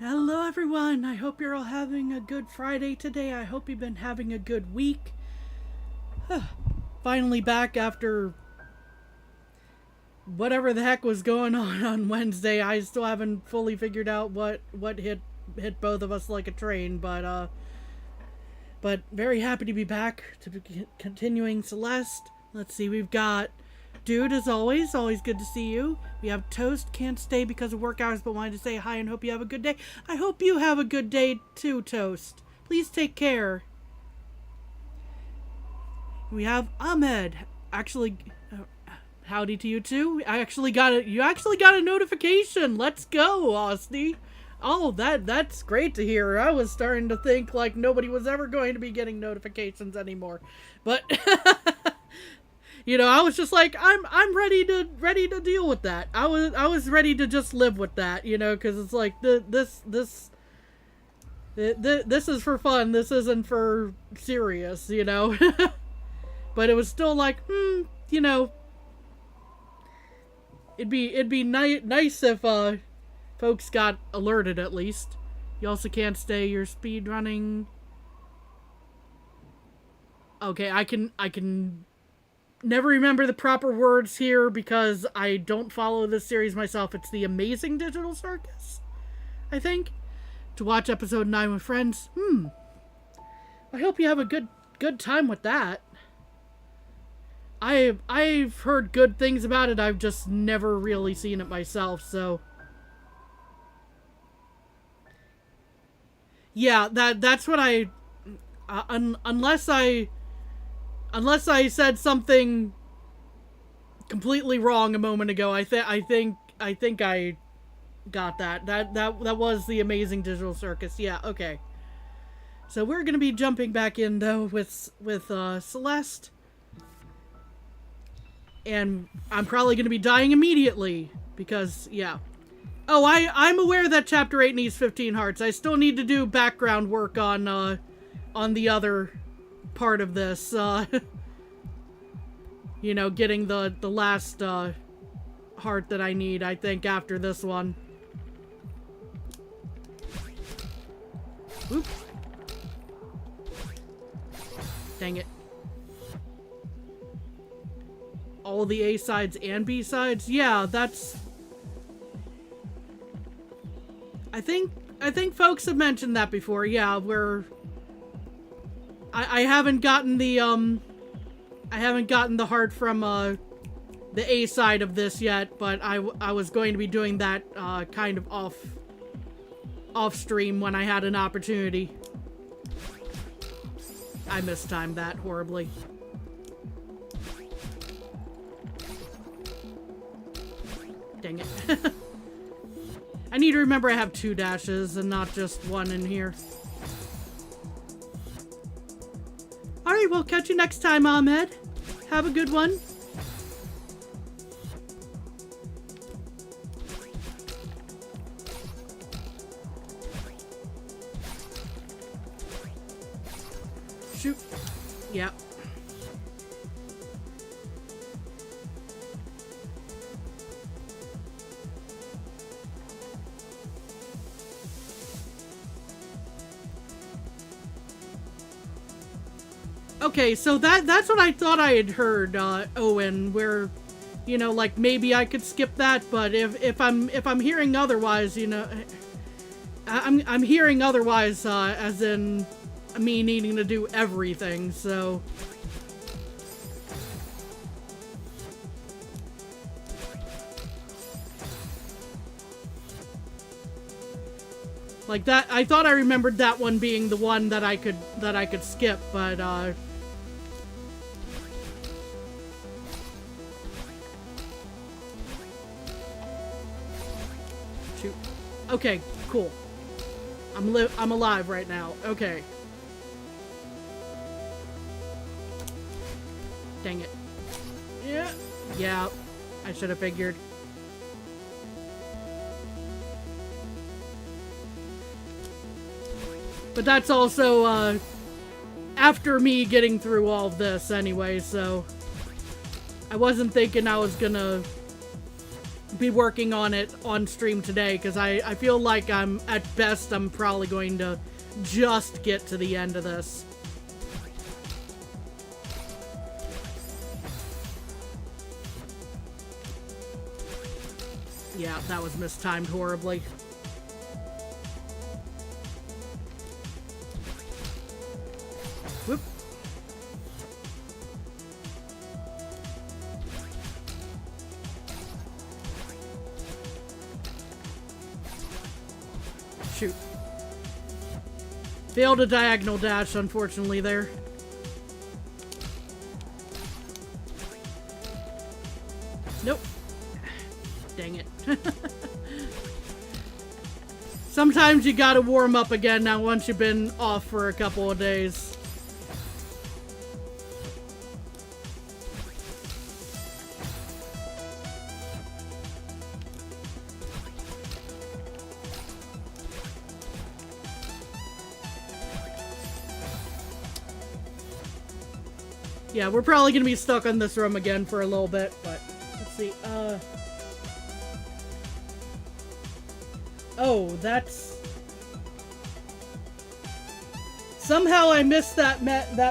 Hello, everyone. I hope you're all having a good Friday today. I hope you've been having a good week. Finally back after whatever the heck was going on Wednesday. I still haven't fully figured out what hit both of us like a train, but very happy to be back to be continuing Celeste. Let's see, we've got Dude, as always good to see you. We have Toast, can't stay because of work hours, but wanted to say hi and hope you have a good day. I hope you have a good day too, Toast. Please take care. We have Ahmed. Actually, howdy to you too. You actually got a notification. Let's go, Osty. Oh, that's great to hear. I was starting to think like nobody was ever going to be getting notifications anymore, but. I was just like, I'm ready to deal with that. I was ready to just live with that, because it's like this is for fun. This isn't for serious, But it was still like, it'd be nice if folks got alerted at least. You also can't stay your speed running. Okay, I can never remember the proper words here because I don't follow this series myself. It's the Amazing Digital Circus, I think. To watch episode 9 with friends. I hope you have a good time with that. I've heard good things about it. I've just never really seen it myself, so. Yeah, that's what I unless I said something completely wrong a moment ago, I think I got that. That was the Amazing Digital Circus. Yeah, okay. So we're gonna be jumping back in though with Celeste, and I'm probably gonna be dying immediately because yeah. Oh, I'm aware that Chapter 8 needs 15 hearts. I still need to do background work on the other part of this, getting the last heart that I need, I think, after this one. Oop. Dang it. All the A sides and B sides? Yeah, that's... I think folks have mentioned that before, yeah, where... I haven't gotten the heart from the A side of this yet, but I was going to be doing that kind of off stream when I had an opportunity. I mistimed that horribly. Dang it. I need to remember I have 2 dashes and not just 1 in here. Alright, we'll catch you next time, Ahmed. Have a good one. Shoot. Yep. Okay, so that's what I thought I had heard, Owen, where, like maybe I could skip that, but if I'm hearing otherwise, I'm hearing otherwise, as in me needing to do everything, so. Like that, I thought I remembered that one being the one that I could skip, but shoot. Okay, cool. I'm alive right now. Okay. Dang it. Yeah. Yeah. I should have figured. But that's also, after me getting through all of this anyway, so... I wasn't thinking I was gonna be working on it on stream today, because I feel like I'm probably going to just get to the end of this. Yeah, that was mistimed horribly. Whoop. Shoot. Failed a diagonal dash, unfortunately, there. Nope. Dang it. Sometimes you gotta warm up again now once you've been off for a couple of days. Yeah, we're probably gonna be stuck in this room again for a little bit, but let's see. Oh, that's... Somehow I missed that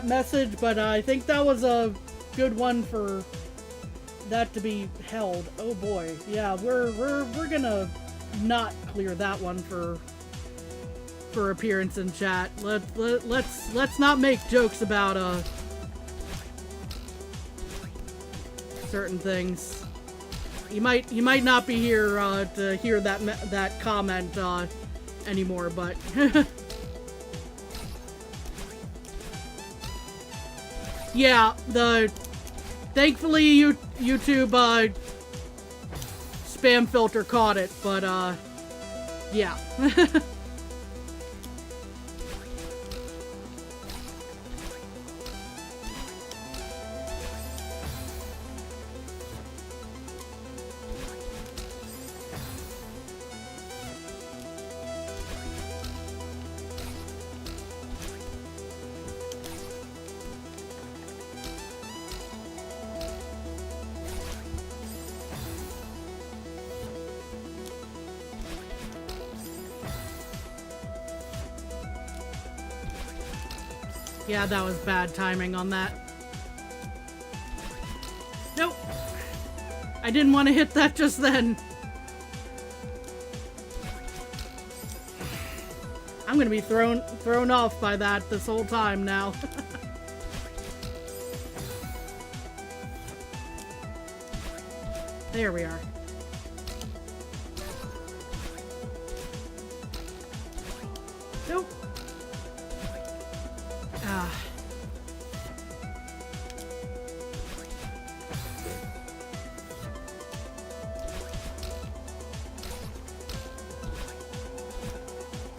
message, but I think that was a good one for that to be held. Oh boy, yeah, we're gonna not clear that one for appearance in chat. Let's not make jokes about certain things. You might not be here to hear that comment anymore, but yeah, thankfully YouTube spam filter caught it, but yeah. Yeah, that was bad timing on that. Nope. I didn't want to hit that just then. I'm gonna be thrown off by that this whole time now. There we are. Nope. Ah.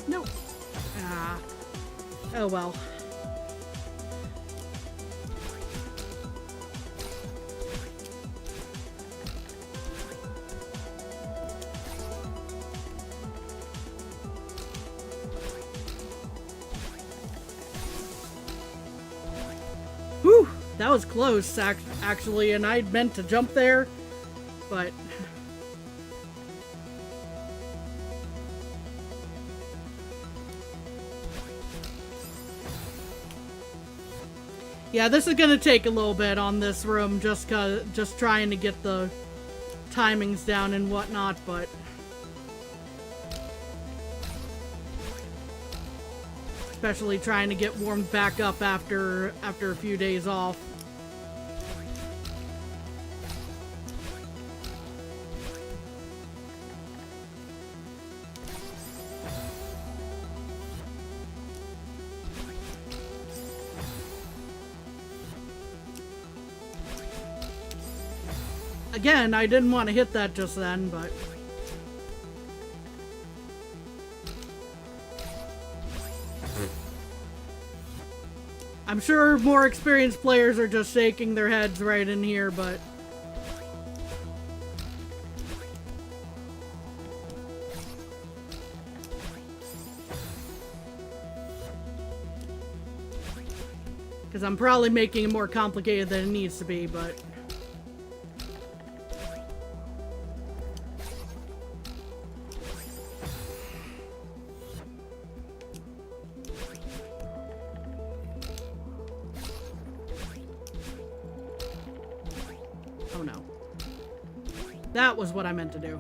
Nope. Ah. Oh well. Whew, that was close, actually, and I meant to jump there, but... Yeah, this is gonna take a little bit on this room, just trying to get the timings down and whatnot, but... Especially trying to get warmed back up after a few days off. Again, I didn't want to hit that just then, but... I'm sure more experienced players are just shaking their heads right in here, but... Because I'm probably making it more complicated than it needs to be, but... Oh no. That was what I meant to do.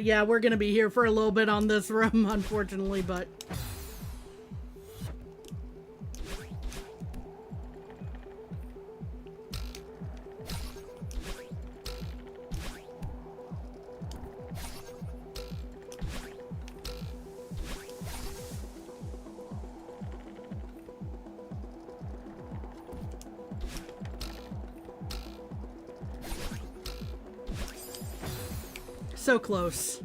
Yeah, we're gonna be here for a little bit on this room, unfortunately, but... So close.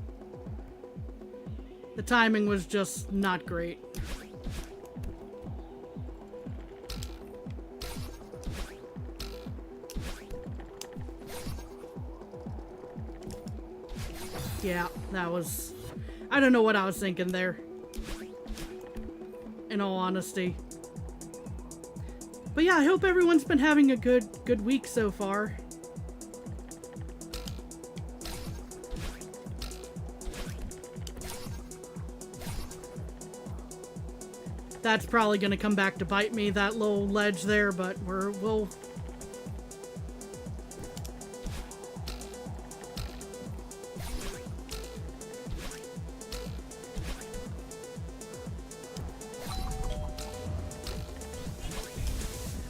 The timing was just not great. Yeah, that was... I don't know what I was thinking there. In all honesty. But yeah, I hope everyone's been having a good week so far. That's probably gonna come back to bite me, that little ledge there, but we'll...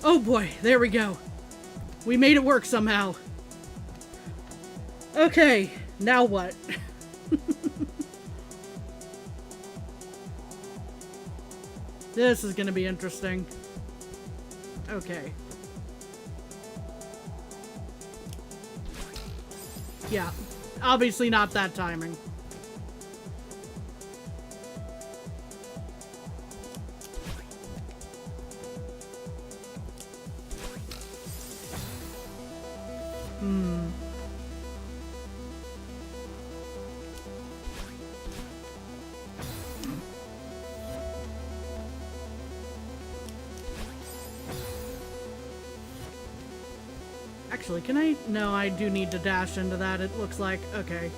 Oh boy, there we go. We made it work somehow. Okay, now what? This is gonna be interesting. Okay. Yeah, obviously not that timing. Actually, can I? No, I do need to dash into that, it looks like. Okay.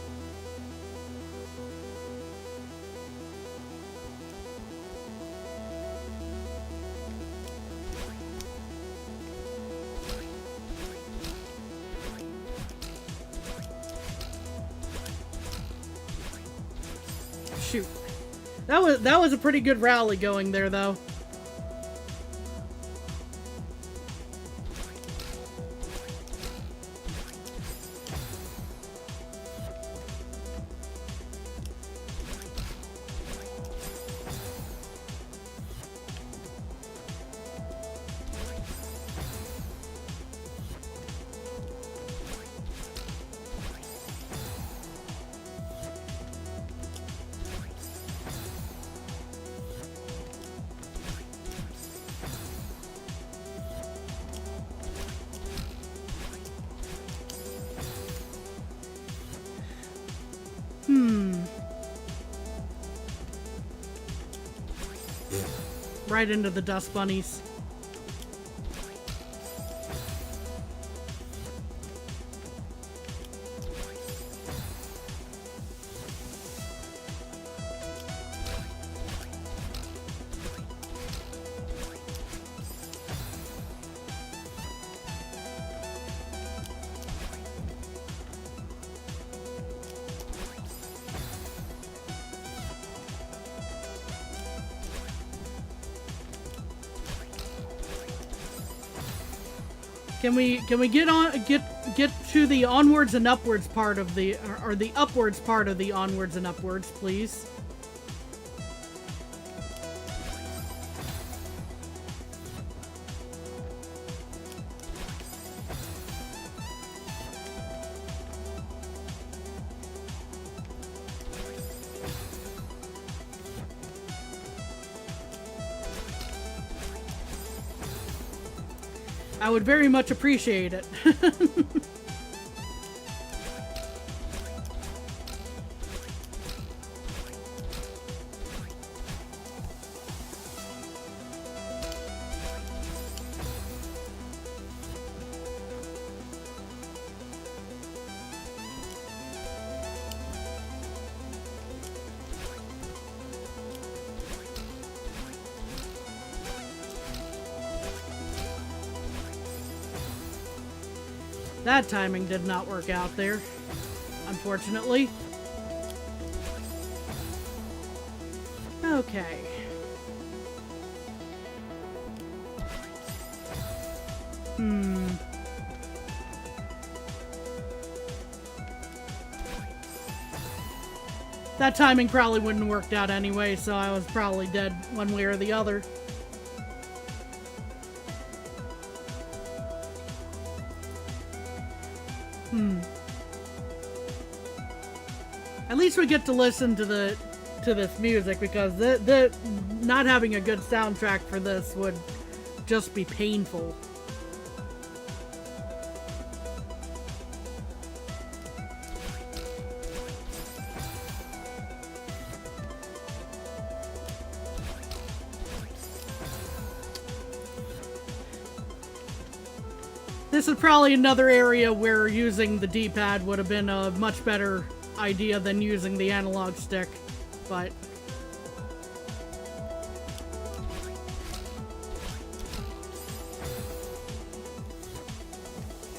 Shoot. That was a pretty good rally going there, though. Right into the dust bunnies. Can we get to the onwards and upwards part of the or the upwards part of the onwards and upwards, please? I would very much appreciate it. That timing did not work out there, unfortunately. Okay. That timing probably wouldn't have worked out anyway, so I was probably dead one way or the other. At least we get to listen to this music, because the not having a good soundtrack for this would just be painful. This is probably another area where using the D-pad would have been a much better idea than using the analog stick, but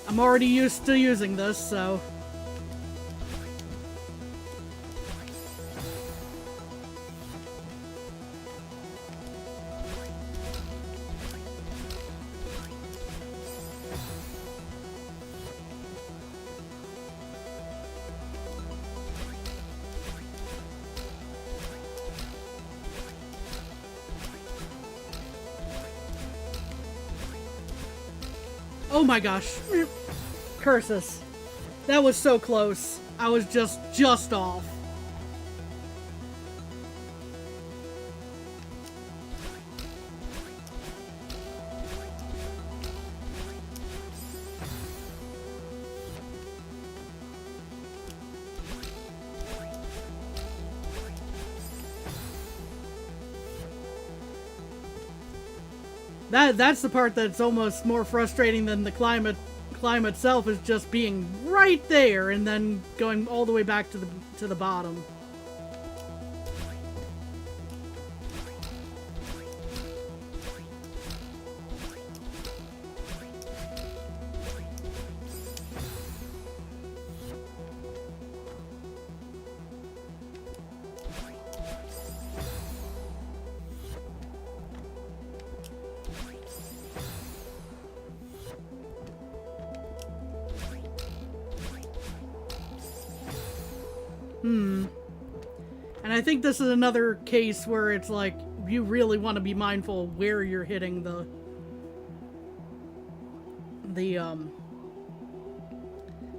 I'm already used to using this, so oh my gosh. Curses. That was so close. I was just off. That's the part that's almost more frustrating than the climb itself, is just being right there and then going all the way back to the bottom. And I think this is another case where it's like, you really want to be mindful where you're hitting the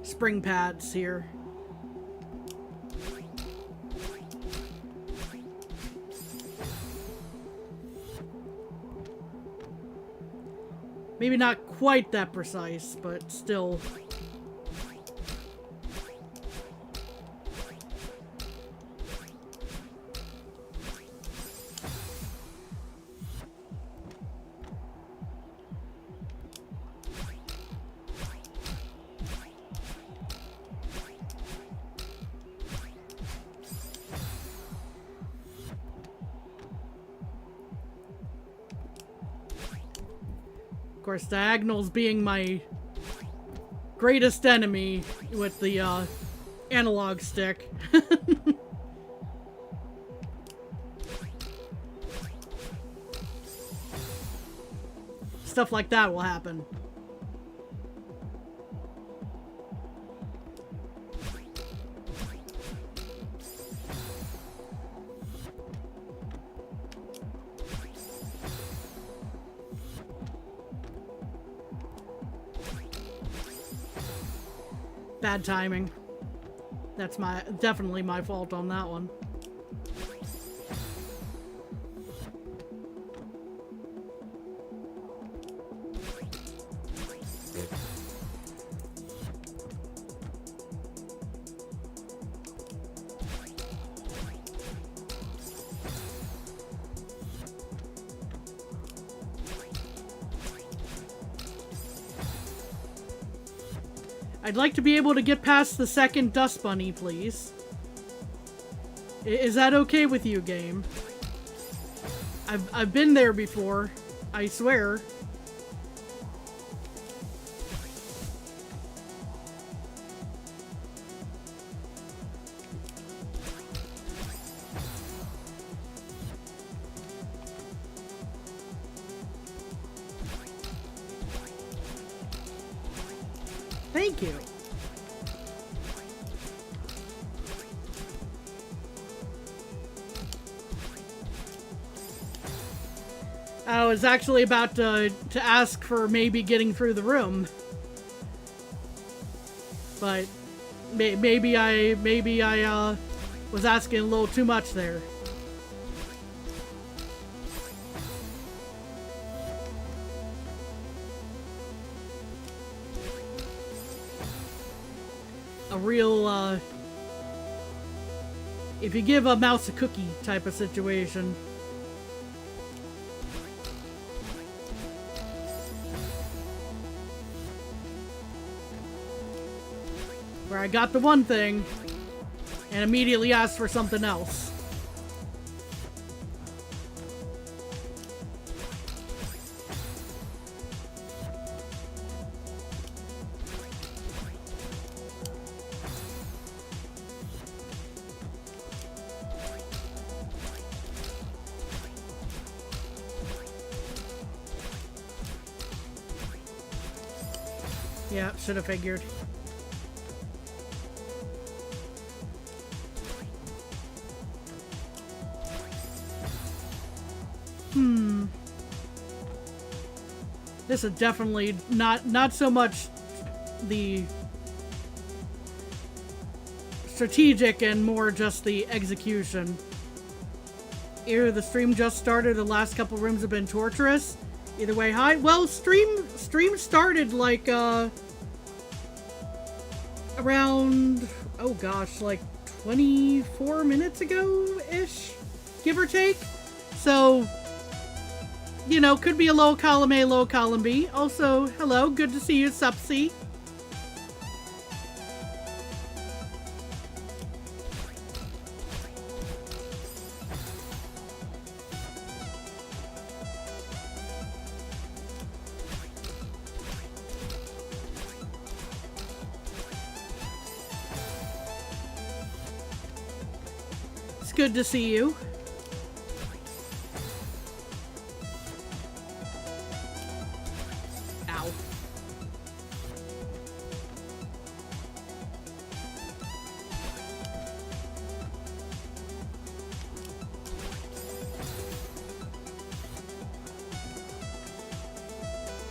spring pads here. Maybe not quite that precise, but still. Of course, diagonals being my greatest enemy with the analog stick. Stuff like that will happen. Bad timing. That's definitely my fault on that one. I'd like to be able to get past the second dust bunny, please. Is that okay with you, game? I've been there before, I swear. Thank you. I was actually about to ask for maybe getting through the room, but maybe I was asking a little too much there. A real if you give a mouse a cookie type of situation. Where I got the one thing and immediately asked for something else. Yeah, should have figured. This is definitely not so much the strategic and more just the execution. Either the stream just started, the last couple rooms have been torturous. Either way, hi. Well, stream started like around, oh gosh, like 24 minutes ago-ish, give or take. So, you know, could be a low column A, low column B. Also, hello, good to see you, Supsy. It's good to see you.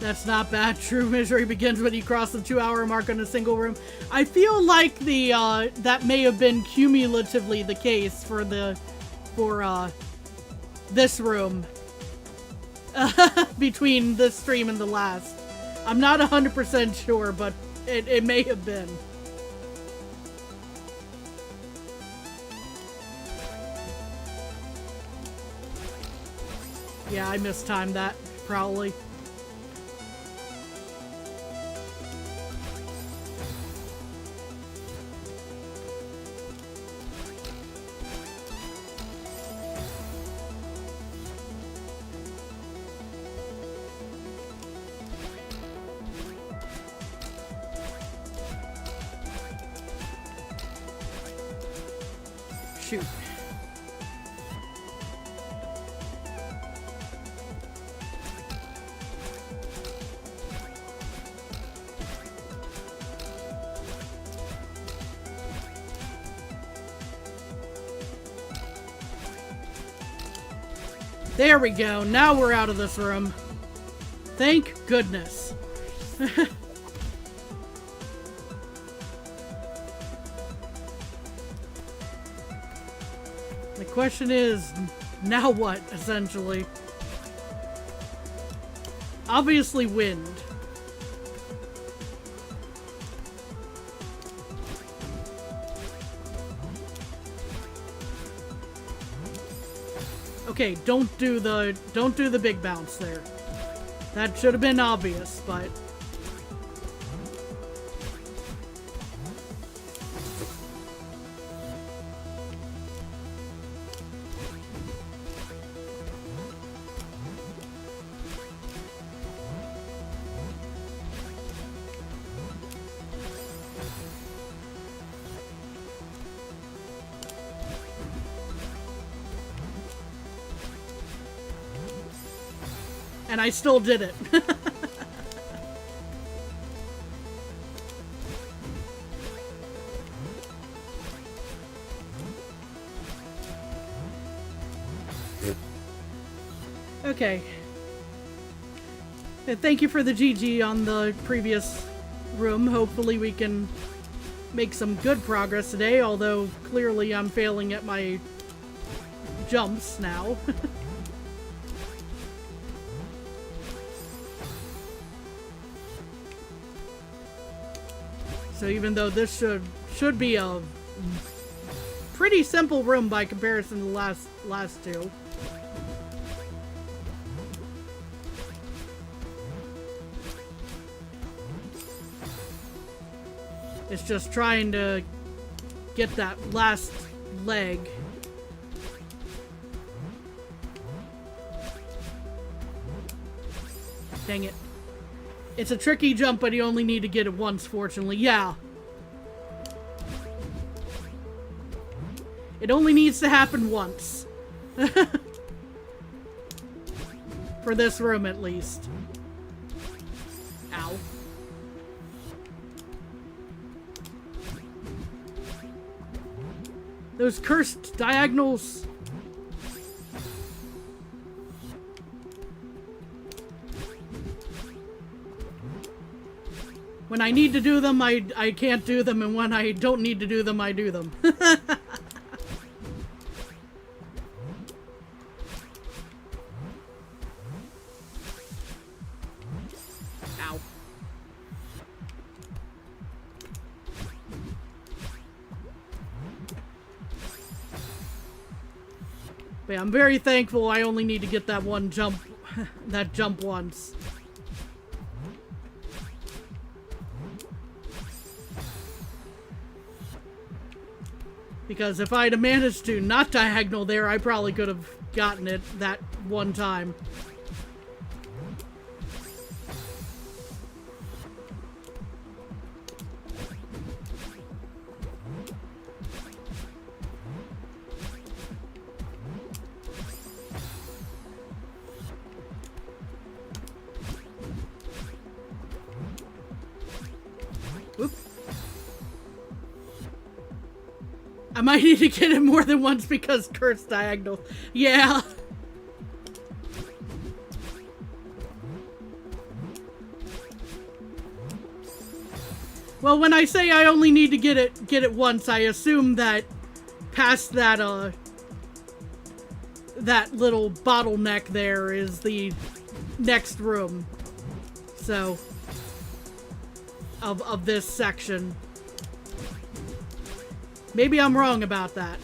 That's not bad. True misery begins when you cross the 2-hour mark on a single room. I feel like the that may have been cumulatively the case for this room between this stream and the last. I'm not 100% sure, but it may have been. Yeah, I mistimed that, probably. Shoot. There we go. Now we're out of this room. Thank goodness. The question is, now what, essentially? Obviously wind. Okay, don't do the big bounce there. That should have been obvious, but And I still did it. Okay. Thank you for the GG on the previous room. Hopefully we can make some good progress today, although clearly I'm failing at my jumps now. So even though this should be a pretty simple room by comparison to the last two. It's just trying to get that last leg. Dang it. It's a tricky jump, but you only need to get it once, fortunately. Yeah. It only needs to happen once. For this room, at least. Ow. Those cursed diagonals. When I need to do them, I can't do them, and when I don't need to do them, I do them. Ow. But yeah, I'm very thankful I only need to get that one jump, that jump once. Because if I'd have managed to not diagonal there, I probably could have gotten it that one time. Whoop. I might need to get it more than once because cursed diagonal. Yeah. Well, when I say I only need to get it once, I assume that past that that little bottleneck there is the next room. So of this section. Maybe I'm wrong about that.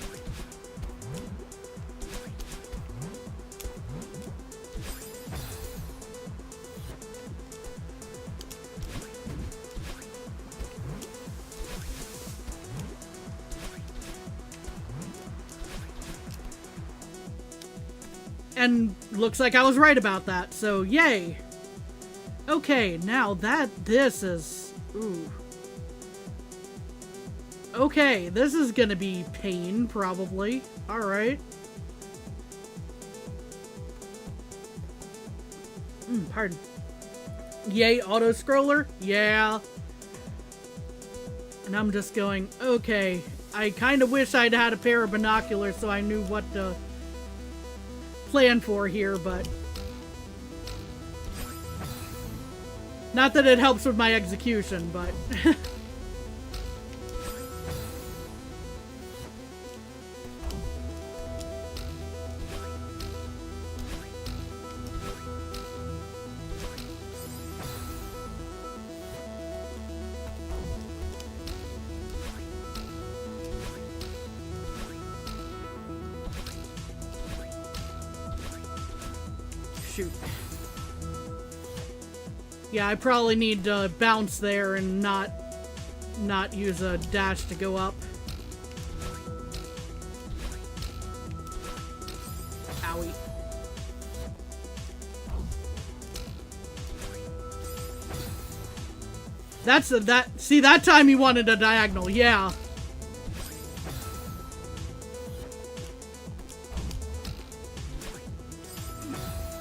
And looks like I was right about that, so yay. Okay, now this is... Ooh. Okay, this is gonna be pain, probably. Alright. Pardon. Yay, auto-scroller? Yeah. And I'm just going, okay. I kind of wish I'd had a pair of binoculars so I knew what to plan for here, but... Not that it helps with my execution, but... Shoot. Yeah, I probably need to bounce there and not use a dash to go up. Owie. See, that time he wanted a diagonal, yeah.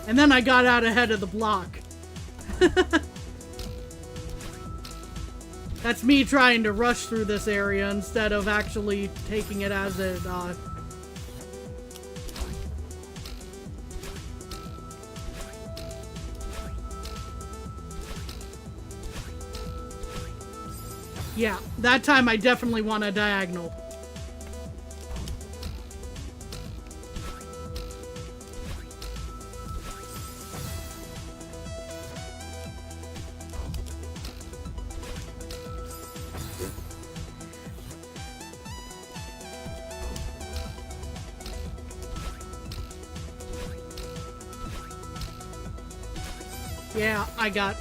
And then I got out ahead of the block. That's me trying to rush through this area instead of actually taking it as it, Yeah, that time I definitely want a diagonal. Yeah,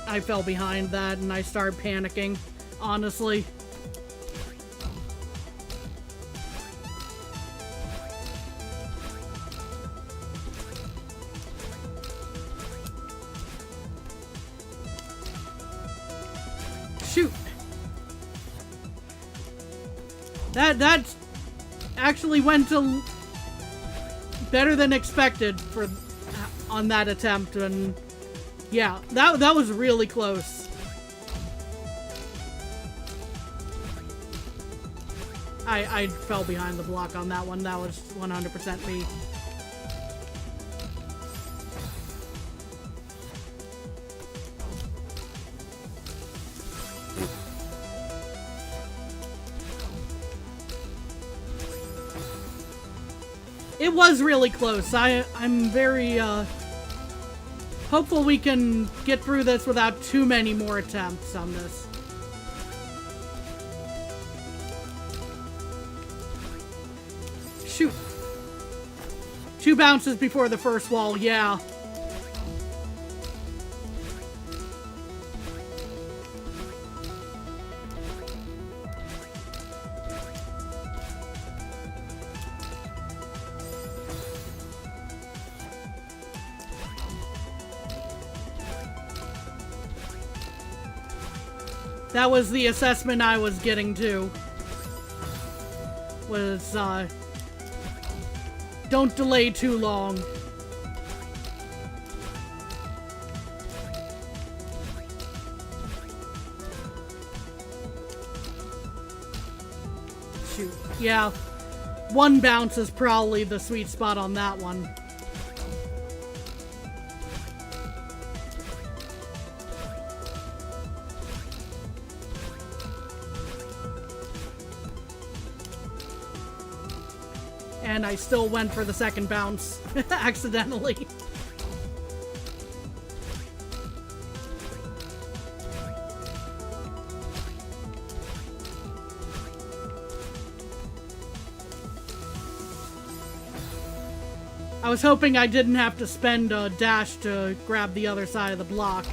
I fell behind that and I started panicking, honestly. Shoot. That actually went to better than expected on that attempt, and yeah, that was really close. I fell behind the block on that one. That was 100% me. It was really close. I'm very hopeful we can get through this without too many more attempts on this. Shoot. 2 bounces before the first wall, yeah. That was the assessment I was getting to. Was, don't delay too long. Shoot. Yeah. 1 bounce is probably the sweet spot on that one. And I still went for the second bounce accidentally. I was hoping I didn't have to spend a dash to grab the other side of the block,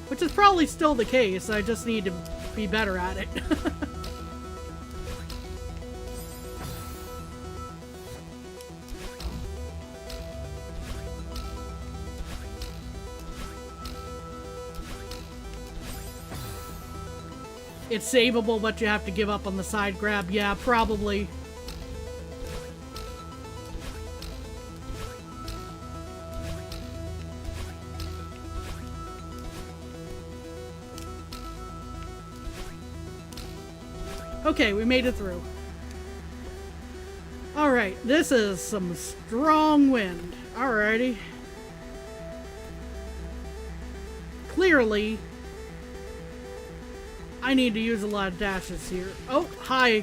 which is probably still the case. I just need to be better at it. It's savable, but you have to give up on the side grab. Yeah, probably. Okay, we made it through. Alright, this is some strong wind. Alrighty. Clearly, I need to use a lot of dashes here. Oh, hi.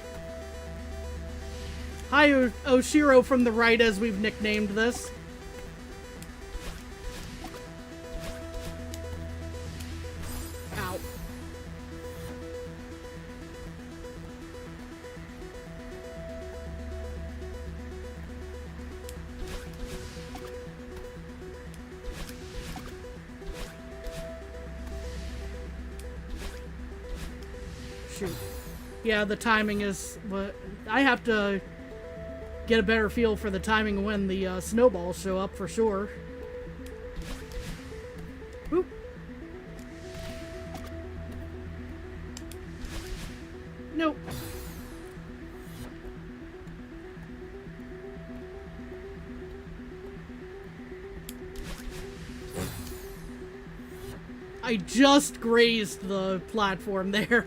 Hi, Oshiro from the right, as we've nicknamed this. Ow. Shoot. Yeah, the timing is what I have to get a better feel for the timing when the snowballs show up for sure. Oop. Nope. I just grazed the platform there.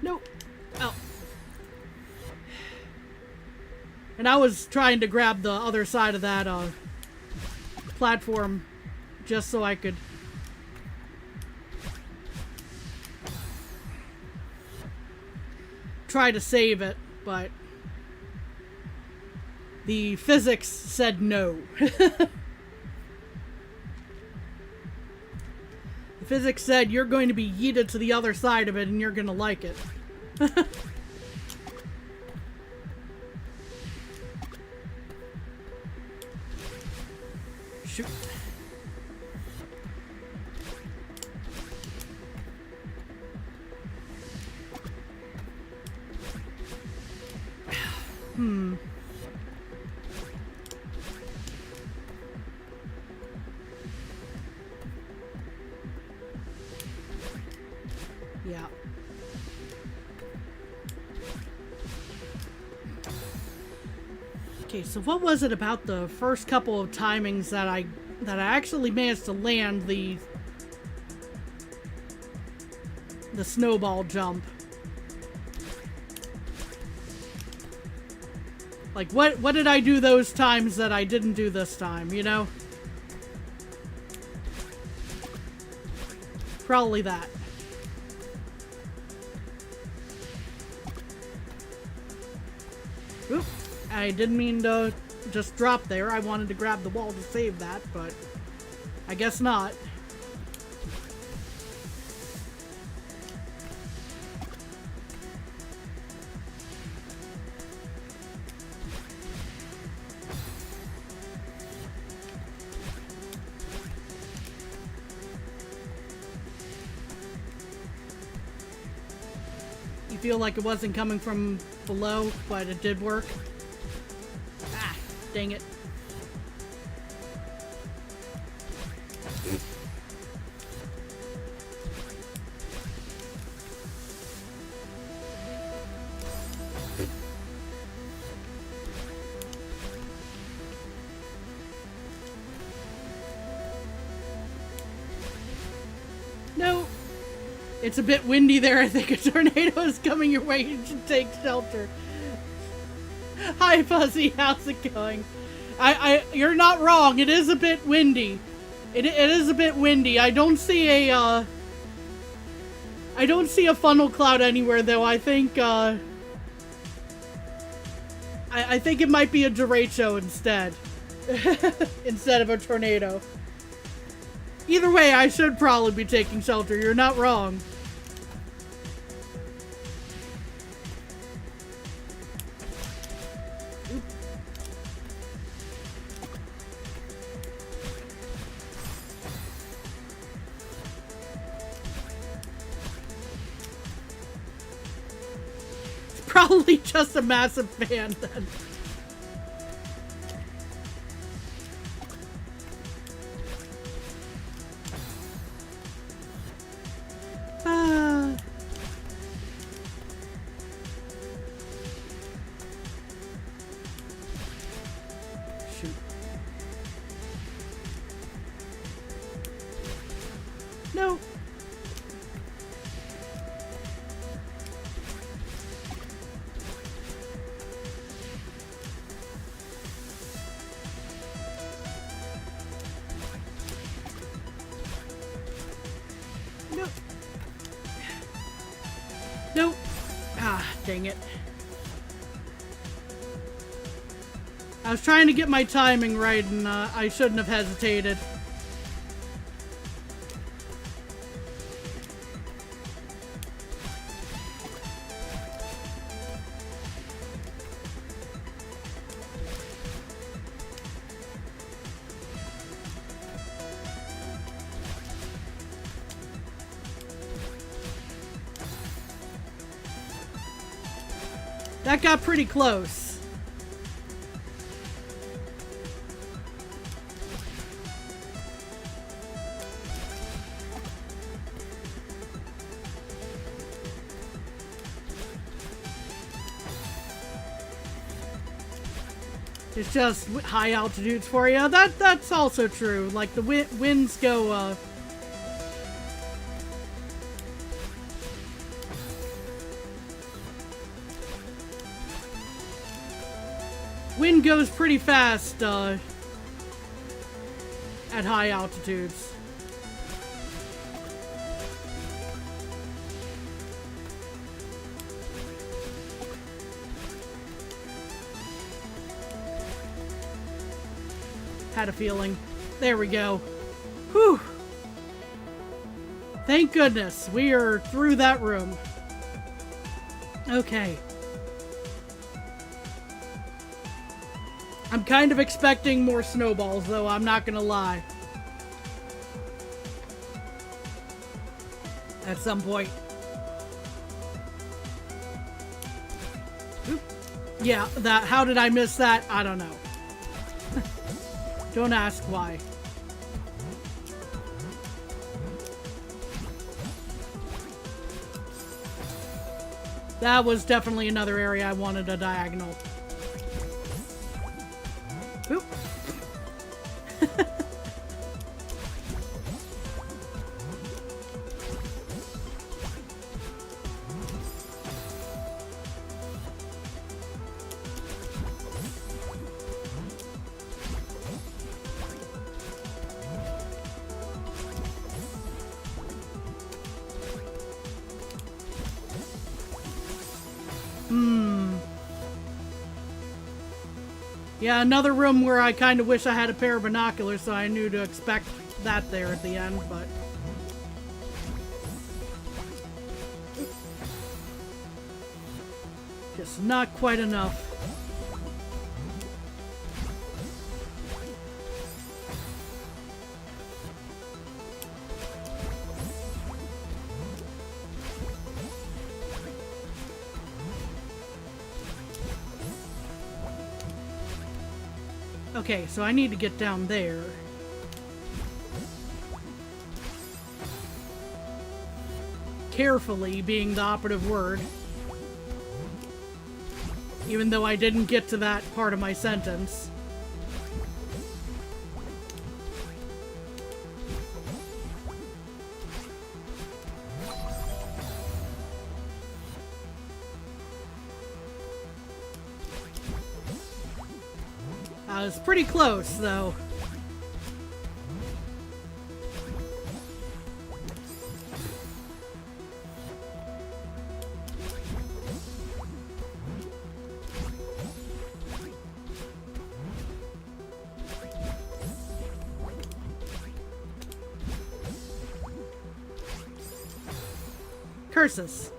Nope. Oh. And I was trying to grab the other side of that platform just so I could try to save it, but the physics said no. The physics said you're going to be yeeted to the other side of it and you're going to like it. Shoot. Yeah. Okay, so what was it about the first couple of timings that I actually managed to land the snowball jump? Like, what did I do those times that I didn't do this time, you know? Probably that. Oop. I didn't mean to just drop there. I wanted to grab the wall to save that, but I guess not. You feel like it wasn't coming from below, but it did work. Ah, dang it. No. It's a bit windy there. I think a tornado is coming your way. You should take shelter. Hi, Fuzzy. How's it going? You're not wrong. It is a bit windy. It is a bit windy. I don't see a funnel cloud anywhere, though. I think, I think it might be a derecho instead. Instead of a tornado. Either way, I should probably be taking shelter. You're not wrong. It's probably just a massive fan then. Shoot. No. Nope. Nope. Ah, dang it. I was trying to get my timing right, and I shouldn't have hesitated. That got pretty close. It's just high altitudes for you. That's also true. Like the winds go. Wind goes pretty fast at high altitudes. Had a feeling. There we go. Whew. Thank goodness we are through that room. Okay. I'm kind of expecting more snowballs, though, I'm not gonna lie. At some point. Oop. Yeah, how did I miss that? I don't know. Don't ask why. That was definitely another area I wanted a diagonal. Oop. Yeah, another room where I kind of wish I had a pair of binoculars so I knew to expect that there at the end, but... just not quite enough. Okay, so I need to get down there. Carefully being the operative word. Even though I didn't get to that part of my sentence. I was pretty close, though. Curses.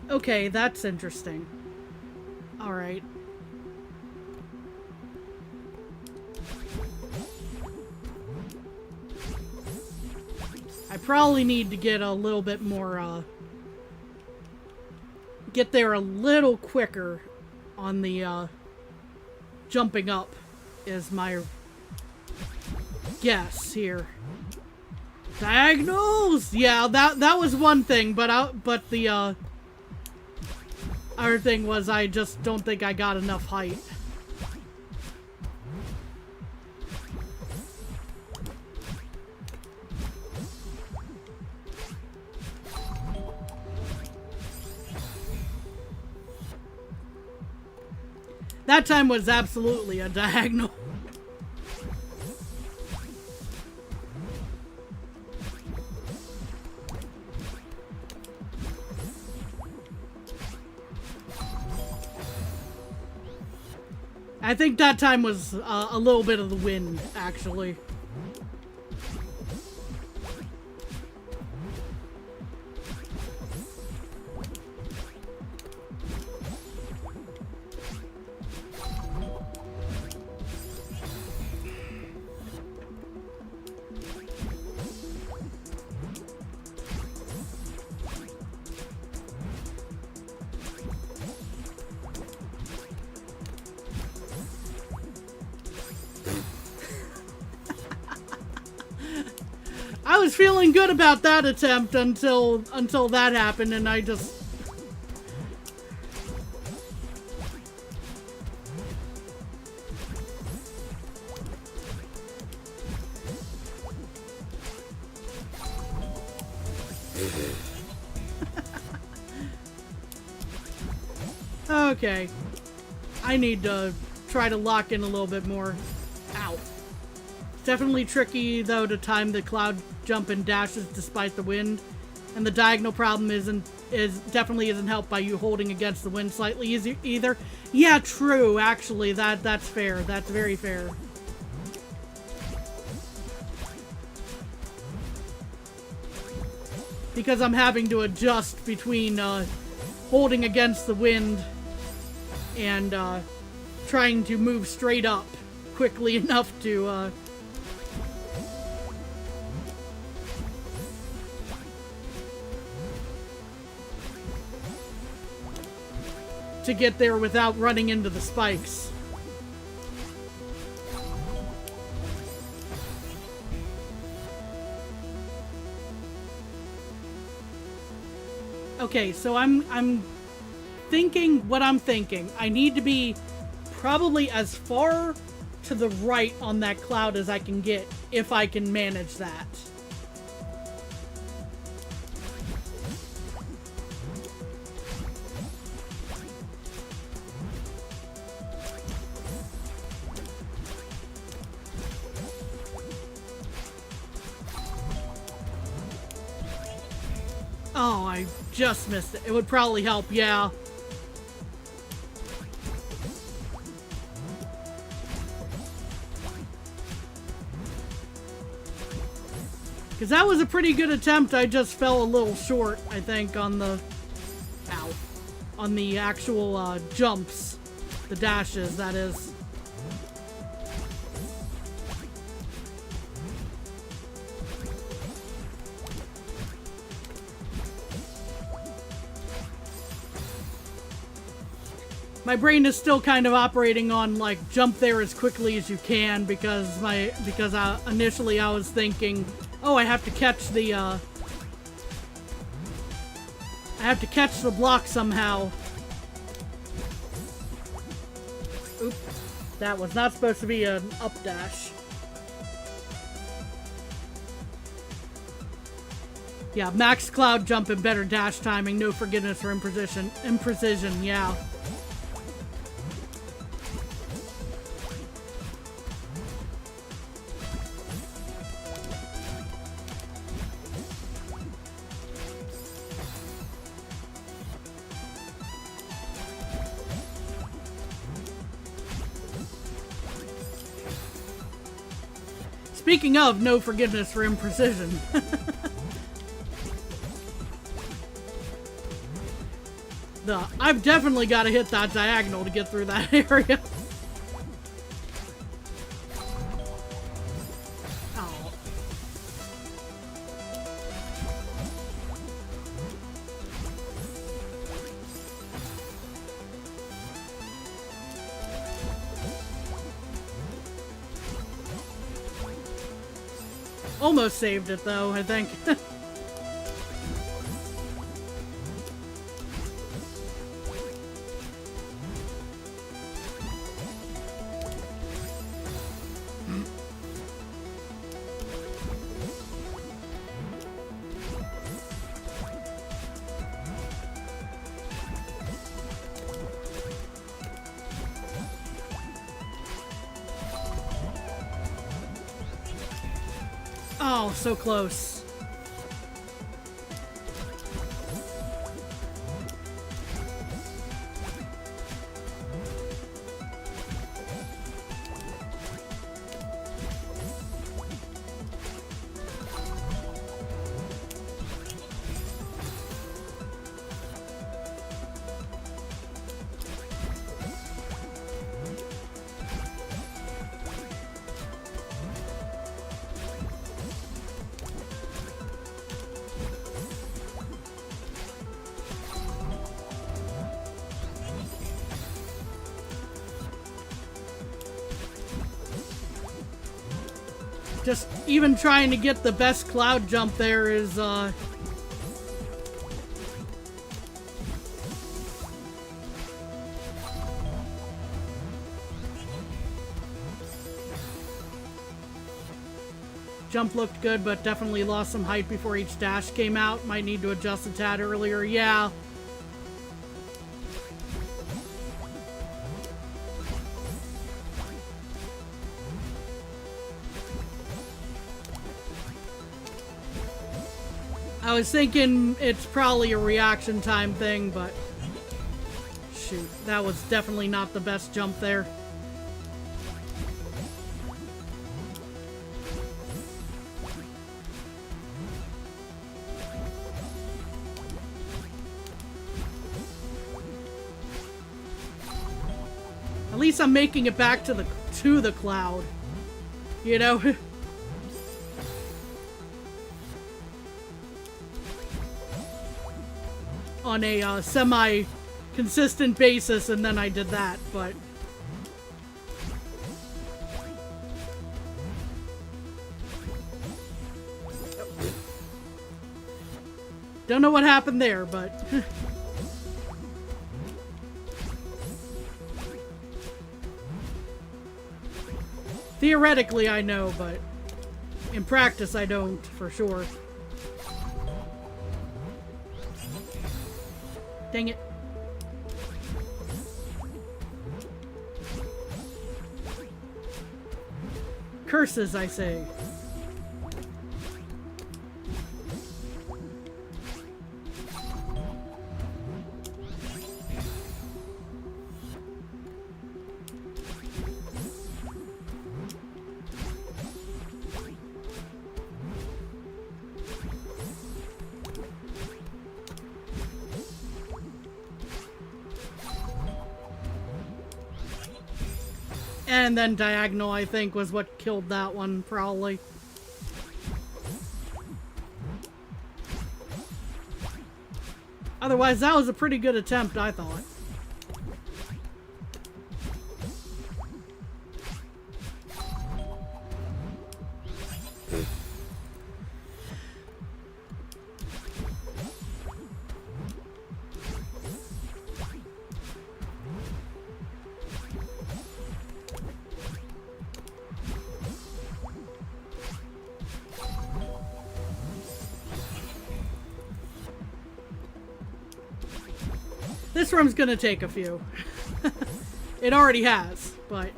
Okay, that's interesting. Alright. I probably need to get a little bit more, get there a little quicker on the, jumping up is my guess here. Diagonals! Yeah, that was one thing, but the, other thing was I just don't think I got enough height. That time was absolutely a diagonal. I think that time was a little bit of the wind, actually. was feeling good about that attempt until that happened, and I just... Okay. I need to try to lock in a little bit more. Ow. Definitely tricky, though, to time the cloud jump and dashes despite the wind. And the diagonal problem definitely isn't helped by you holding against the wind slightly either. Yeah, true, actually. That's fair. That's very fair. Because I'm having to adjust between holding against the wind and trying to move straight up quickly enough to get there without running into the spikes. Okay, so I'm thinking what I'm thinking. I need to be probably as far to the right on that cloud as I can get, if I can manage that. Oh, I just missed it. It would probably help, yeah. Because that was a pretty good attempt. I just fell a little short, I think, on the... Ow. On the actual jumps. The dashes, that is. My brain is still kind of operating on, like, jump there as quickly as you can, because initially I was thinking, oh, I have to catch the block somehow. Oop. That was not supposed to be an up dash. Yeah, max cloud jump and better dash timing, no forgiveness for imprecision, yeah. Speaking of no forgiveness for imprecision. I've definitely got to hit that diagonal to get through that area. Oh. Almost saved it though, I think. Oh, so close. Just even trying to get the best cloud jump there is, jump looked good, but definitely lost some height before each dash came out. Might need to adjust a tad earlier. Yeah. I was thinking it's probably a reaction time thing, but shoot, that was definitely not the best jump there. At least I'm making it back to the cloud, you know? On a semi-consistent basis, and then I did that, but... Don't know what happened there, but... Theoretically, I know, but in practice, I don't, for sure. Dang it. Curses, I say. And then diagonal, I think, was what killed that one, probably. Otherwise, that was a pretty good attempt, I thought. This room's gonna take a few. It already has, but...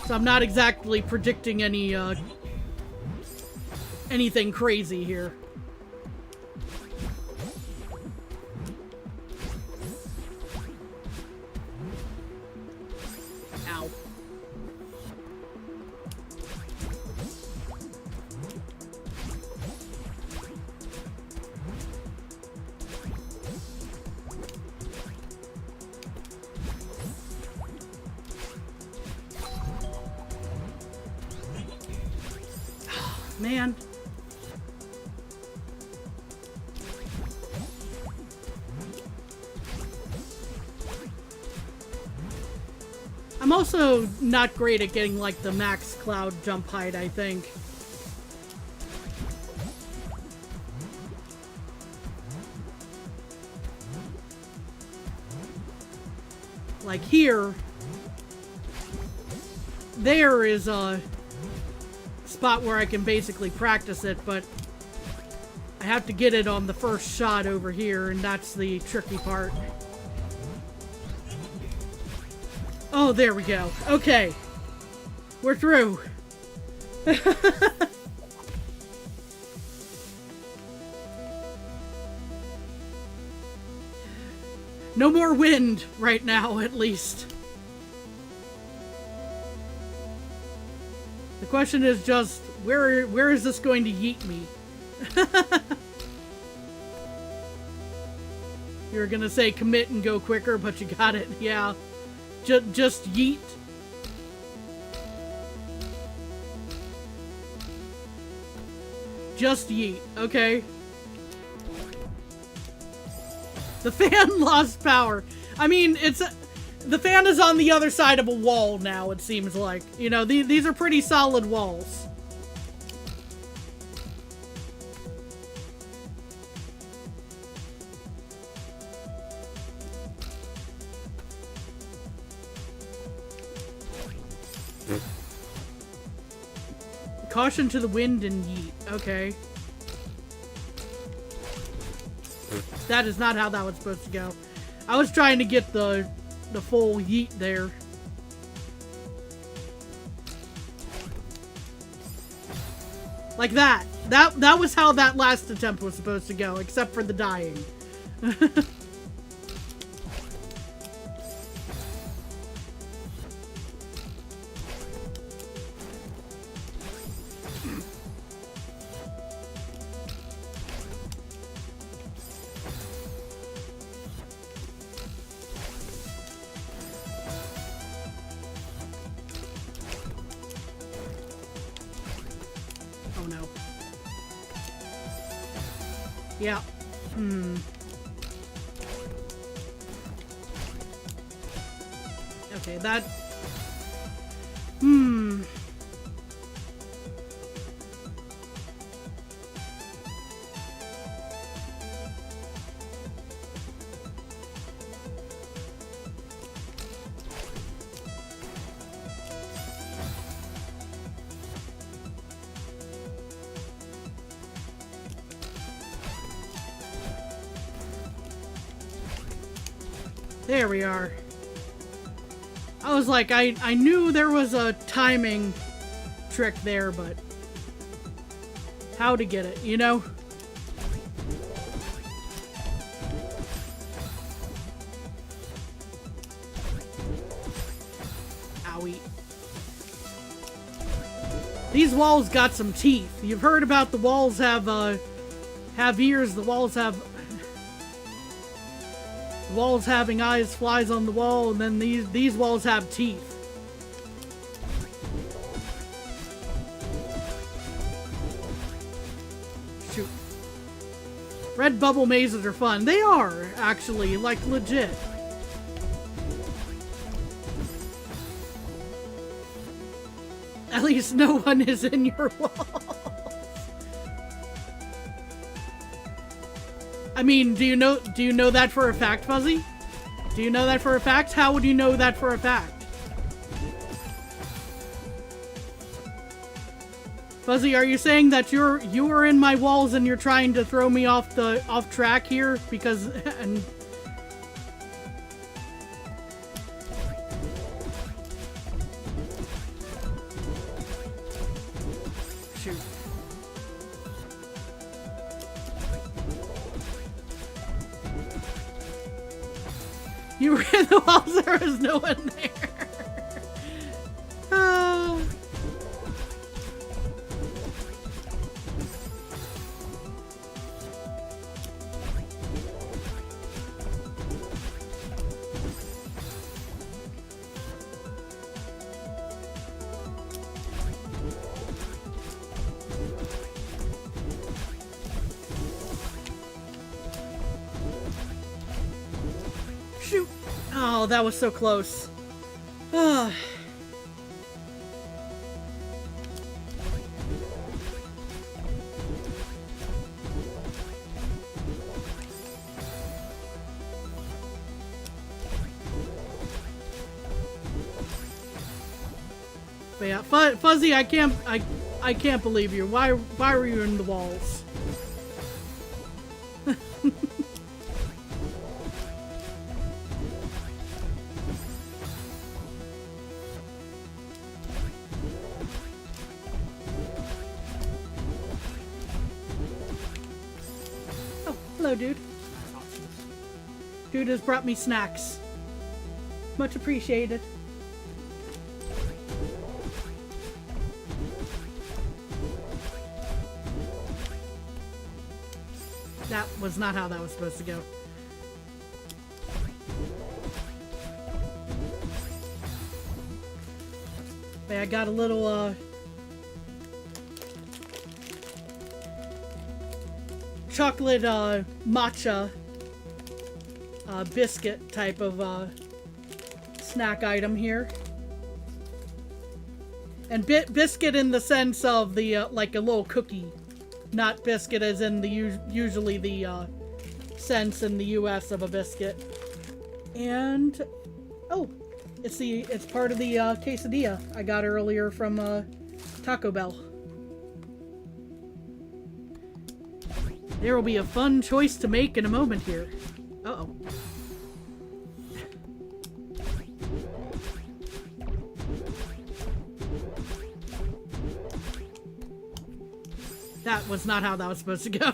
So I'm not exactly predicting any, anything crazy here. Ow. Man. I'm also not great at getting, like, the max cloud jump height, I think. Like here, there is a spot where I can basically practice it, but I have to get it on the first shot over here, and that's the tricky part. Oh, there we go. Okay. We're through. No more wind right now, at least. The question is just, where is this going to yeet me? You were gonna say commit and go quicker, but you got it. Yeah. Just yeet. Just yeet. Okay. The fan lost power. I mean, The fan is on the other side of a wall now, it seems like. You know, these are pretty solid walls. Caution to the wind and yeet. Okay. That is not how that was supposed to go. I was trying to get the full yeet there. Like that. That was how that last attempt was supposed to go, except for the dying. Yeah. Okay, that... There we are. I was like, I knew there was a timing trick there, but how to get it, you know? Owie. These walls got some teeth. You've heard about the walls have ears, the walls have... walls having eyes, flies on the wall, and then these walls have teeth. Shoot. Red bubble mazes are fun. They are, actually, like, legit. At least no one is in your wall. I mean, do you know that for a fact, Fuzzy? Do you know that for a fact? How would you know that for a fact? Fuzzy, are you saying that you are in my walls and you're trying to throw me off track here because and shoot. You were in the walls, there was no one there. Shoot. Oh, that was so close. Ah. But yeah, Fuzzy, I can't believe you. Why were you in the walls? Oh, hello, dude. Dude has brought me snacks. Much appreciated. That was not how that was supposed to go. But I got a little, chocolate, matcha, biscuit type of, snack item here. And biscuit in the sense of the, like a little cookie. Not biscuit as in the usually the, sense in the US of a biscuit. And, oh, it's part of the, quesadilla I got earlier from, Taco Bell. There will be a fun choice to make in a moment here. Uh-oh. That was not how that was supposed to go.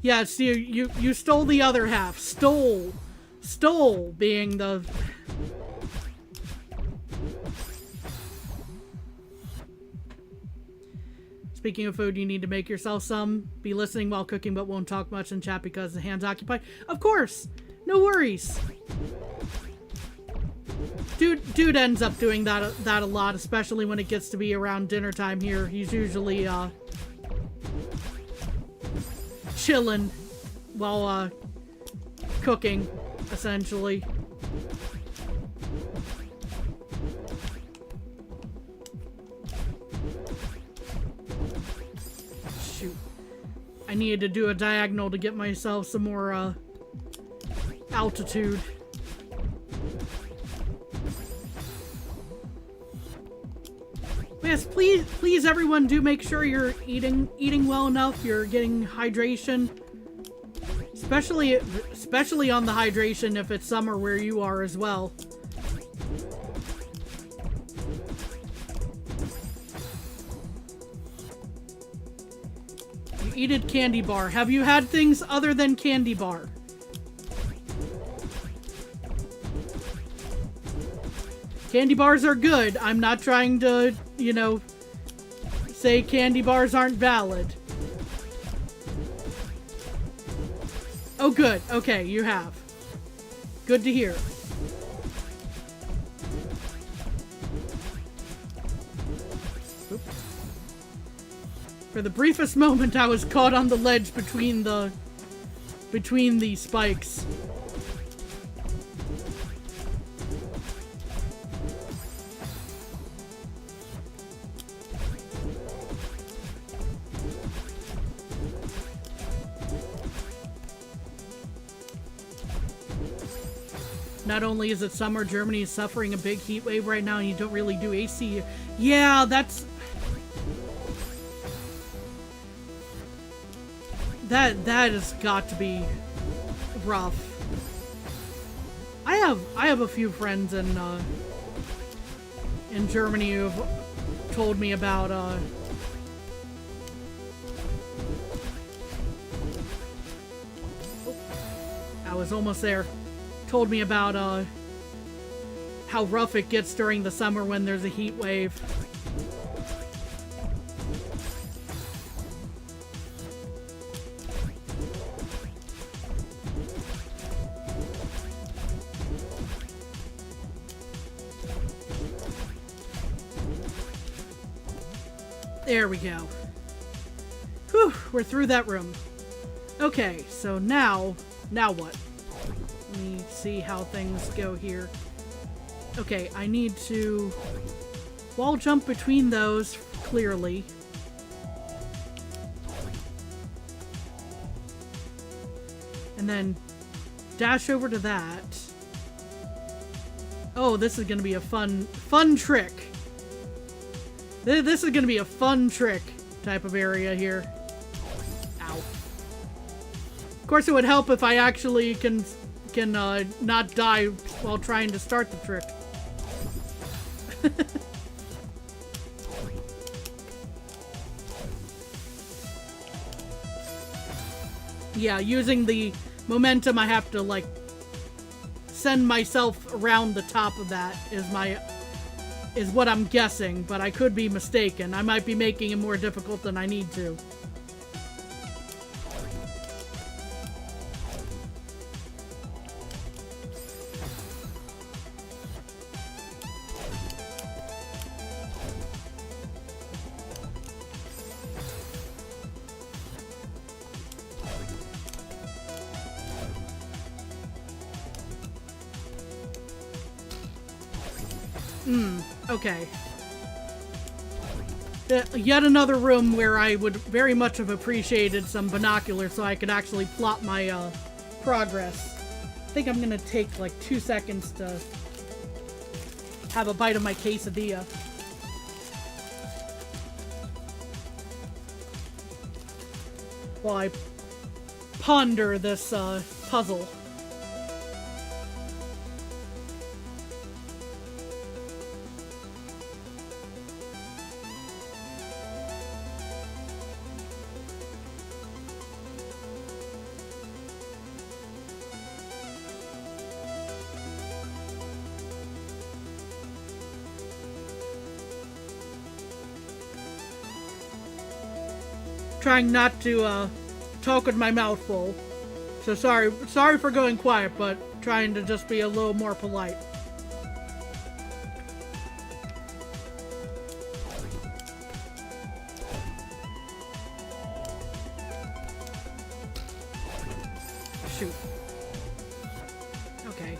Yes, you stole the other half. Stole being the... Speaking of food, you need to make yourself some. Be listening while cooking, but won't talk much in chat because the hand's occupied. Of course! No worries! Dude ends up doing that a lot, especially when it gets to be around dinner time here. He's usually, chilling while, cooking, essentially. Shoot. I needed to do a diagonal to get myself some more, altitude. Yes, please everyone do make sure you're eating well enough, you're getting hydration. Especially on the hydration if it's summer where you are as well. You eated candy bar. Have you had things other than candy bar? Candy bars are good. I'm not trying to, you know, say candy bars aren't valid. Oh, good. Okay, you have. Good to hear. Oop. For the briefest moment, I was caught on the ledge between the spikes. Not only is it summer, Germany is suffering a big heat wave right now, and you don't really do AC. Yeah, that's... That has got to be rough. I have a few friends in Germany who've told me about I was almost there. Told me about how rough it gets during the summer when there's a heat wave. There we go. Whew, we're through that room. Okay, so now what? Let me see how things go here. Okay, I need to wall jump between those, clearly. And then dash over to that. Oh, this is gonna be a fun trick. This is gonna be a fun trick type of area here. Ow. Of course, it would help if I actually can not die while trying to start the trick. Yeah, using the momentum I have to, like, send myself around the top of that is what I'm guessing, but I could be mistaken. I might be making it more difficult than I need to. Okay. Yet another room where I would very much have appreciated some binoculars so I could actually plot my progress. I think I'm gonna take like 2 seconds to have a bite of my quesadilla. While I ponder this puzzle. Trying not to talk with my mouth full. So sorry for going quiet, but trying to just be a little more polite. Shoot. Okay.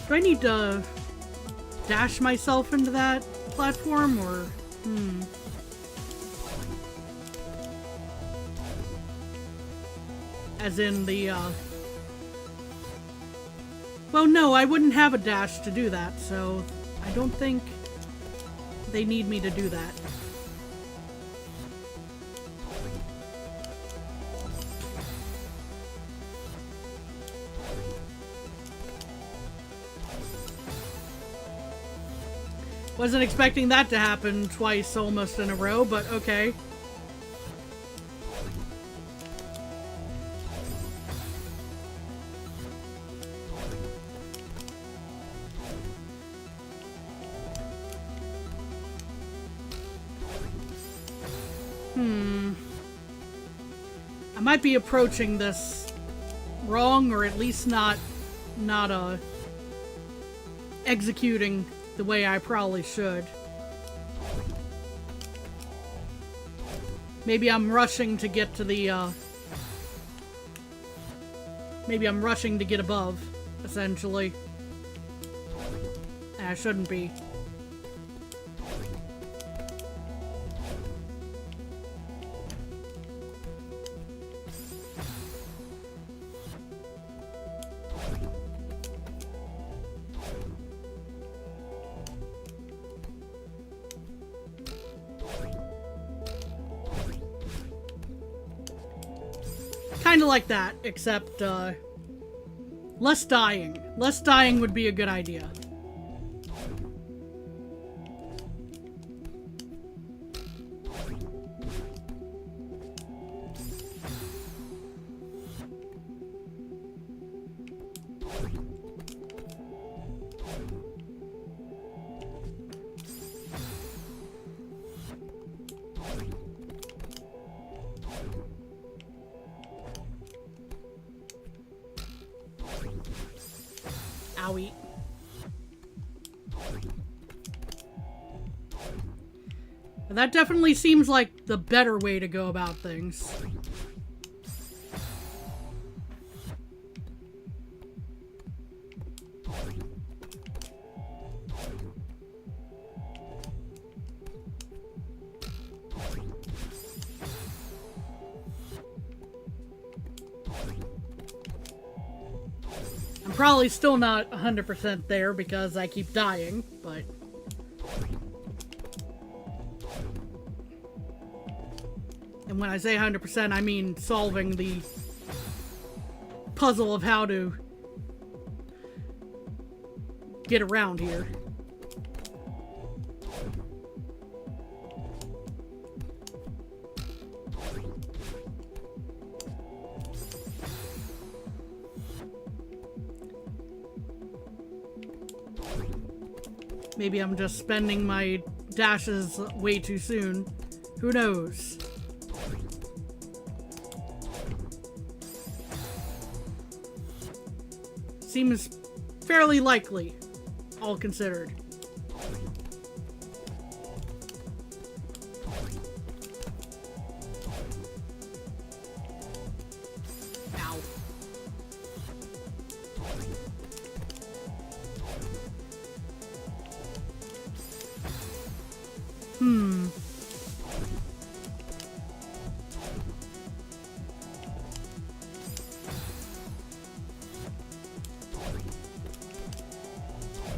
Do I need to dash myself into that platform, or... As in the, Well, no, I wouldn't have a dash to do that, so I don't think they need me to do that. Wasn't expecting that to happen twice almost in a row, but okay. I might be approaching this wrong, or at least not executing the way I probably should. Maybe I'm rushing to get to the, maybe I'm rushing to get above, essentially. I shouldn't be. Kinda like that, except, less dying. Less dying would be a good idea. Owie. That definitely seems like the better way to go about things. I'm probably still not 100% there because I keep dying, but... And when I say 100%, I mean solving the puzzle of how to get around here. Maybe I'm just spending my dashes way too soon. Who knows? Seems fairly likely, all considered. Ow.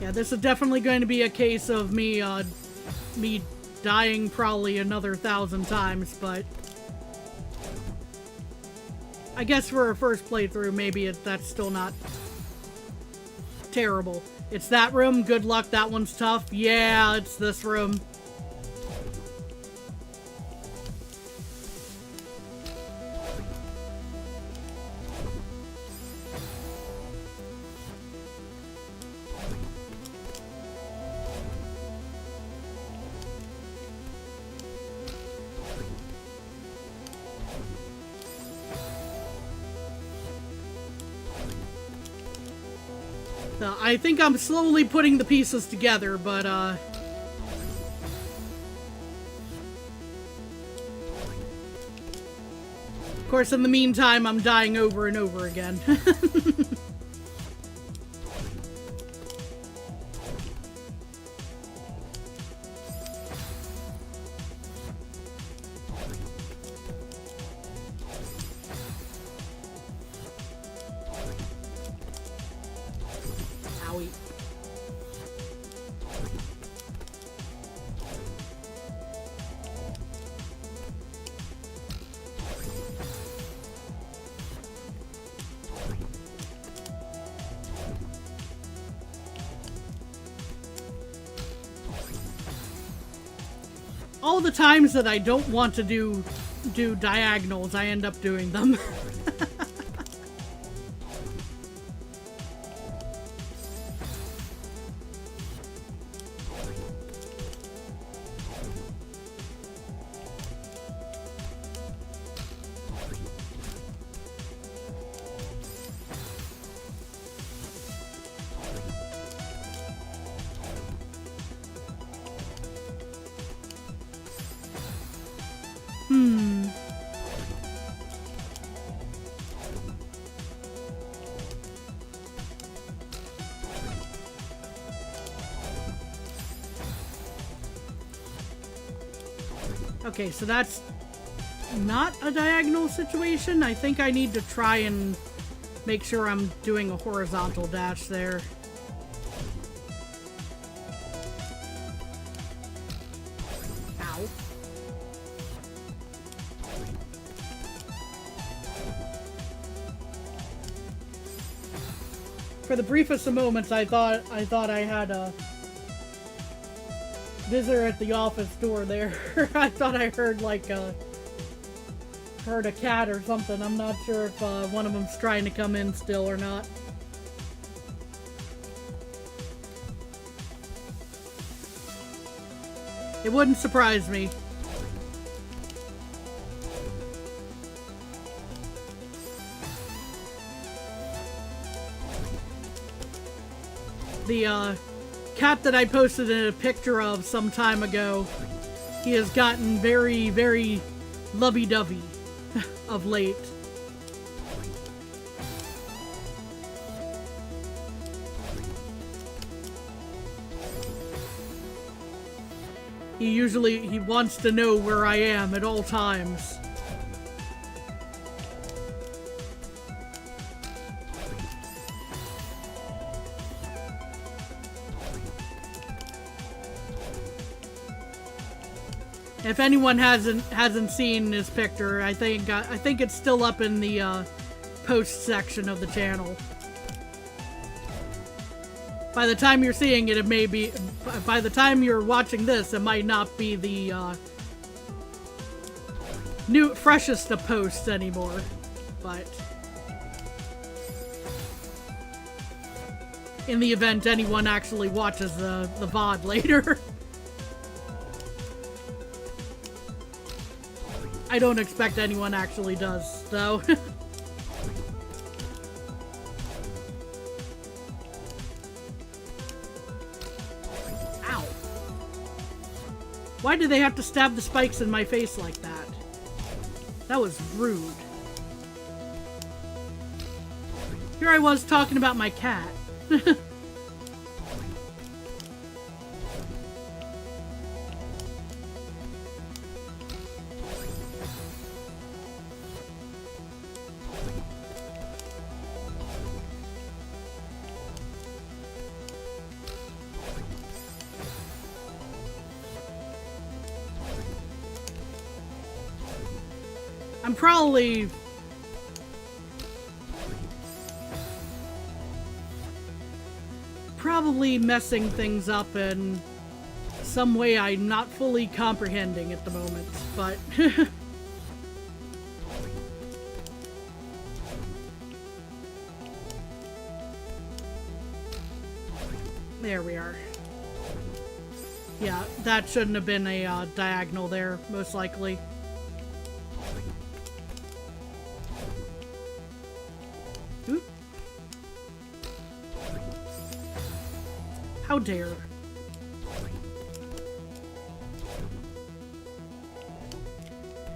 Yeah, this is definitely going to be a case of me dying probably another 1,000 times, but I guess for a first playthrough, maybe that's still not terrible. It's that room. Good luck. That one's tough. Yeah, it's this room. I think I'm slowly putting the pieces together, but, of course, in the meantime, I'm dying over and over again. All the times that I don't want to do diagonals, I end up doing them. Okay, so that's not a diagonal situation. I think I need to try and make sure I'm doing a horizontal dash there. Ow. For the briefest of moments, I thought I had a visitor at the office door there. I thought I heard like heard a cat or something. I'm not sure if one of them's trying to come in still or not. It wouldn't surprise me. The cat that I posted a picture of some time ago, he has gotten very, very lovey-dovey of late. He wants to know where I am at all times. If anyone hasn't seen this picture, I think it's still up in the post section of the channel. By the time you're seeing it, it may be. By the time you're watching this, it might not be the freshest of posts anymore. But in the event anyone actually watches the VOD later. I don't expect anyone actually does, though. Ow. Why did they have to stab the spikes in my face like that? That was rude. Here I was talking about my cat. I'm probably messing things up in some way I'm not fully comprehending at the moment, but there we are. Yeah, that shouldn't have been a diagonal there, most likely. Oop. How dare.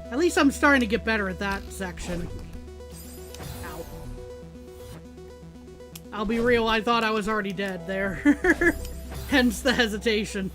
At least I'm starting to get better at that section. Ow. I'll be real, I thought I was already dead there. Hence the hesitation.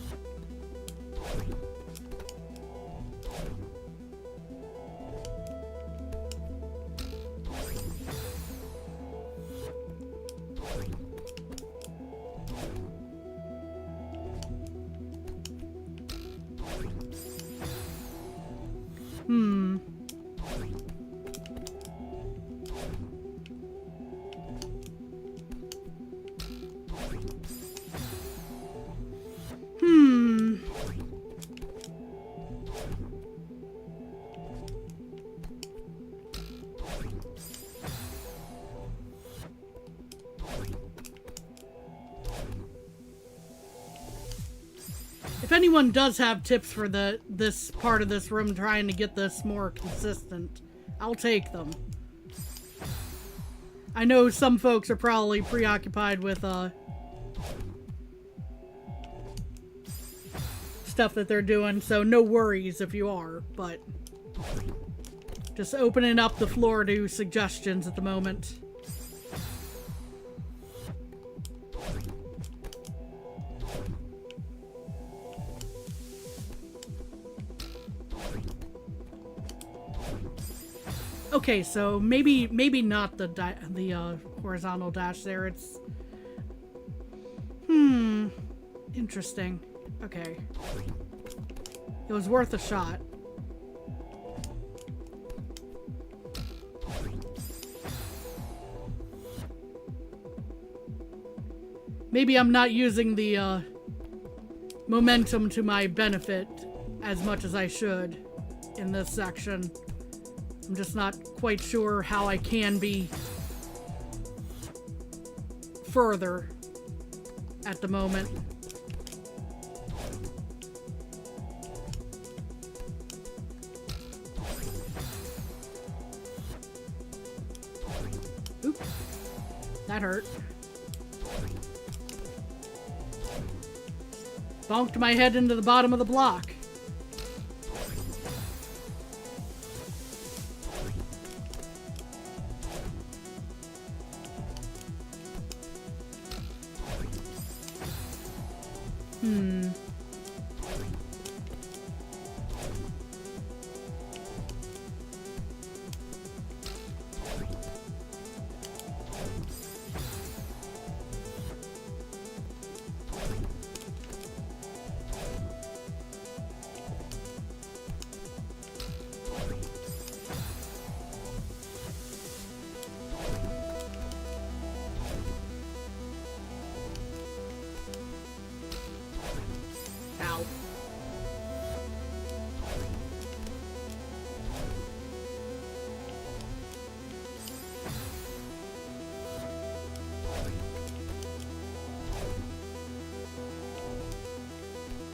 If anyone does have tips for this part of this room trying to get this more consistent, I'll take them. I know some folks are probably preoccupied with stuff that they're doing, so no worries if you are, but just opening up the floor to suggestions at the moment. Okay, so maybe not the horizontal dash there. It's interesting. Okay, it was worth a shot. Maybe I'm not using the momentum to my benefit as much as I should in this section. I'm just not quite sure how I can be further at the moment. Oop. That hurt. Bonked my head into the bottom of the block.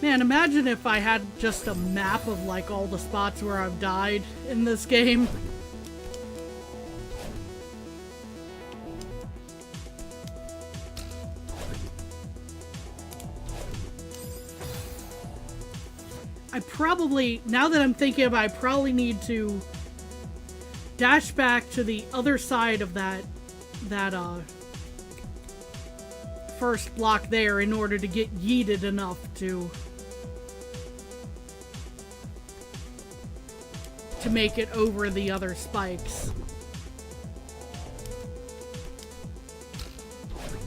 Man, imagine if I had just a map of like all the spots where I've died in this game. I probably, now that I'm thinking about it, I probably need to dash back to the other side of that first block there in order to get yeeted enough to make it over the other spikes.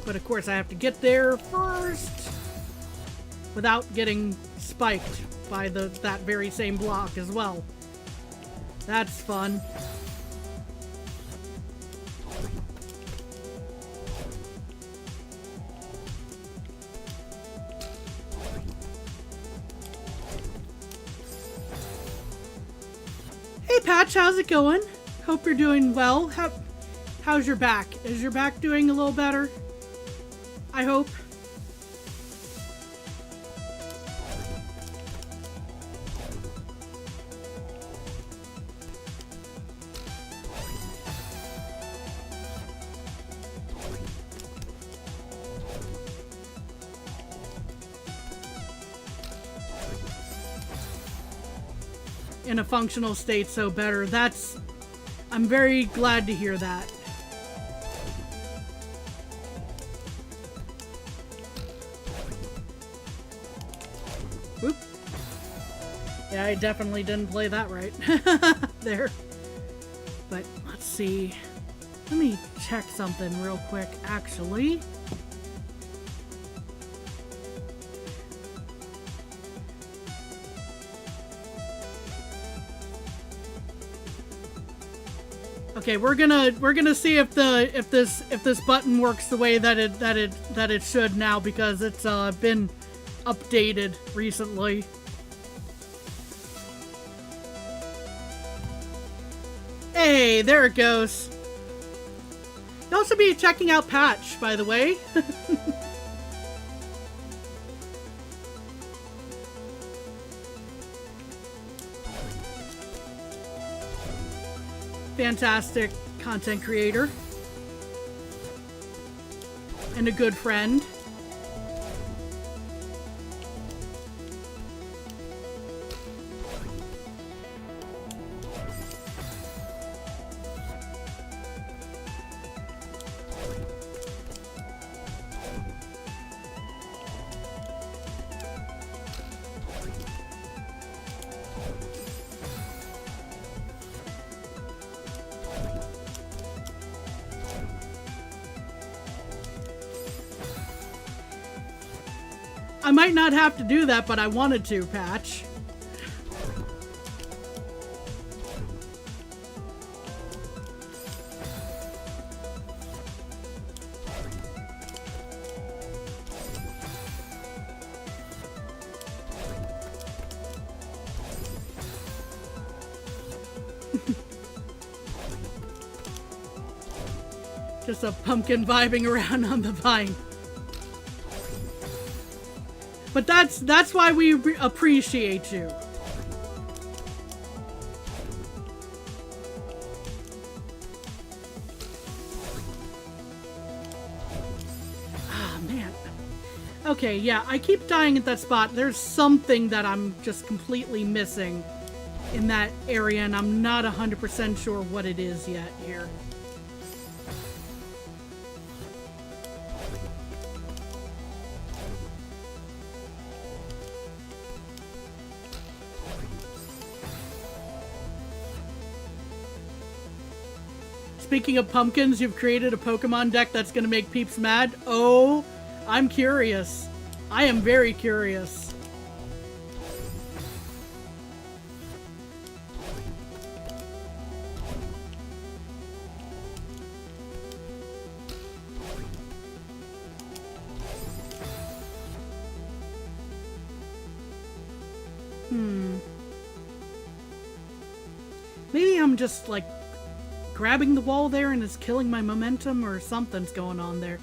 But of course I have to get there first without getting spiked by that very same block as well. That's fun. Hey Patch, how's it going? Hope you're doing well. How's your back? Is your back doing a little better? I hope. In a functional state, so better. I'm very glad to hear that. Whoop. Yeah, I definitely didn't play that right. There. But let's see. Let me check something real quick, actually. Okay, we're gonna see if this button works the way that it should now, because it's been updated recently. Hey, there it goes. You'll also be checking out Patch, by the way. Fantastic content creator and a good friend. I might not have to do that, but I wanted to, Patch. Just a pumpkin vibing around on the vine. But that's why we appreciate you. Ah, man. Okay, yeah, I keep dying at that spot. There's something that I'm just completely missing in that area, and I'm not 100% sure what it is yet here. Speaking of pumpkins, you've created a Pokemon deck that's going to make peeps mad? Oh, I'm curious. I am very curious. Maybe I'm just like grabbing the wall there and it's killing my momentum, or something's going on there.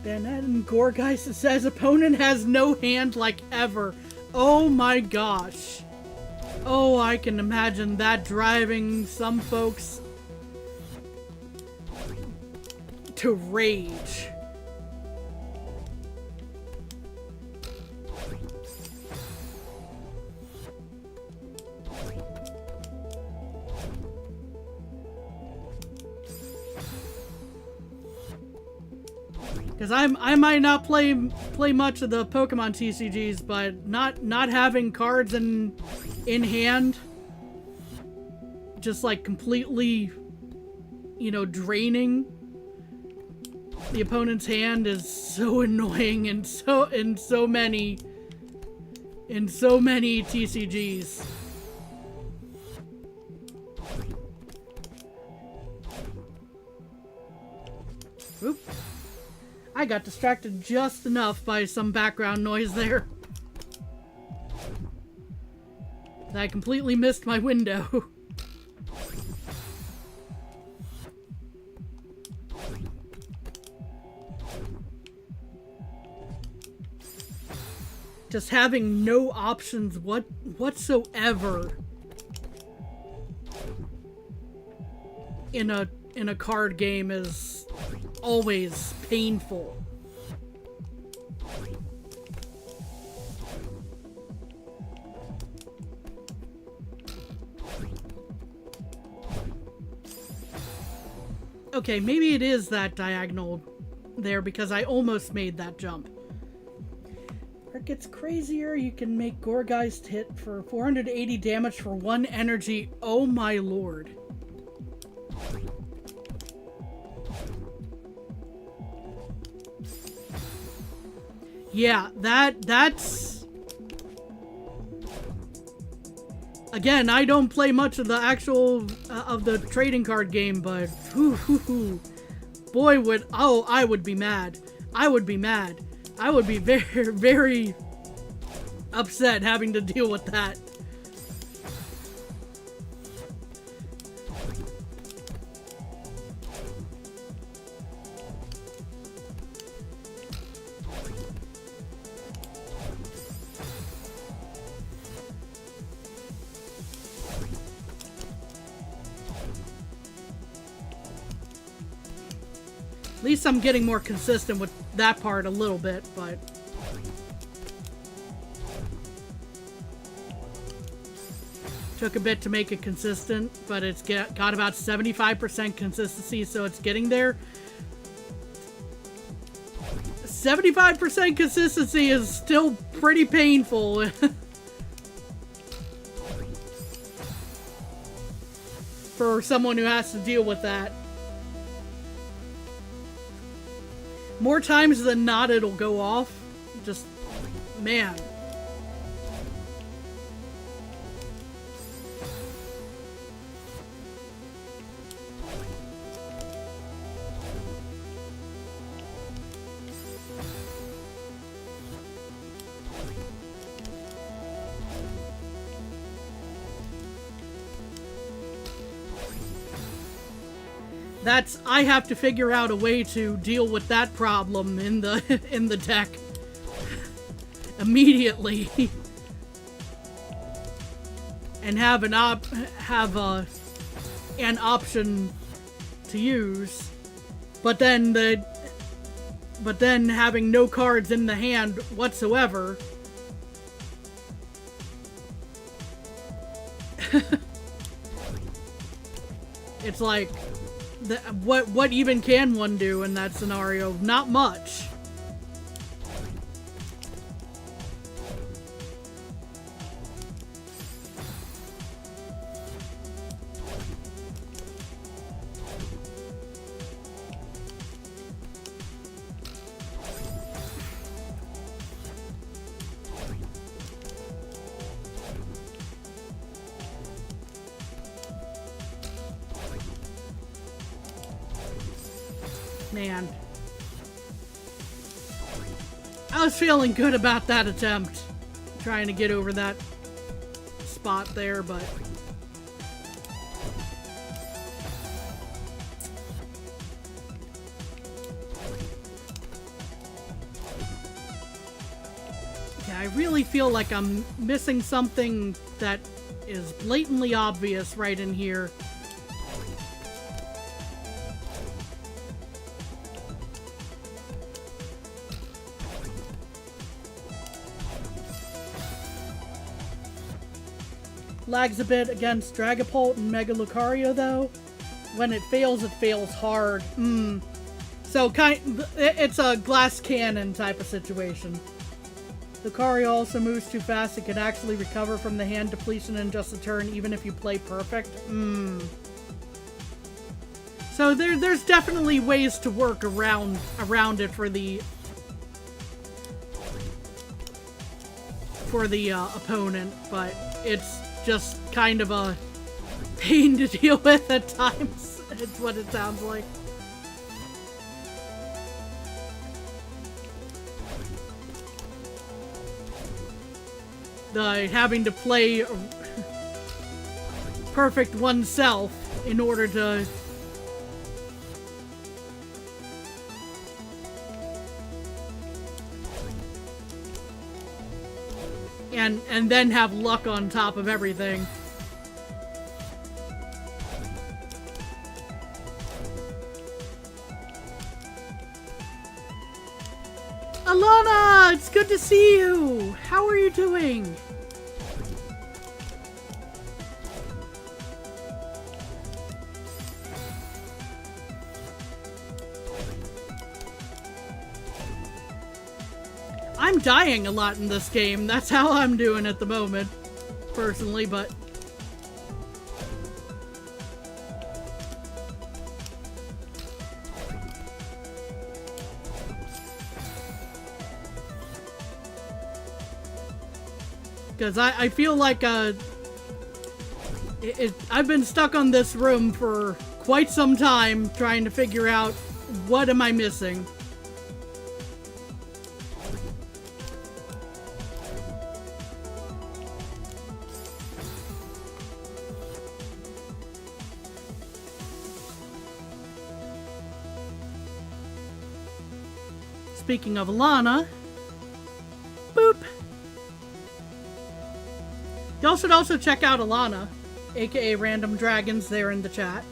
And Gorgeist says opponent has no hand like ever. Oh my gosh. Oh, I can imagine that driving some folks to rage. Because I might not play much of the Pokemon TCGs, but not having cards in hand, just like completely, you know, draining the opponent's hand is so annoying in so many TCGs. Oop. I got distracted just enough by some background noise there. I completely missed my window. Just having no options whatsoever in a card game is always painful. Okay, maybe it is that diagonal there because I almost made that jump. Where it gets crazier, you can make Gorgeist hit for 480 damage for 1 energy. Oh my lord. Yeah, that's... Again, I don't play much of the actual, of the trading card game, but... Boy, would... Oh, I would be mad. I would be mad. I would be very, very upset having to deal with that. At least I'm getting more consistent with that part a little bit, but... Took a bit to make it consistent, but it's got about 75% consistency, so it's getting there. 75% consistency is still pretty painful. For someone who has to deal with that. More times than not, it'll go off. Just, man. I have to figure out a way to deal with that problem in the in the deck immediately, and have an option to use, but then having no cards in the hand whatsoever. It's like, what even can one do in that scenario? Not much. Man. I was feeling good about that attempt. Trying to get over that spot there, but... I really feel like I'm missing something that is blatantly obvious right in here. Lags a bit against Dragapult and Mega Lucario, though. When it fails hard. So, it's a glass cannon type of situation. Lucario also moves too fast. It can actually recover from the hand depletion in just a turn, even if you play perfect. So, there's definitely ways to work around it for the opponent, but it's just kind of a pain to deal with at times. It's what it sounds like. Having to play perfect oneself in order to and then have luck on top of everything. Alana, it's good to see you. How are you doing? I'm dying a lot in this game. That's how I'm doing at the moment, personally, but because I feel like I've been stuck on this room for quite some time trying to figure out what am I missing. Speaking of Alana, boop. Y'all should also check out Alana, aka Random Dragons, there in the chat.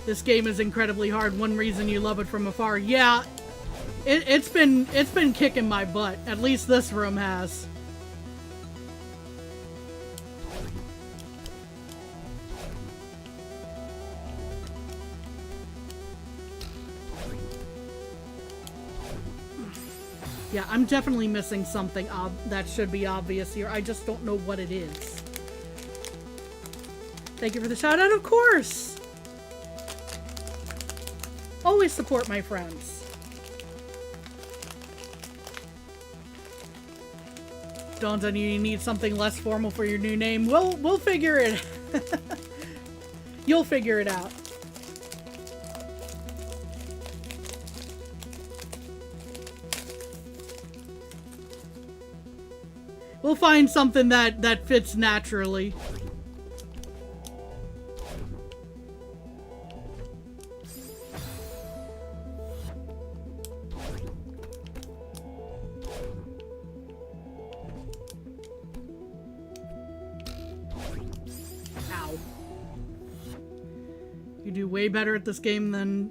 This game is incredibly hard. One reason you love it from afar. Yeah, it's been kicking my butt. At least this room has. Yeah, I'm definitely missing something that should be obvious here. I just don't know what it is. Thank you for the shout out, of course! Always support my friends. Dawns on you need something less formal for your new name. We'll figure it. You'll figure it out. We'll find something that fits naturally. Ow. You do way better at this game than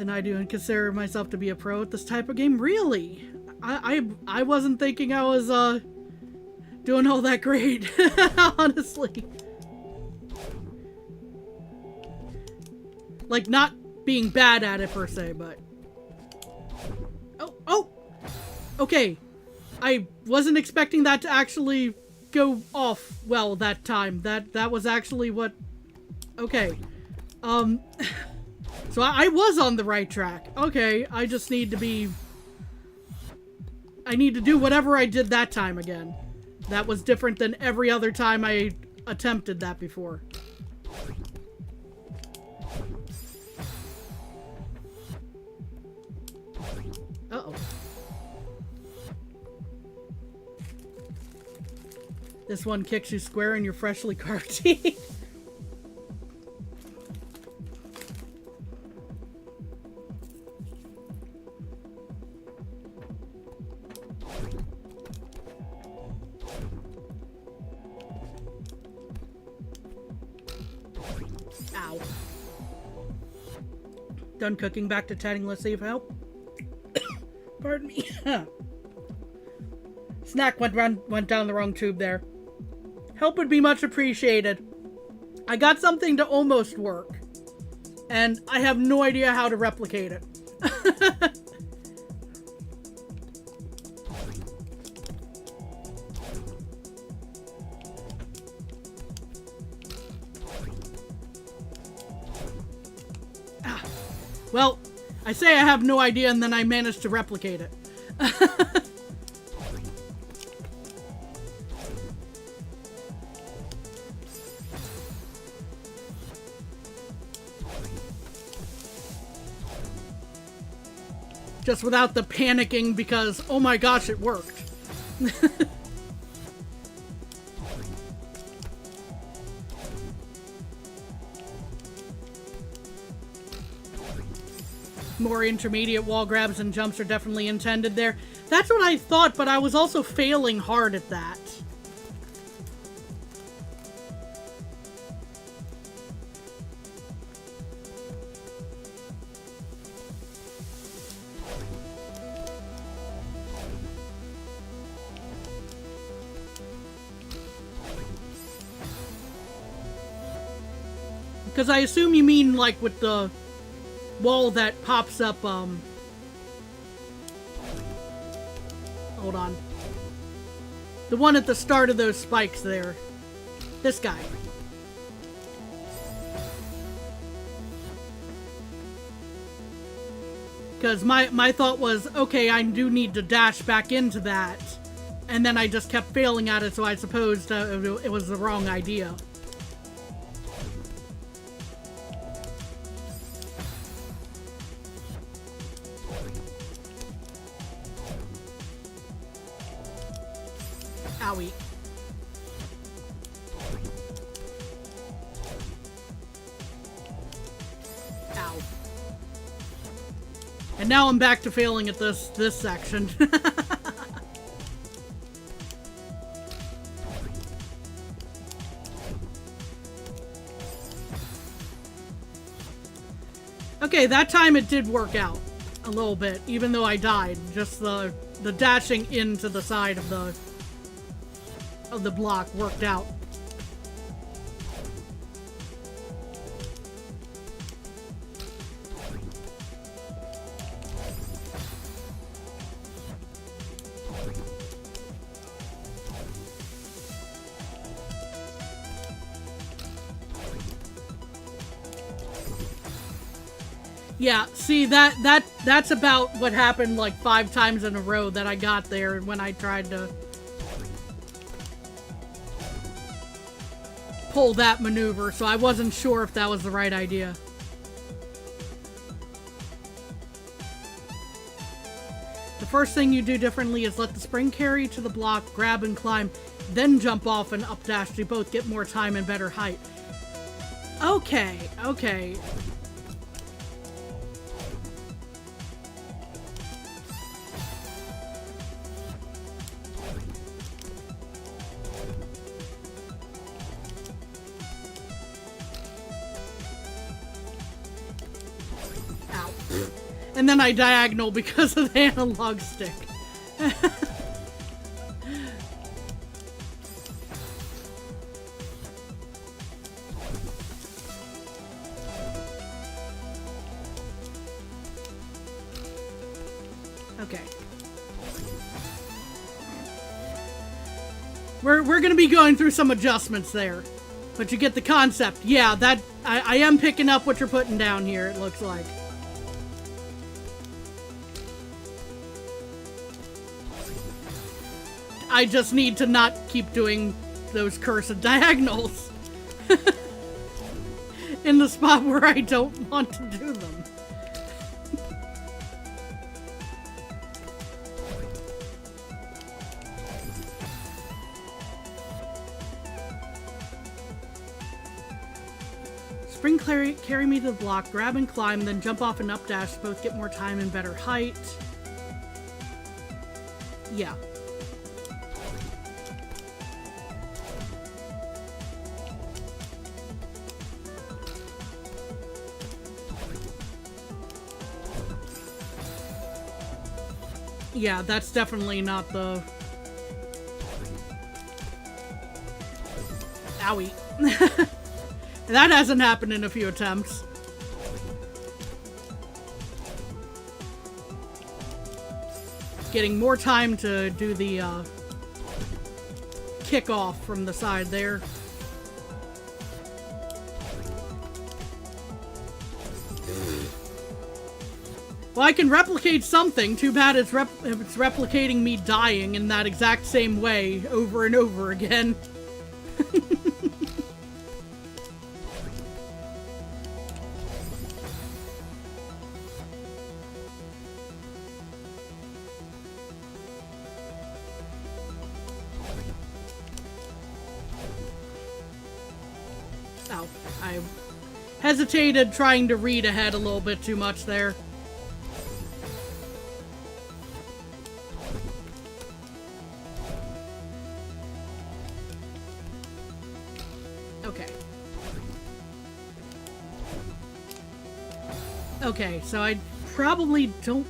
I do, and consider myself to be a pro at this type of game. Really? I wasn't thinking I was doing all that great, honestly. Like, not being bad at it per se, but oh, okay. I wasn't expecting that to actually go off well that time. That was actually what. Okay, so I was on the right track. Okay, I just need to be. I need to do whatever I did that time again. That was different than every other time I attempted that before. Uh-oh. This one kicks you square in your freshly carved teeth. Ow. Done cooking, back to chatting. Let's see if help. Pardon me. Snack went down the wrong tube there. Help would be much appreciated. I got something to almost work, and I have no idea how to replicate it. Well, I say I have no idea, and then I managed to replicate it. Just without the panicking because, oh my gosh, it worked. More intermediate wall grabs and jumps are definitely intended there. That's what I thought, but I was also failing hard at that. Because I assume you mean, like, with the wall that pops up, hold on. The one at the start of those spikes there. This guy. Because my thought was, okay, I do need to dash back into that. And then I just kept failing at it, so I supposed it was the wrong idea. Owie. Ow. And now I'm back to failing at this section. Okay, that time it did work out a little bit, even though I died. Just the dashing into the side of the block worked out. Yeah, see, that's about what happened like 5 times in a row that I got there when I tried to pull that maneuver, so I wasn't sure if that was the right idea. The first thing you do differently is let the spring carry to the block, grab and climb, then jump off and up dash to both get more time and better height. Okay, okay. And then I diagonal because of the analog stick. Okay. We're gonna be going through some adjustments there. But you get the concept. Yeah, that I am picking up what you're putting down here, it looks like. I just need to not keep doing those cursed diagonals in the spot where I don't want to do them. Spring carry me to the block, grab and climb, then jump off and up dash. Both get more time and better height. Yeah. Yeah, that's definitely not the... Owie. That hasn't happened in a few attempts. Getting more time to do the kick off from the side there. Well, I can replicate something. Too bad it's replicating me dying in that exact same way over and over again. Oh, I hesitated trying to read ahead a little bit too much there. Okay. Okay, so I probably don't...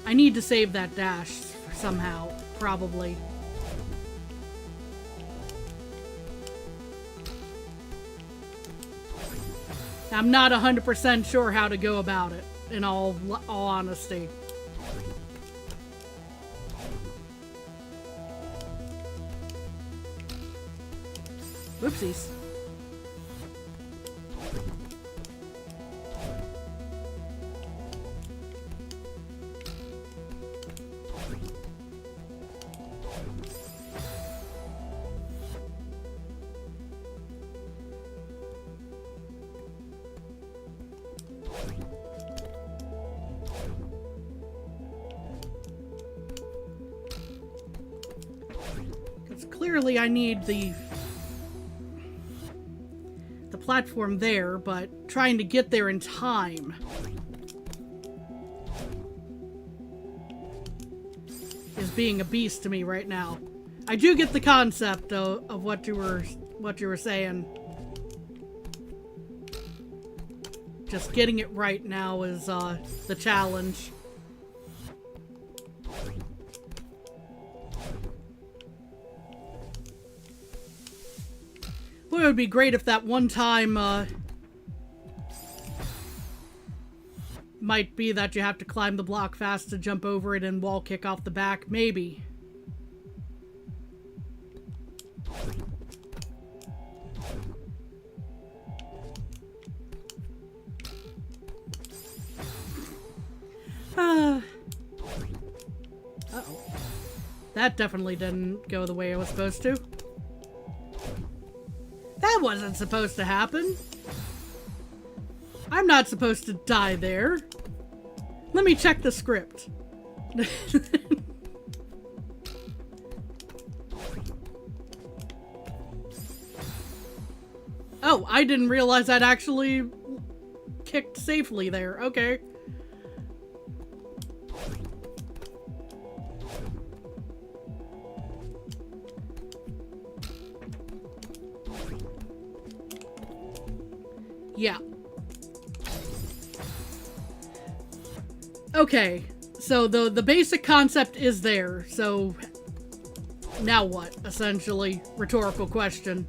I need to save that dash somehow, probably. I'm not 100% sure how to go about it, in all honesty. Whoopsies. Because clearly I need the platform there, but trying to get there in time is being a beast to me right now. I do get the concept though of what you were saying. Just getting it right now is the challenge. Boy, it would be great if that one time, might be that you have to climb the block fast to jump over it and wall kick off the back. Maybe. Uh-oh. That definitely didn't go the way it was supposed to. That wasn't supposed to happen. I'm not supposed to die there. Let me check the script. Oh, I didn't realize I'd actually kicked safely there. Okay. Yeah. Okay, so the basic concept is there, so now what, essentially? Rhetorical question.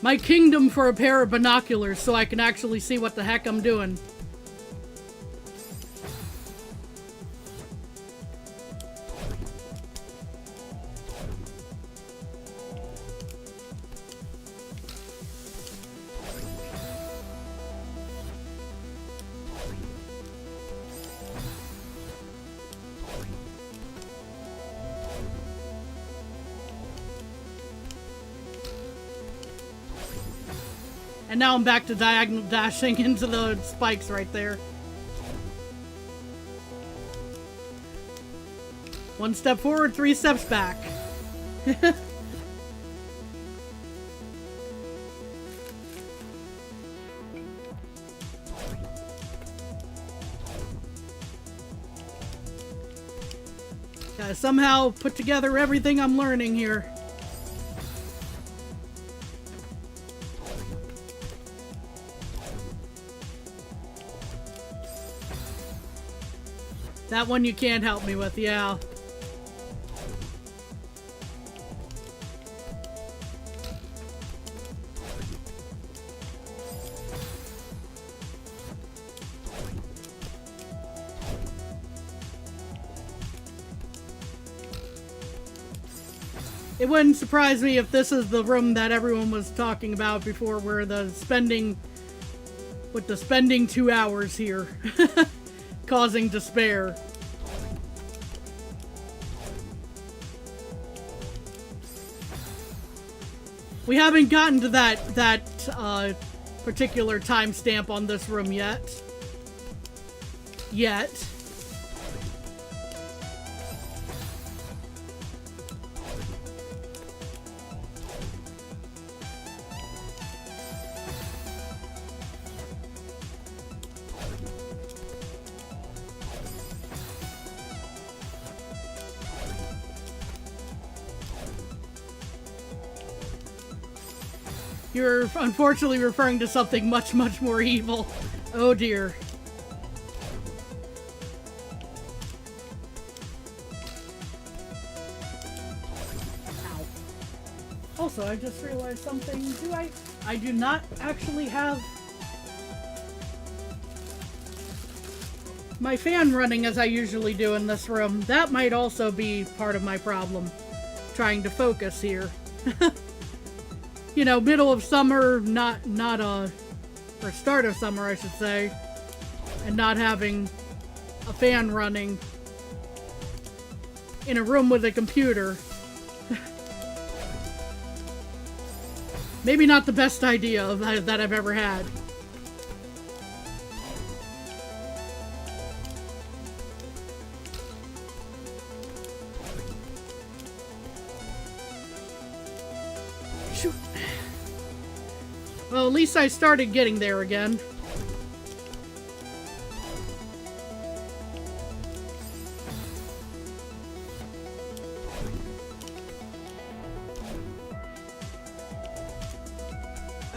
My kingdom for a pair of binoculars so I can actually see what the heck I'm doing. And now I'm back to diagonal dashing into the spikes right there. One step forward, 3 steps back. Gotta somehow put together everything I'm learning here. That one you can't help me with, yeah. It wouldn't surprise me if this is the room that everyone was talking about before, where the spending 2 hours here. Causing despair. We haven't gotten to that particular timestamp on this room yet. You're unfortunately referring to something much, much more evil. Oh dear. Ow. Also, I just realized something. I do not actually have my fan running as I usually do in this room. That might also be part of my problem. Trying to focus here. You know, middle of summer, or start of summer, I should say, and not having a fan running in a room with a computer. Maybe not the best idea that I've ever had. Well, at least I started getting there again.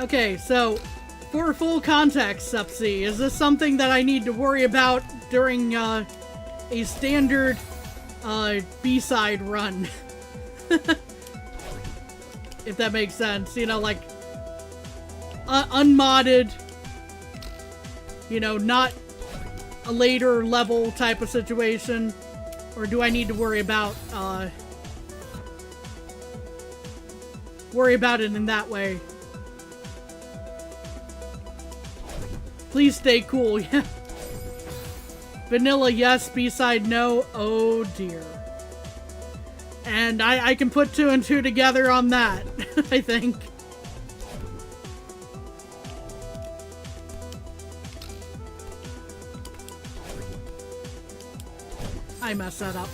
Okay, so for full context, Sepsi, is this something that I need to worry about during a standard B-side run? If that makes sense, you know, like unmodded, you know, not a later level type of situation, or do I need to worry about it in that way? Please stay cool. Yeah. Vanilla yes, B-side no. Oh dear. And I can put 2 and 2 together on that. I think. I messed that up.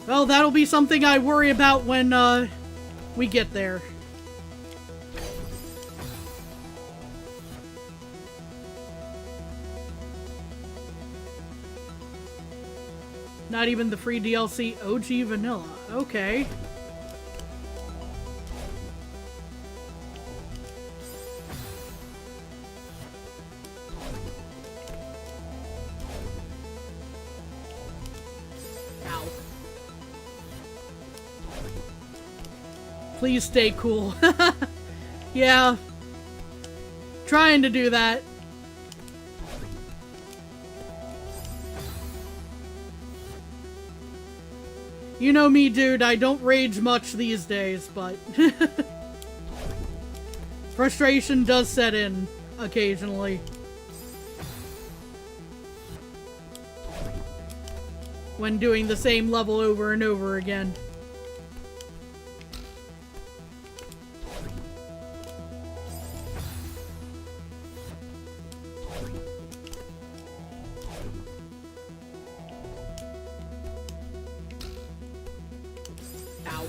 Well, that'll be something I worry about when we get there. Not even the free DLC OG Vanilla. Okay. Ow. Please stay cool. Yeah. Trying to do that. You know me, dude, I don't rage much these days, but frustration does set in occasionally. when doing the same level over and over again. Ow.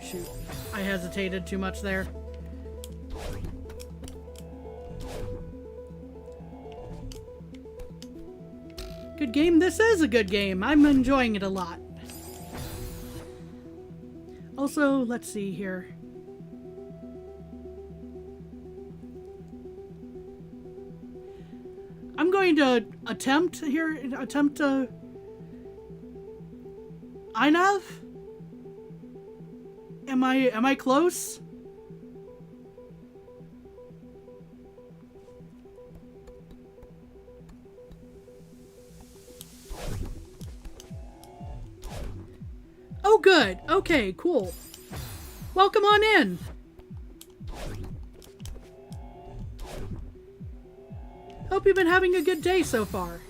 Shoot. I hesitated too much there. Good game. This is a good game. I'm enjoying it a lot. Also, let's see here. I'm going to attempt to INAV? Am I close? Oh, good. Okay, cool. Welcome on in. Hope you've been having a good day so far.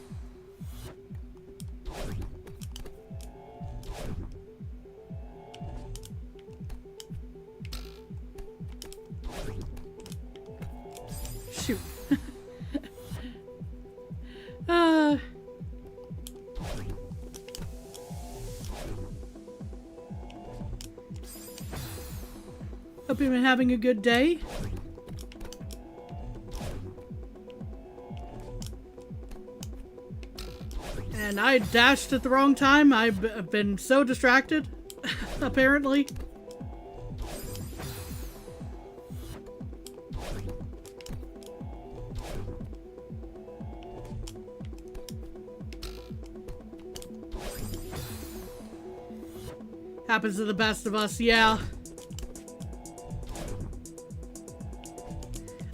Shoot. Hope you've been having a good day. And I dashed at the wrong time. I've been so distracted, apparently. Happens to the best of us, yeah.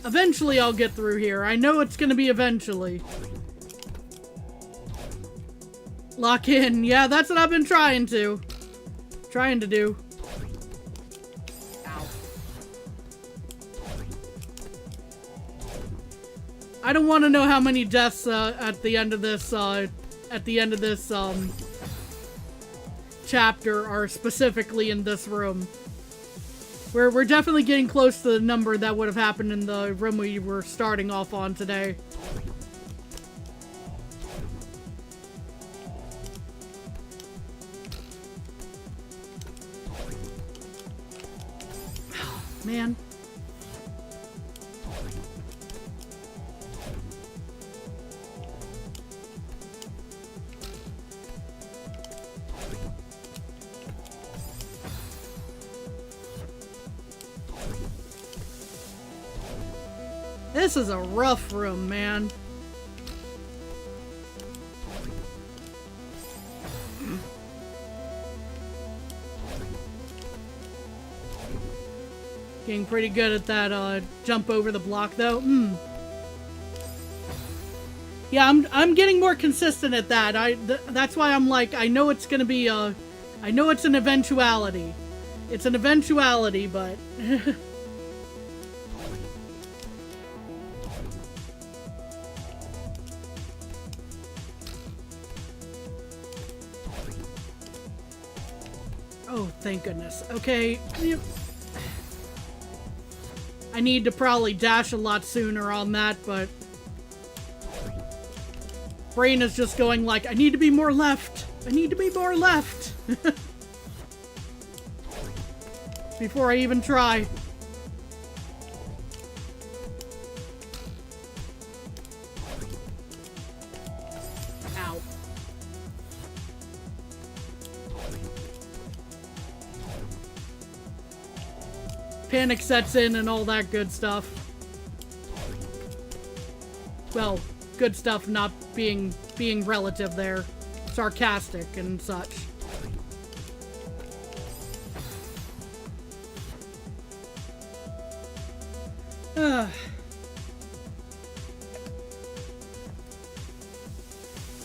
Eventually I'll get through here. I know it's gonna be eventually. Lock in. Yeah, that's what I've been trying to do. Ow. I don't want to know how many deaths at the end of this chapter are specifically in this room. We're definitely getting close to the number that would have happened in the room we were starting off on today. Man. This is a rough room, man. Getting pretty good at that jump over the block though. Yeah, I'm getting more consistent at that. That's why I'm like, I know it's gonna be I know it's an eventuality. It's an eventuality, but oh, thank goodness. Okay. I need to probably dash a lot sooner on that, but brain is just going like, I need to be more left. I need to be more left. Before I even try. Ow. Panic sets in and all that good stuff. Well, good stuff not being relative there. Sarcastic and such.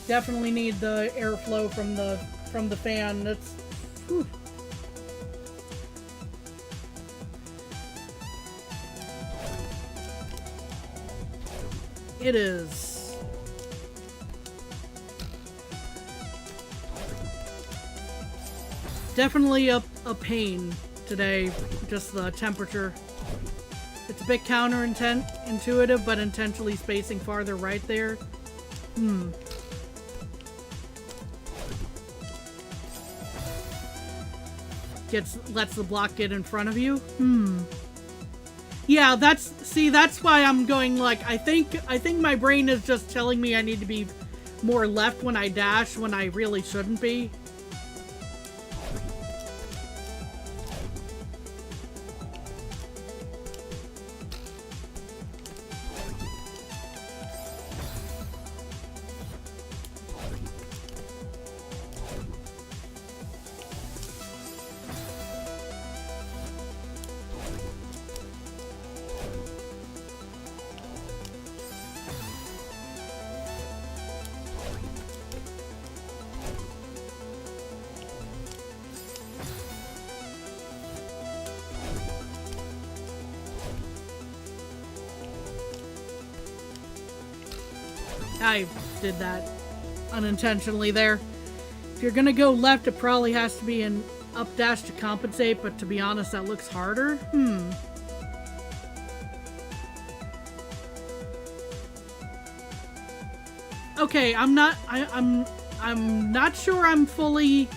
Definitely need the airflow from the fan. That's whew. it is. Definitely a pain today, just the temperature. It's a bit counterintuitive, but intentionally spacing farther right there. Lets the block get in front of you. Yeah, that's why I'm going, like, I think my brain is just telling me I need to be more left when I dash when I really shouldn't be. I did that unintentionally there. If you're gonna go left, it probably has to be an up dash to compensate, but to be honest, that looks harder. Okay, I'm not sure I'm fully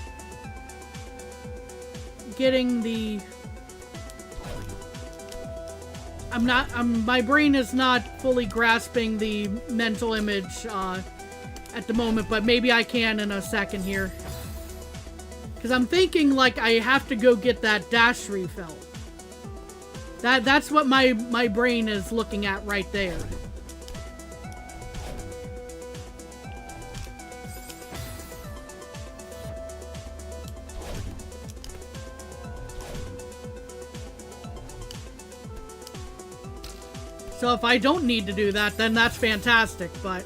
getting the... my brain is not fully grasping the mental image at the moment, but maybe I can in a second here. Because I'm thinking, like, I have to go get that dash refill. That's what my brain is looking at right there. So if I don't need to do that, then that's fantastic, but...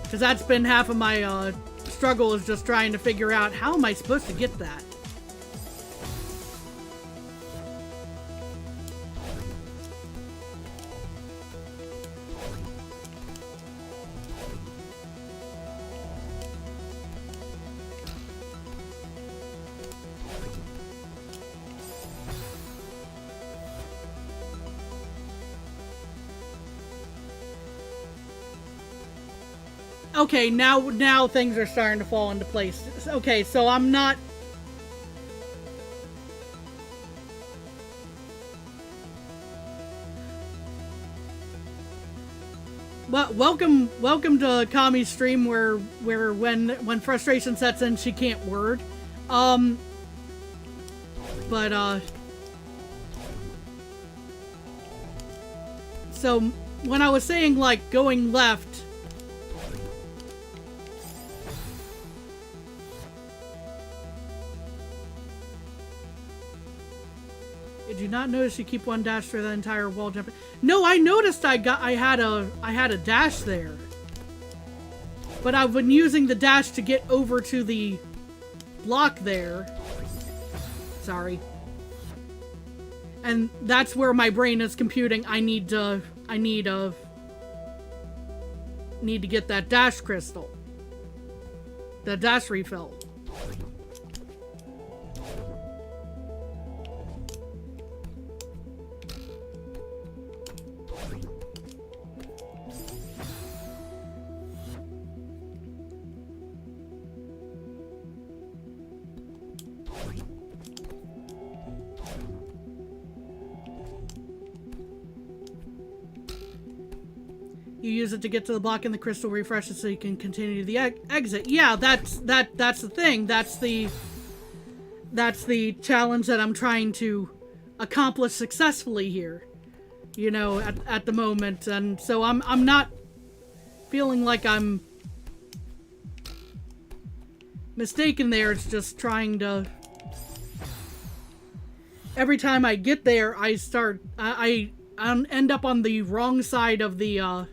Because that's been half of my struggle, is just trying to figure out how am I supposed to get that. Okay, now things are starting to fall into place. Okay, so I'm not... Well, welcome to Kami's stream where when frustration sets in, she can't word. So when I was saying, like, going left, did you not notice you keep one dash through the entire wall jumping? No, I noticed I had a dash there. But I've been using the dash to get over to the block there. Sorry. And that's where my brain is computing. I need to get that dash crystal. The dash refill. You use it to get to the block and the crystal refreshes so you can continue the exit. Yeah, that's the thing. That's the challenge that I'm trying to accomplish successfully here. You know, at the moment, and so I'm not feeling like I'm mistaken there. It's just trying to... Every time I get there, I end up on the wrong side of the, on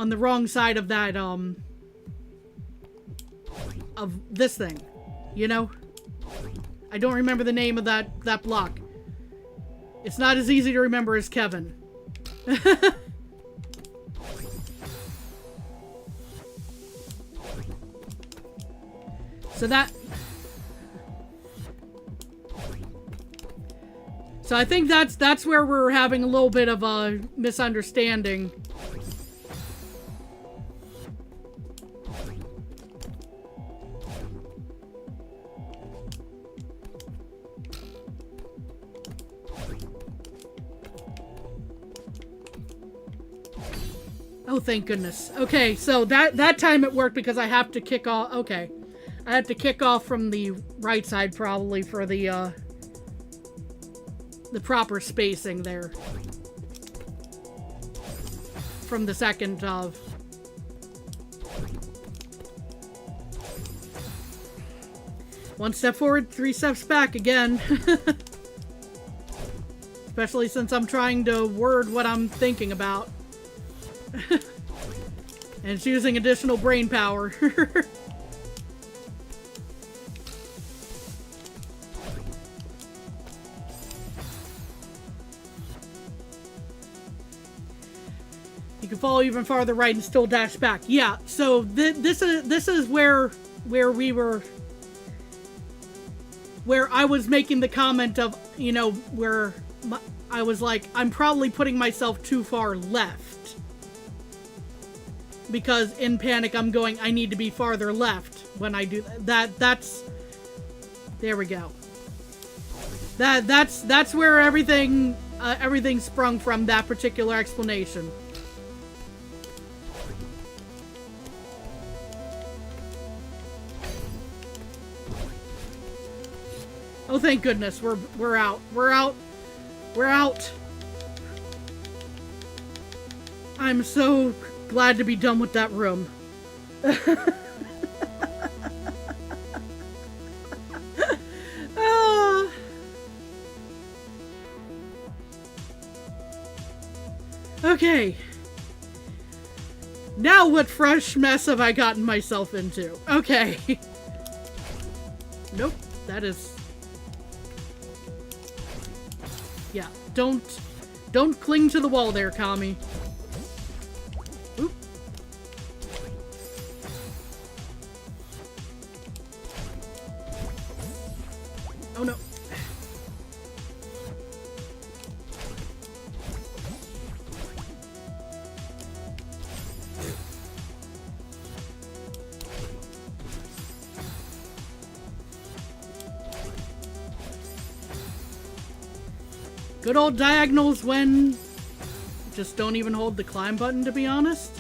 the wrong side of that, of this thing, you know? I don't remember the name of that block. It's not as easy to remember as Kevin. So I think that's where we're having a little bit of a misunderstanding. Oh, thank goodness. Okay, so that time it worked because I have to kick off. Okay. I had to kick off from the right side probably for the proper spacing there. From the second of. One step forward, 3 steps back again. Especially since I'm trying to word what I'm thinking about. And it's using additional brain power. You can follow even farther right and still dash back. Yeah, so this is where we were, where I was making the comment of, you know, where I was like, I'm probably putting myself too far left. Because in panic, I'm going, I need to be farther left when I do that. That's, there we go. That's where everything sprung from, that particular explanation. Oh, thank goodness, we're out. We're out. I'm so glad to be done with that room. Okay. Now what fresh mess have I gotten myself into? Okay. Nope, that is... Yeah, don't cling to the wall there, Kami. Oop. Oh no. Good old diagonals when just don't even hold the climb button, to be honest.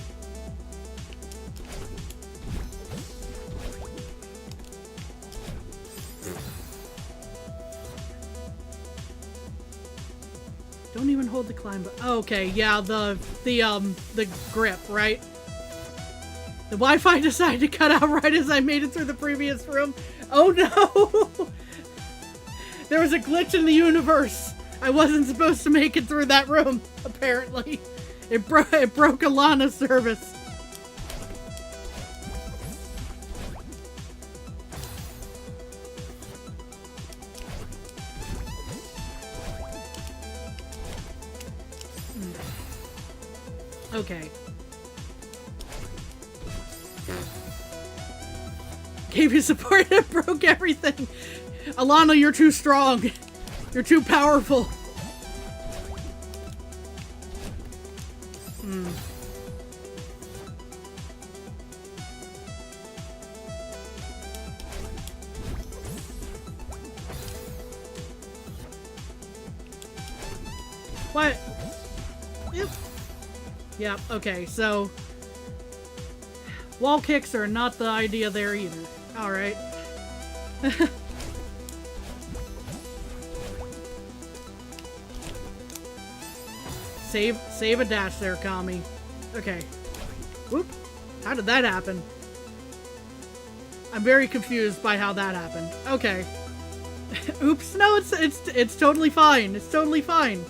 Don't even hold the climb button. Oh, okay, yeah, the grip, right? The Wi-Fi decided to cut out right as I made it through the previous room. Oh no! There was a glitch in the universe. I wasn't supposed to make it through that room, apparently. It broke Alana's service. Okay. Gave you support and broke everything. Alana, you're too strong. You're too powerful. What? Yep. Yeah, okay, so... Wall kicks are not the idea there either. Alright. Save a dash there, Kami. Okay. Whoop. How did that happen? I'm very confused by how that happened. Okay. Oops, no, it's totally fine. It's totally fine.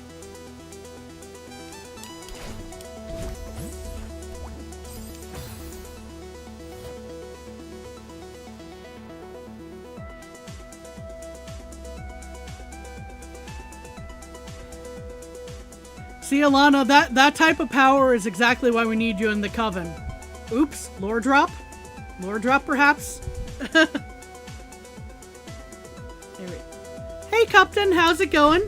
See, Alana, that type of power is exactly why we need you in the coven. Oops, lore drop? Lore drop, perhaps? Hey, Captain, how's it going?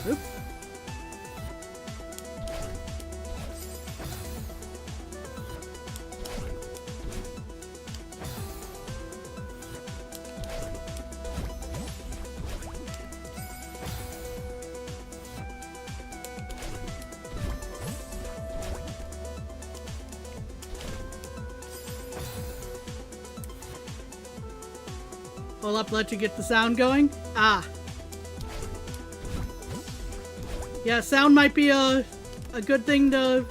Oop. Hold up, let you get the sound going. Ah. Yeah, sound might be a good thing to...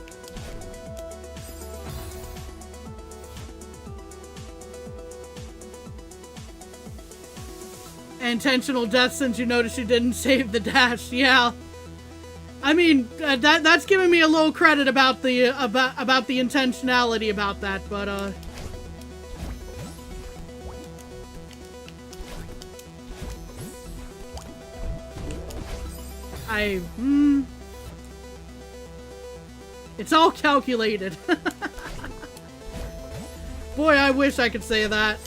Intentional death since you noticed you didn't save the dash. Yeah. I mean, that's giving me a little credit about the about the intentionality about that, but it's all calculated. Boy, I wish I could say that.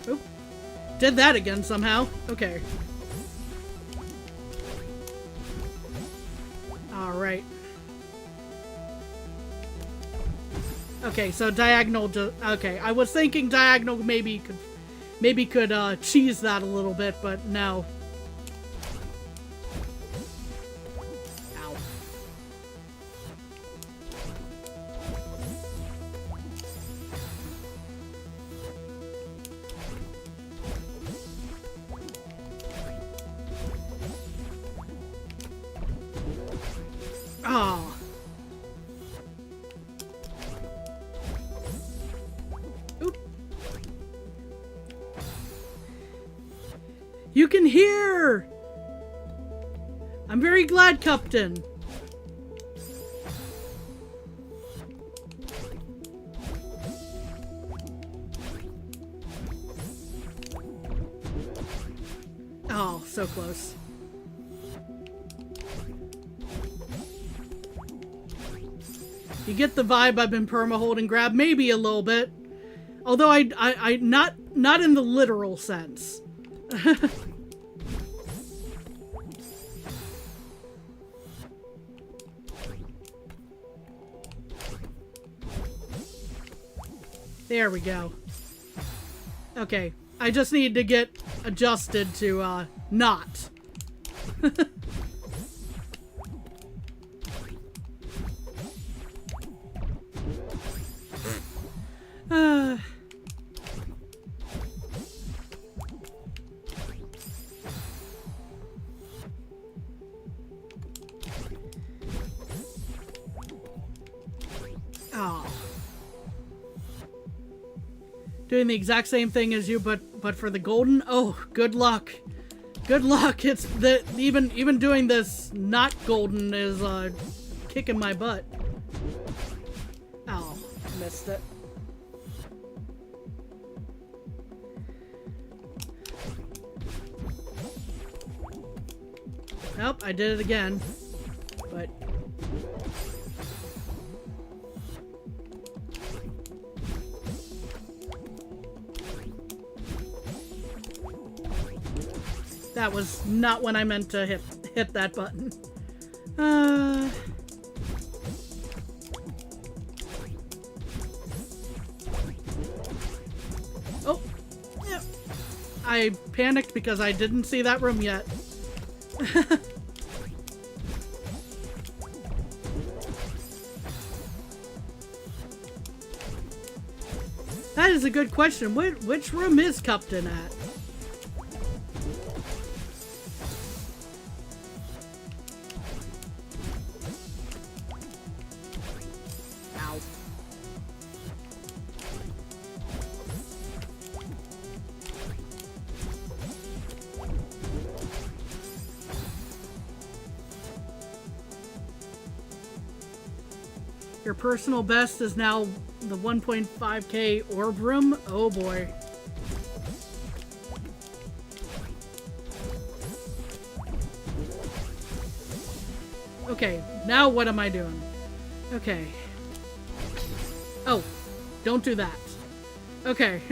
Oop. Did that again somehow. Okay. Alright. Okay, so diagonal okay, I was thinking diagonal maybe could cheese that a little bit, but no. Ow. Oh. You can hear! I'm very glad, Captain. Oh, so close. You get the vibe I've been perma hold and grab, maybe a little bit. Although I not in the literal sense. There we go. Okay, I just need to get adjusted to not. Oh. Doing the exact same thing as you, but for the golden. Oh, good luck. Good luck. It's the even doing this not golden is kicking my butt. Oh, missed it. Nope, I did it again. But that was not when I meant to hit that button. Oh, yeah. I panicked because I didn't see that room yet. That is a good question. Which room is Captain at? Ow. Your personal best is now the 1.5k orb room. Oh boy. Okay, now what am I doing? Okay. Oh, don't do that. Okay.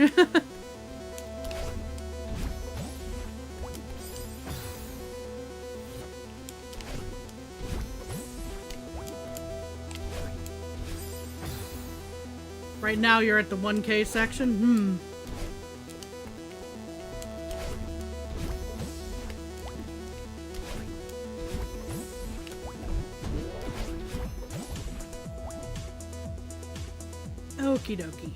Right now you're at the 1k section? Okie dokie.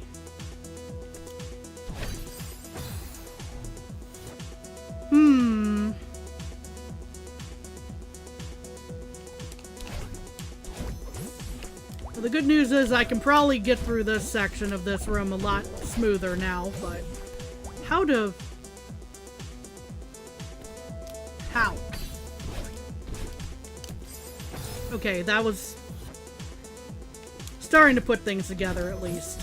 Well, the good news is I can probably get through this section of this room a lot smoother now, but how? Okay, that was starting to put things together at least.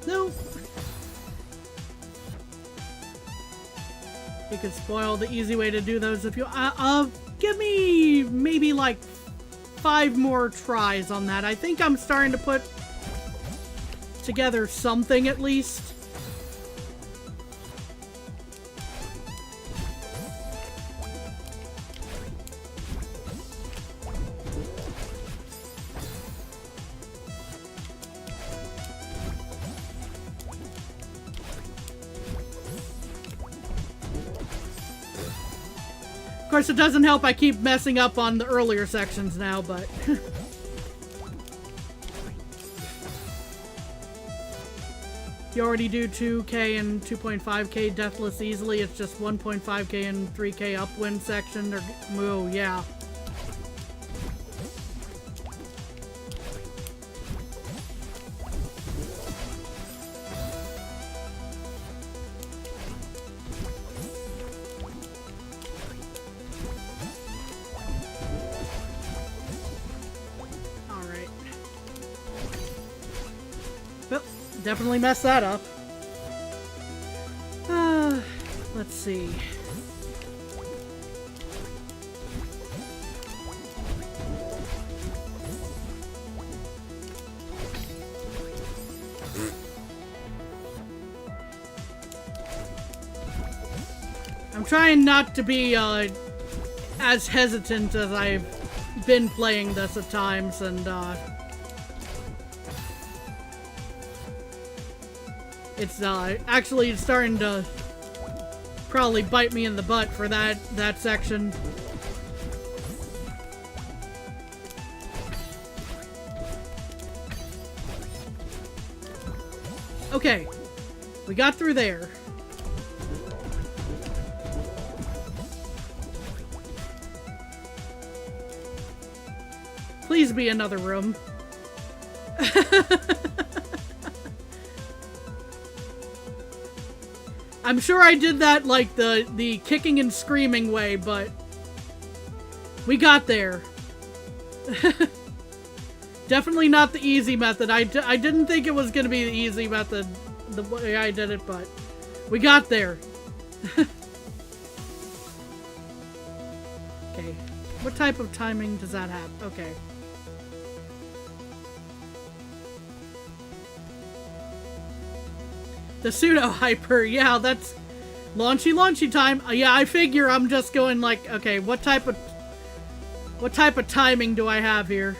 No. You could spoil the easy way to do those if you... give me maybe like 5 more tries on that. I think I'm starting to put together something at least. Of course, it doesn't help I keep messing up on the earlier sections now, but... You already do 2k and 2.5k deathless easily, it's just 1.5k and 3k upwind section. Oh, yeah. Definitely messed that up. Let's see. I'm trying not to be as hesitant as I've been playing this at times, and it's actually starting to probably bite me in the butt for that section. Okay, we got through there. Please be another room. I'm sure I did that like the kicking and screaming way, but we got there. Definitely not the easy method. I didn't think it was going to be the easy method the way I did it, but we got there. Okay. What type of timing does that have? Okay. The pseudo-hyper, yeah, that's launchy time. Yeah, I figure I'm just going like, okay, what type of timing do I have here?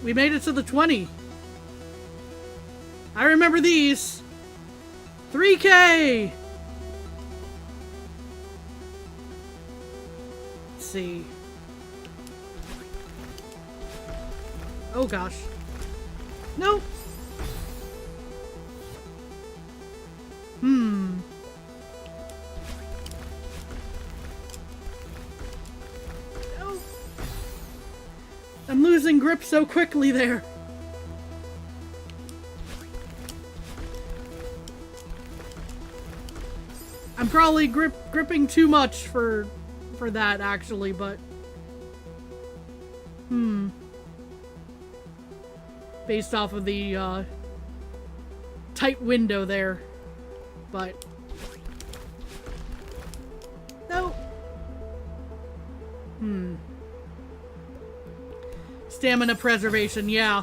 We made it to the 20. I remember these. 3K! Let's see. Oh gosh. No! No. I'm losing grip so quickly there. I'm probably gripping too much for that actually, but based off of the tight window there, but no. Stamina preservation, yeah.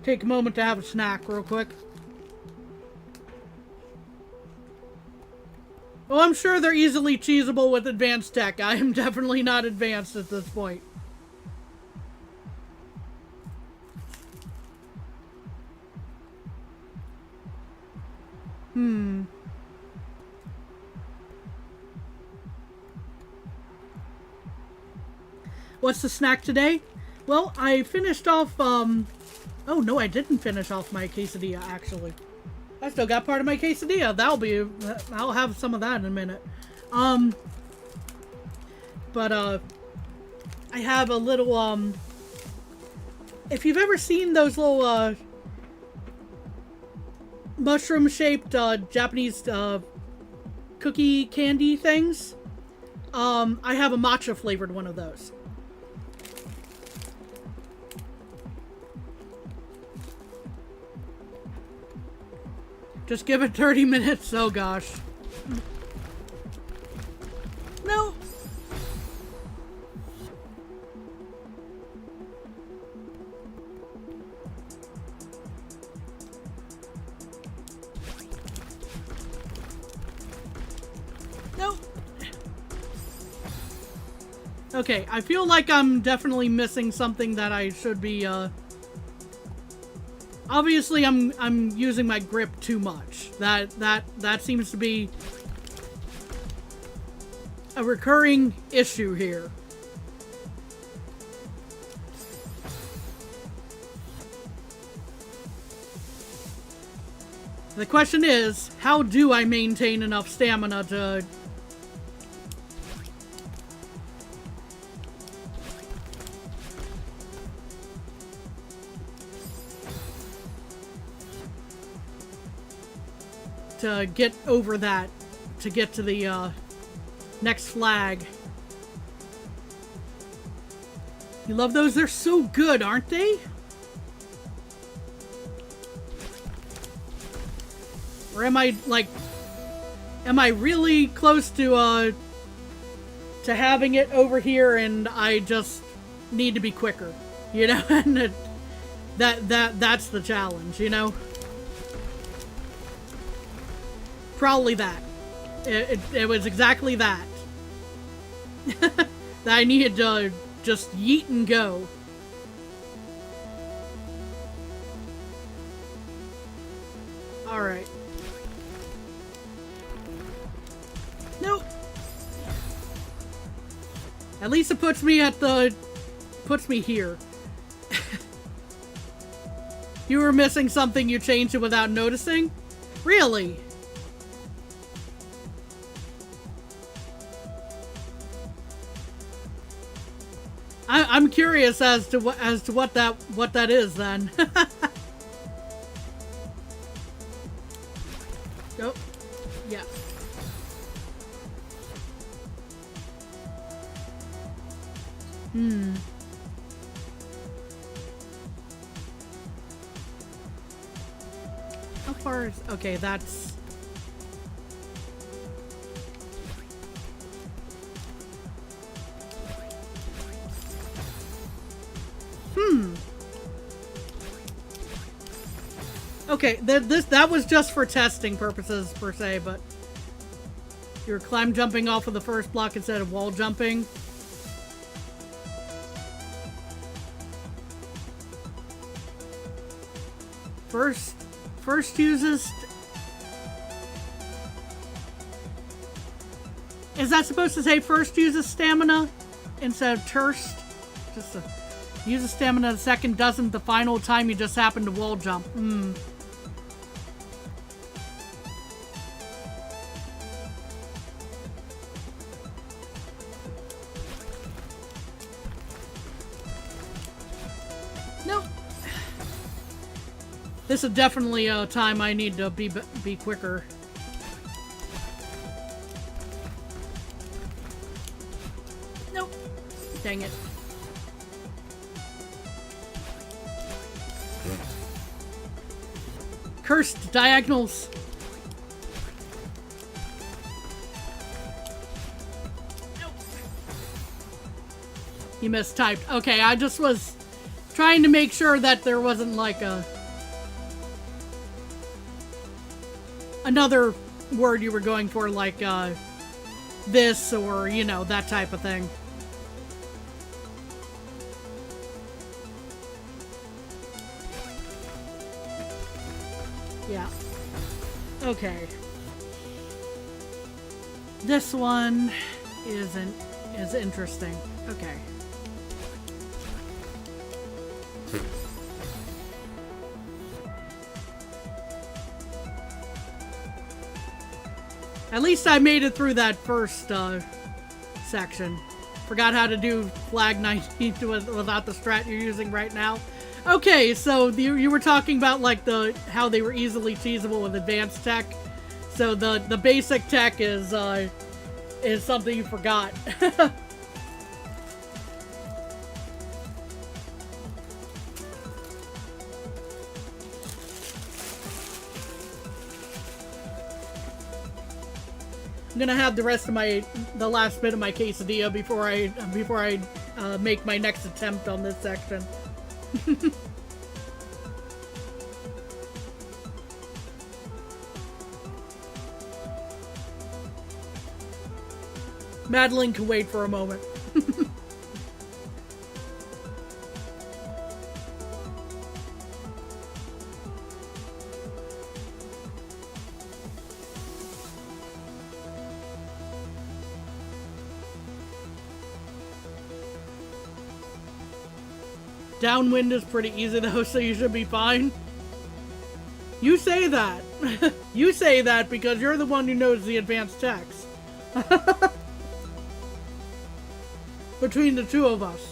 Take a moment to have a snack real quick. Oh, I'm sure they're easily cheesable with advanced tech. I am definitely not advanced at this point. What's the snack today? Well, I finished off, oh no, I didn't finish off my quesadilla, actually. I still got part of my quesadilla. I'll have some of that in a minute. But, I have a little, if you've ever seen those little, mushroom-shaped, Japanese, cookie candy things, I have a matcha-flavored one of those. Just give it 30 minutes. Oh gosh. No. No. Okay, I feel like I'm definitely missing something that I should be, obviously, I'm using my grip too much. That seems to be a recurring issue here. The question is, how do I maintain enough stamina to get over that, to get to the next flag. You love those? They're so good, aren't they? Or am I really close to having it over here and I just need to be quicker, you know? And that's the challenge, you know? Probably that. It was exactly that. That I needed to just yeet and go. Alright. Nope. At least it puts me here. You were missing something, you changed it without noticing? Really? I'm curious as to what that is then. Oh, yeah. How far is... Okay, that's... Okay, that was just for testing purposes per se, but you're climb jumping off of the first block instead of wall jumping. First uses... Is that supposed to say first uses stamina instead of terst? Just uses stamina, the second doesn't, the final time you just happen to wall jump. Nope. This is definitely a time I need to be quicker. Nope. Dang it. Cursed diagonals. Nope. You mistyped. Okay, I just was trying to make sure that there wasn't like another word you were going for, like this or, you know, that type of thing. Yeah. Okay. This one is interesting. Okay. At least I made it through that first section. Forgot how to do flag 19 without the strat you're using right now. Okay, so you were talking about like how they were easily feasible with advanced tech. So the basic tech is something you forgot. I'm gonna have the rest of the last bit of my quesadilla before I make my next attempt on this section. Madeline can wait for a moment. Downwind is pretty easy though, so you should be fine. You say that. You say that because you're the one who knows the advanced text. Between the two of us.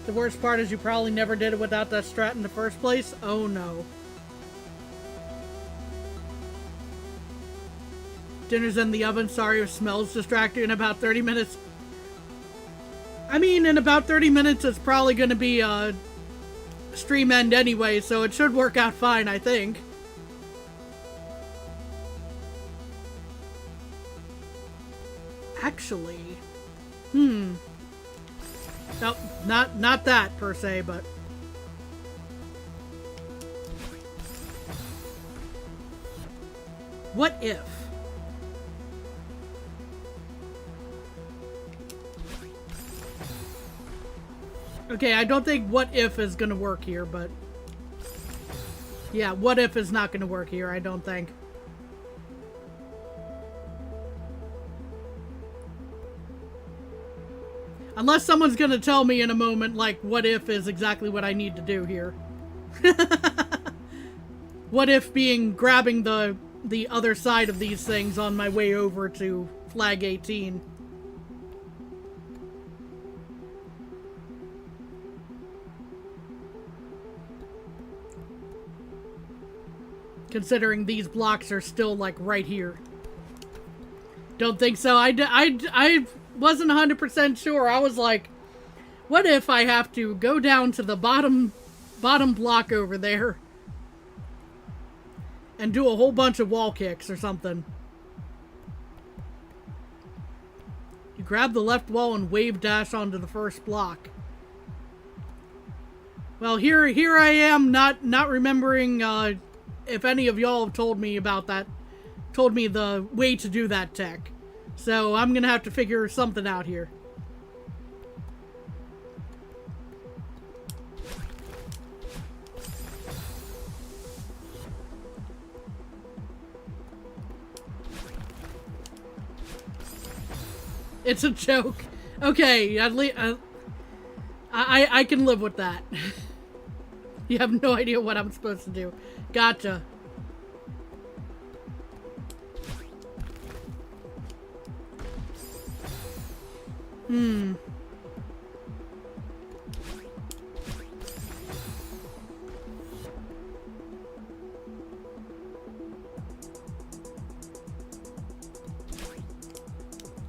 The worst part is you probably never did it without that strat in the first place. Oh no. Dinner's in the oven. Sorry if smells distract you in about 30 minutes. I mean, in about 30 minutes it's probably going to be stream end anyway, so it should work out fine, I think. Actually, nope, not that per se, but what if? Okay, I don't think what if is gonna work here, but yeah, what if is not gonna work here, I don't think. Unless someone's gonna tell me in a moment, like, what if is exactly what I need to do here. What if being grabbing the other side of these things on my way over to flag 18. Considering these blocks are still, like, right here. Don't think so. I wasn't 100% sure. I was like, what if I have to go down to the bottom block over there and do a whole bunch of wall kicks or something. You grab the left wall and wave dash onto the first block. Well, here I am, not remembering if any of y'all have told me about that, told me the way to do that tech. So I'm gonna have to figure something out here. It's a joke. Okay, at least I can live with that. You have no idea what I'm supposed to do. Gotcha.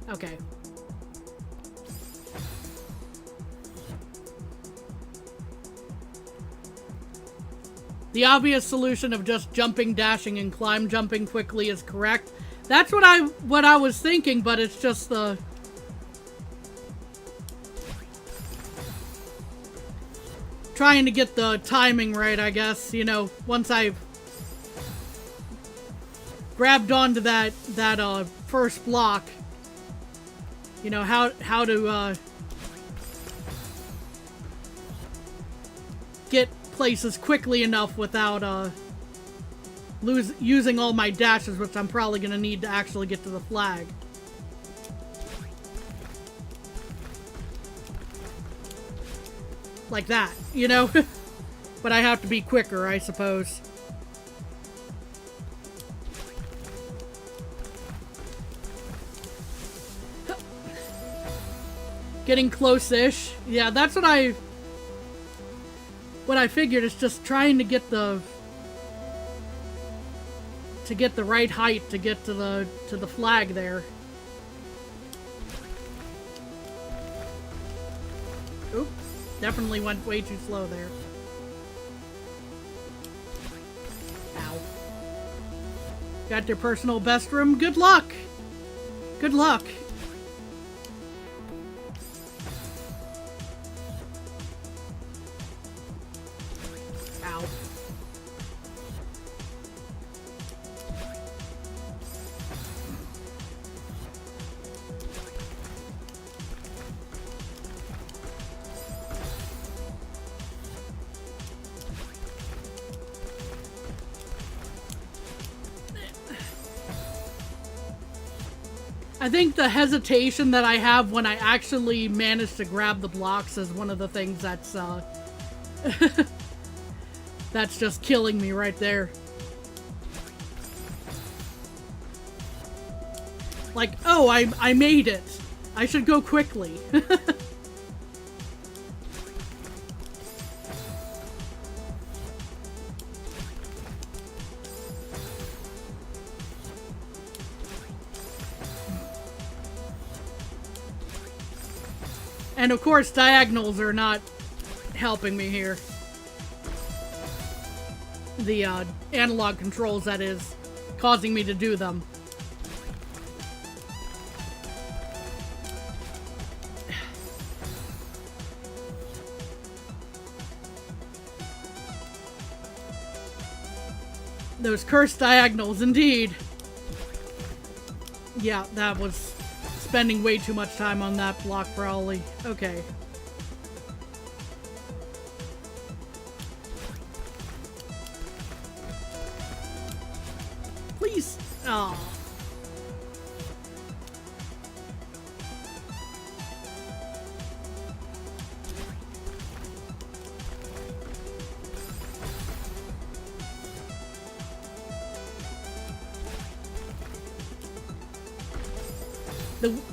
Okay. The obvious solution of just jumping, dashing, and climb jumping quickly is correct. That's what I was thinking, but it's just the trying to get the timing right, I guess. You know, once I've grabbed onto that first block, you know, how to get places quickly enough without using all my dashes, which I'm probably gonna need to actually get to the flag. Like that, you know? But I have to be quicker, I suppose. Getting close-ish. Yeah, that's what I figured. Is just trying to get the right height to get to the flag there. Oop, definitely went way too slow there. Ow. Got your personal best room? Good luck! Good luck! Ow. I think the hesitation that I have when I actually manage to grab the blocks is one of the things that's that's just killing me right there. Like, oh, I made it. I should go quickly. And of course, diagonals are not helping me here. The analog controls, that is, causing me to do them. Those cursed diagonals, indeed. Yeah, that was spending way too much time on that block, probably. Okay. Please. Oh.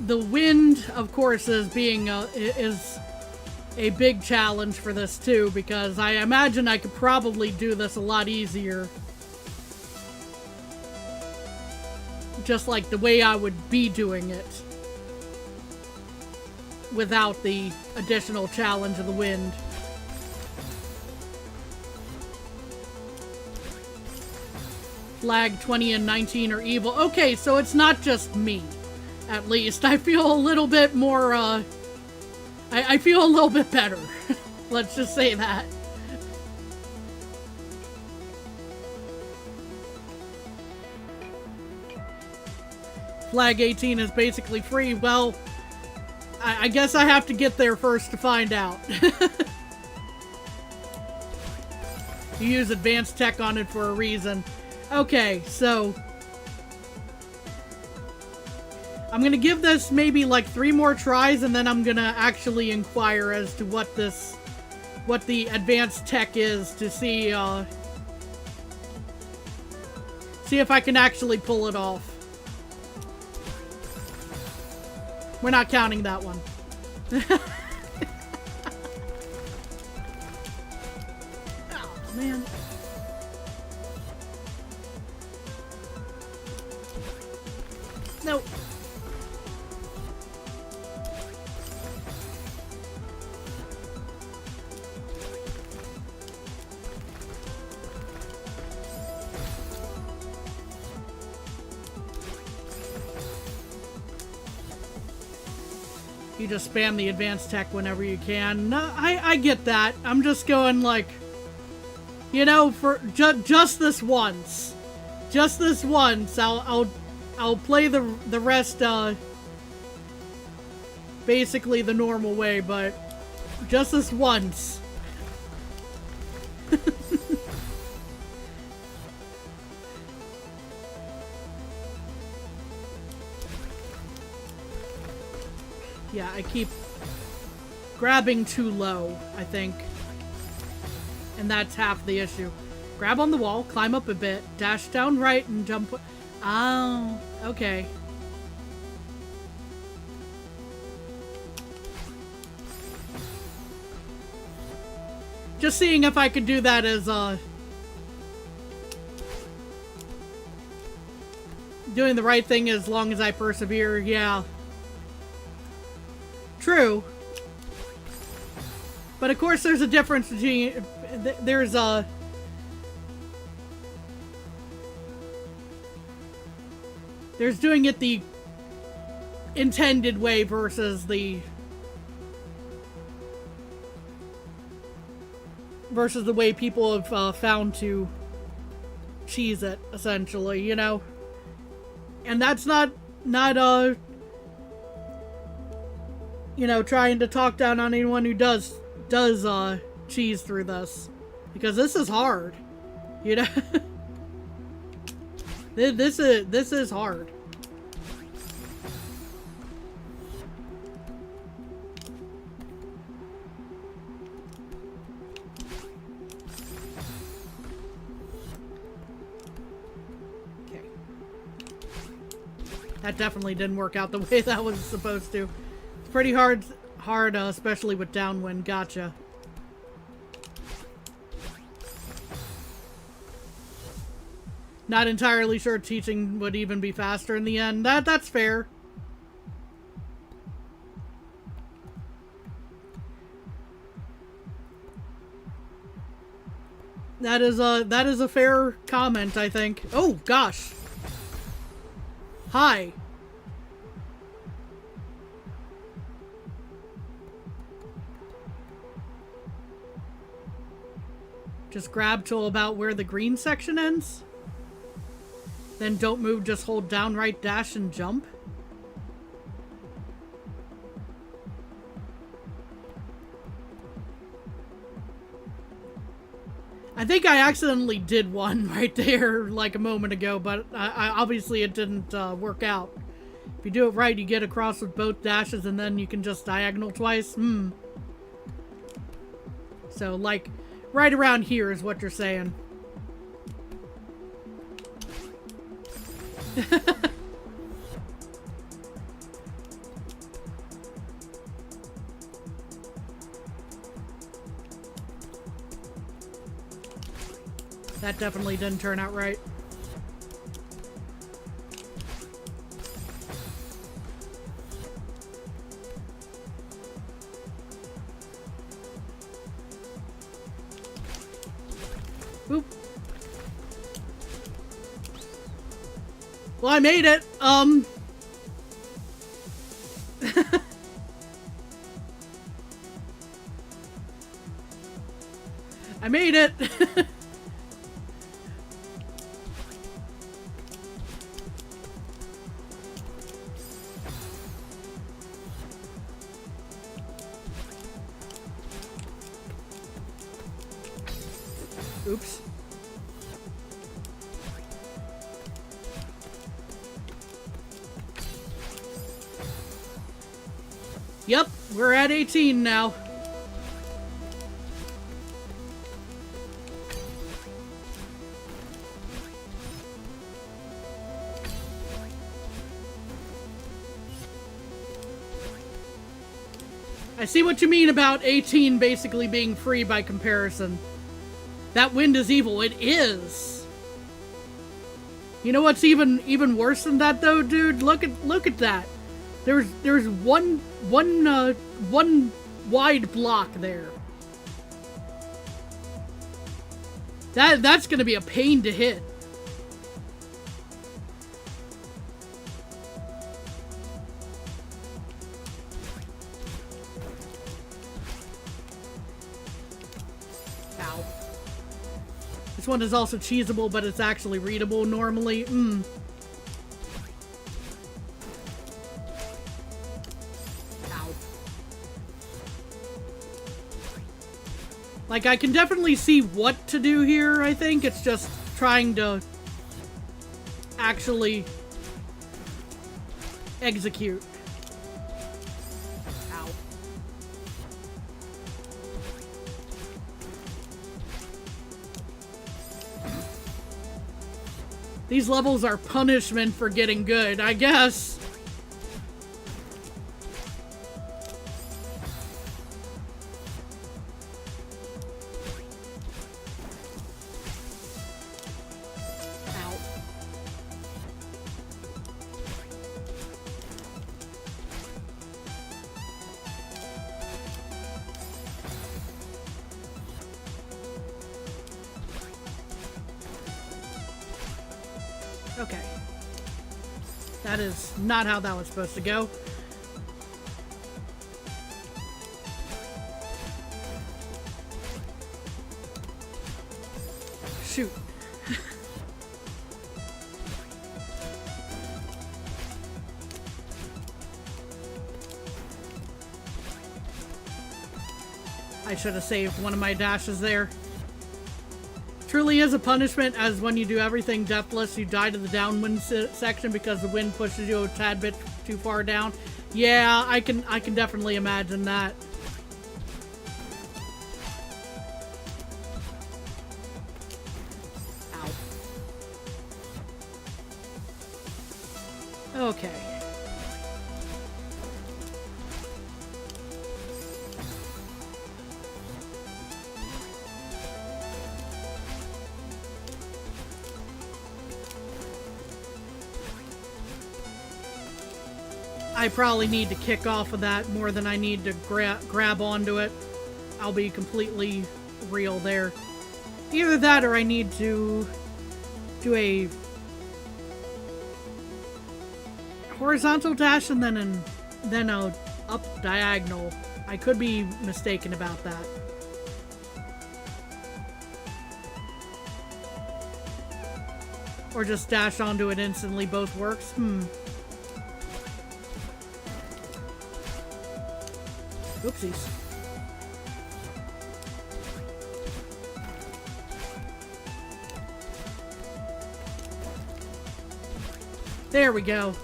The wind, of course, is a big challenge for this too, because I imagine I could probably do this a lot easier. Just like the way I would be doing it. Without the additional challenge of the wind. Flag 20 and 19 are evil. Okay, so it's not just me. At least. I feel a little bit more, I feel a little bit better. Let's just say that. Flag 18 is basically free. Well, I guess I have to get there first to find out. You use advanced tech on it for a reason. Okay, so I'm gonna give this maybe like 3 more tries, and then I'm gonna actually inquire as to what the advanced tech is to see if I can actually pull it off. We're not counting that one. Oh, man. Nope. You just spam the advanced tech whenever you can. No, I get that. I'm just going like, you know, for just this once. Just this once. I'll play the rest basically the normal way, but just this once. Yeah, I keep grabbing too low, I think. And that's half the issue. Grab on the wall, climb up a bit, dash down right, and jump. Oh, okay. Just seeing if I could do that as, doing the right thing as long as I persevere, yeah. True. But of course there's a difference between, there's doing it the intended way versus the way people have found to cheese it, essentially, you know? And that's not you know, trying to talk down on anyone who does cheese through this, because this is hard, you know. this is hard. Okay, that definitely didn't work out the way that was supposed to. Pretty hard, especially with downwind. Gotcha. Not entirely sure teaching would even be faster in the end. That's fair. That is a fair comment, I think. Oh gosh. Hi. Just grab till about where the green section ends. Then don't move, just hold down, right, dash, and jump. I think I accidentally did one right there like a moment ago, but I obviously it didn't work out. If you do it right, you get across with both dashes, and then you can just diagonal twice. So, like, right around here is what you're saying. That definitely didn't turn out right. Oop. Well, I made it. I made it. Oops. Yep, we're at 18 now. I see what you mean about 18 basically being free by comparison. That wind is evil. It is. You know what's even worse than that though, dude? Look at that. There's one wide block there. That's gonna be a pain to hit. Ow. This one is also cheesable, but it's actually readable normally. Like, I can definitely see what to do here, I think. It's just trying to actually execute. Ow. These levels are punishment for getting good, I guess. Okay. That is not how that was supposed to go. Shoot. I should have saved one of my dashes there. Truly is a punishment, as when you do everything depthless, you die to the downwind section because the wind pushes you a tad bit too far down. Yeah, I can definitely imagine that. Ow. Okay. I probably need to kick off of that more than I need to grab onto it. I'll be completely real there. Either that or I need to do a horizontal dash and then a up diagonal. I could be mistaken about that. Or just dash onto it instantly, both works. Oopsies. There we go.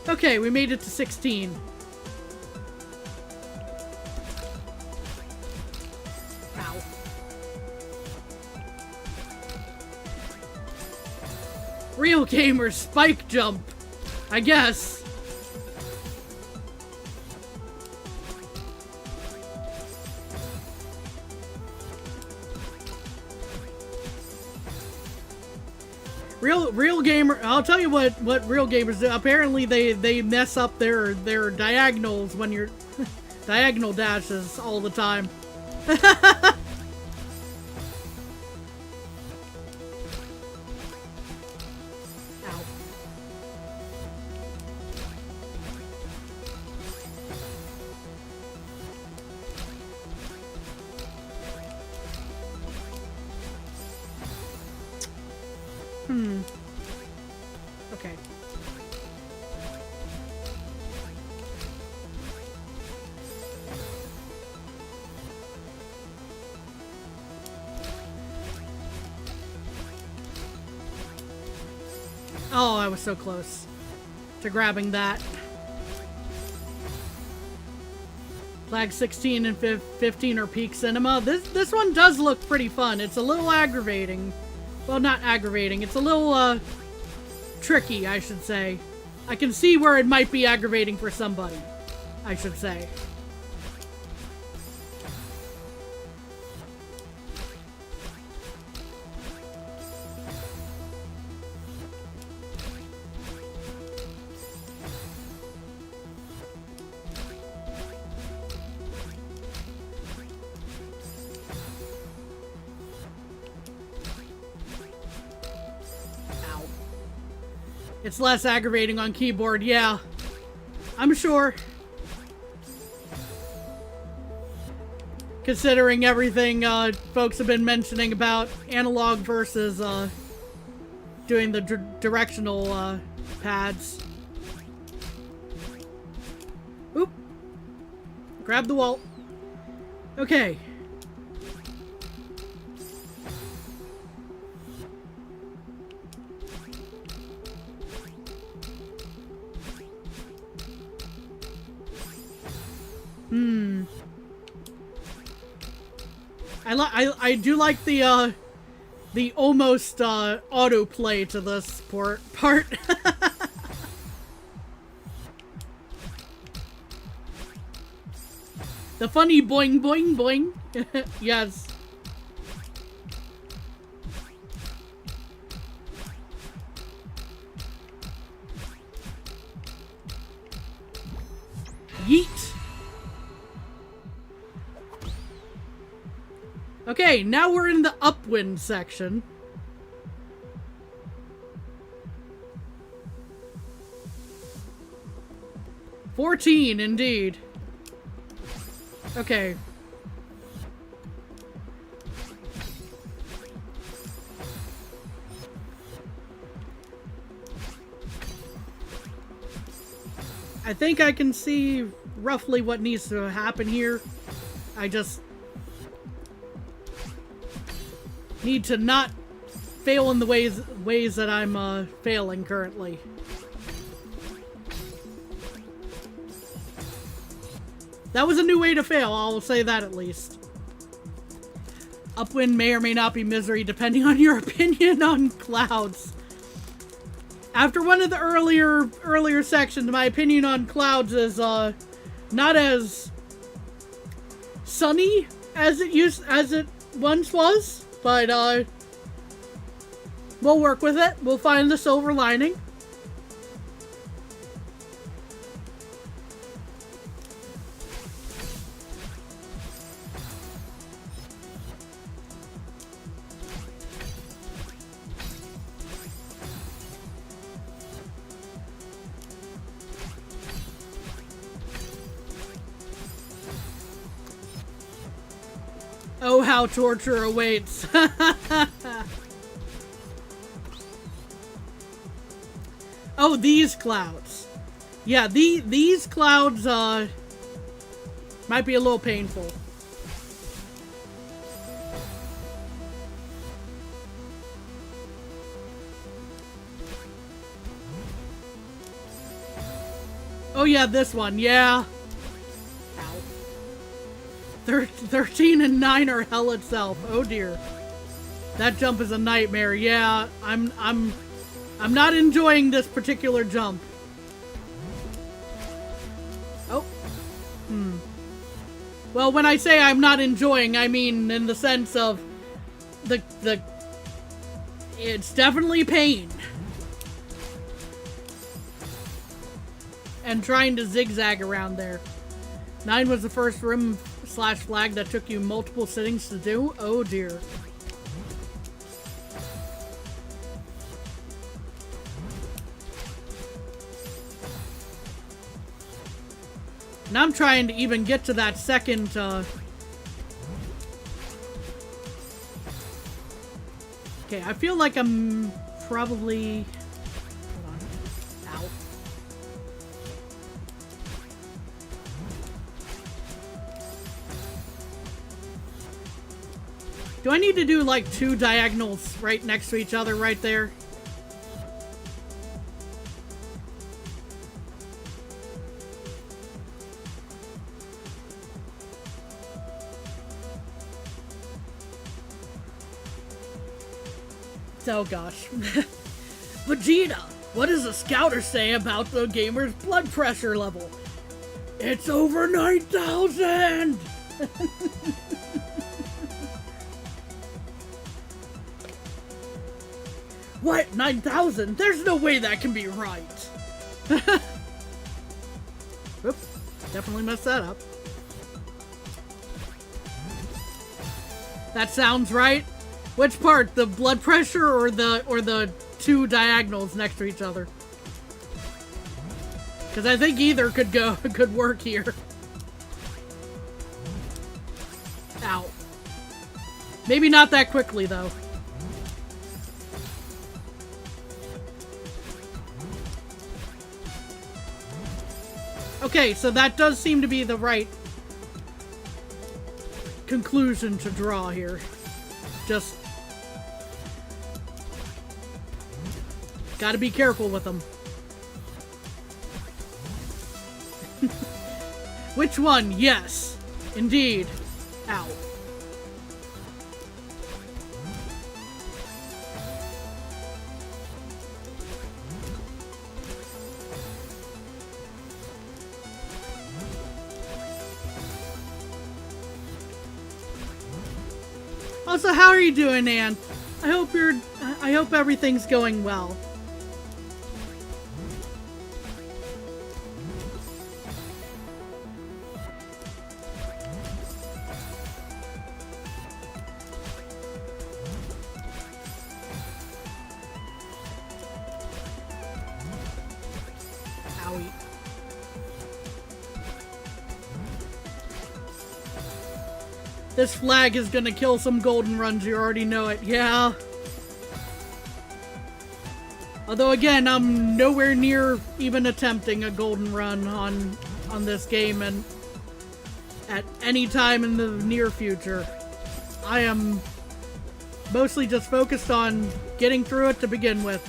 Okay, we made it to 16. Ow. Real gamer spike jump, I guess. Real gamer, I'll tell you what real gamers do. Apparently they mess up their diagonals when you're diagonal dashes all the time. Ow. Oh, I was so close to grabbing that. Flag 16 and 15 are peak cinema. This one does look pretty fun. It's a little aggravating. Well, not aggravating. It's a little, tricky, I should say. I can see where it might be aggravating for somebody, I should say. It's less aggravating on keyboard, yeah. I'm sure. Considering everything folks have been mentioning about analog versus doing the directional pads. Oop. Grab the wall. Okay. I do like the almost autoplay to this part. The funny boing boing boing. Yes. Yeet. Okay, now we're in the upwind section. $14, indeed. Okay. I think I can see roughly what needs to happen here. I just need to not fail in the ways that I'm failing currently. That was a new way to fail, I'll say that at least. Upwind may or may not be misery, depending on your opinion on clouds. After one of the earlier sections, my opinion on clouds is not as sunny as it once was. But, we'll work with it. We'll find the silver lining. Oh, how torture awaits. Oh, these clouds. Yeah, these clouds, might be a little painful. Oh yeah, this one, yeah. 13 and 9 are hell itself. Oh dear. That jump is a nightmare. Yeah, I'm not enjoying this particular jump. Oh. Well, when I say I'm not enjoying, I mean in the sense of it's definitely pain. And trying to zigzag around there. 9 was the first room / flag that took you multiple sittings to do? Oh dear. And I'm trying to even get to that second, Okay, I feel like I'm probably... Hold on. Ow. Do I need to do like 2 diagonals right next to each other right there? Oh gosh. Vegeta, what does the scouter say about the gamer's blood pressure level? It's over 9,000! What? 9,000? There's no way that can be right. Oops. Definitely messed that up. That sounds right. Which part? The blood pressure or the two diagonals next to each other? Because I think either could work here. Ow. Maybe not that quickly though. Okay, so that does seem to be the right conclusion to draw here. Just gotta be careful with them. Which one? Yes, indeed. Ow. Also, how are you doing, Ann? I hope everything's going well. Owie. This flag is gonna kill some golden runs, you already know it. Yeah. Although again, I'm nowhere near even attempting a golden run on this game and at any time in the near future. I am mostly just focused on getting through it to begin with.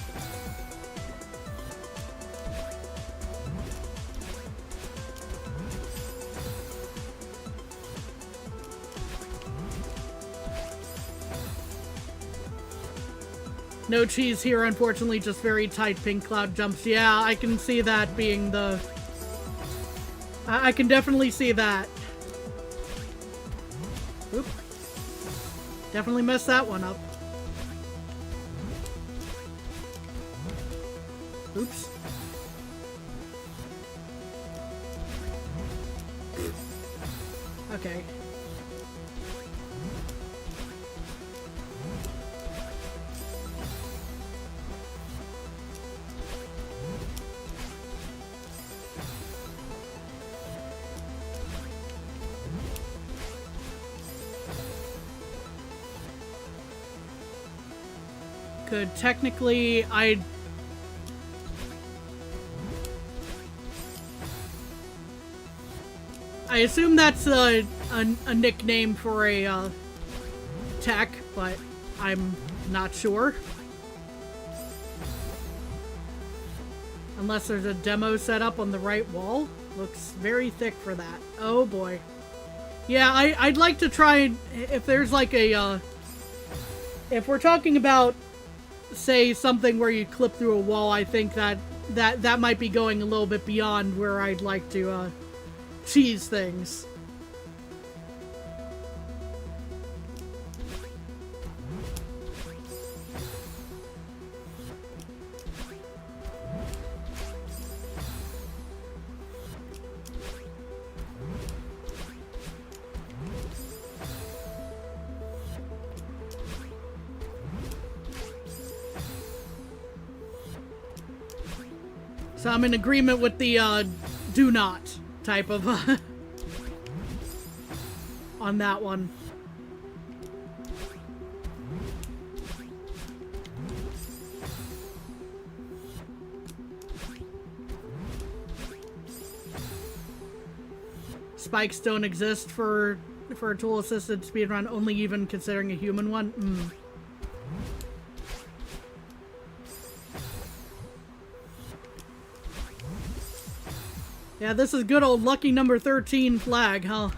No cheese here, unfortunately, just very tight pink cloud jumps. Yeah, I can see that being the... I can definitely see that. Oop. Definitely messed that one up. Oops. Okay. Could technically, I assume that's a nickname for a tech, but I'm not sure. Unless there's a demo set up on the right wall. Looks very thick for that. Oh boy. Yeah, I'd like to try, if there's like a, if we're talking about, say, something where you clip through a wall, I think that might be going a little bit beyond where I'd like to, cheese things. So I'm in agreement with the, do not type of, on that one. Spikes don't exist for a tool-assisted speedrun, only even considering a human one? Yeah, this is good old lucky number 13 flag, huh?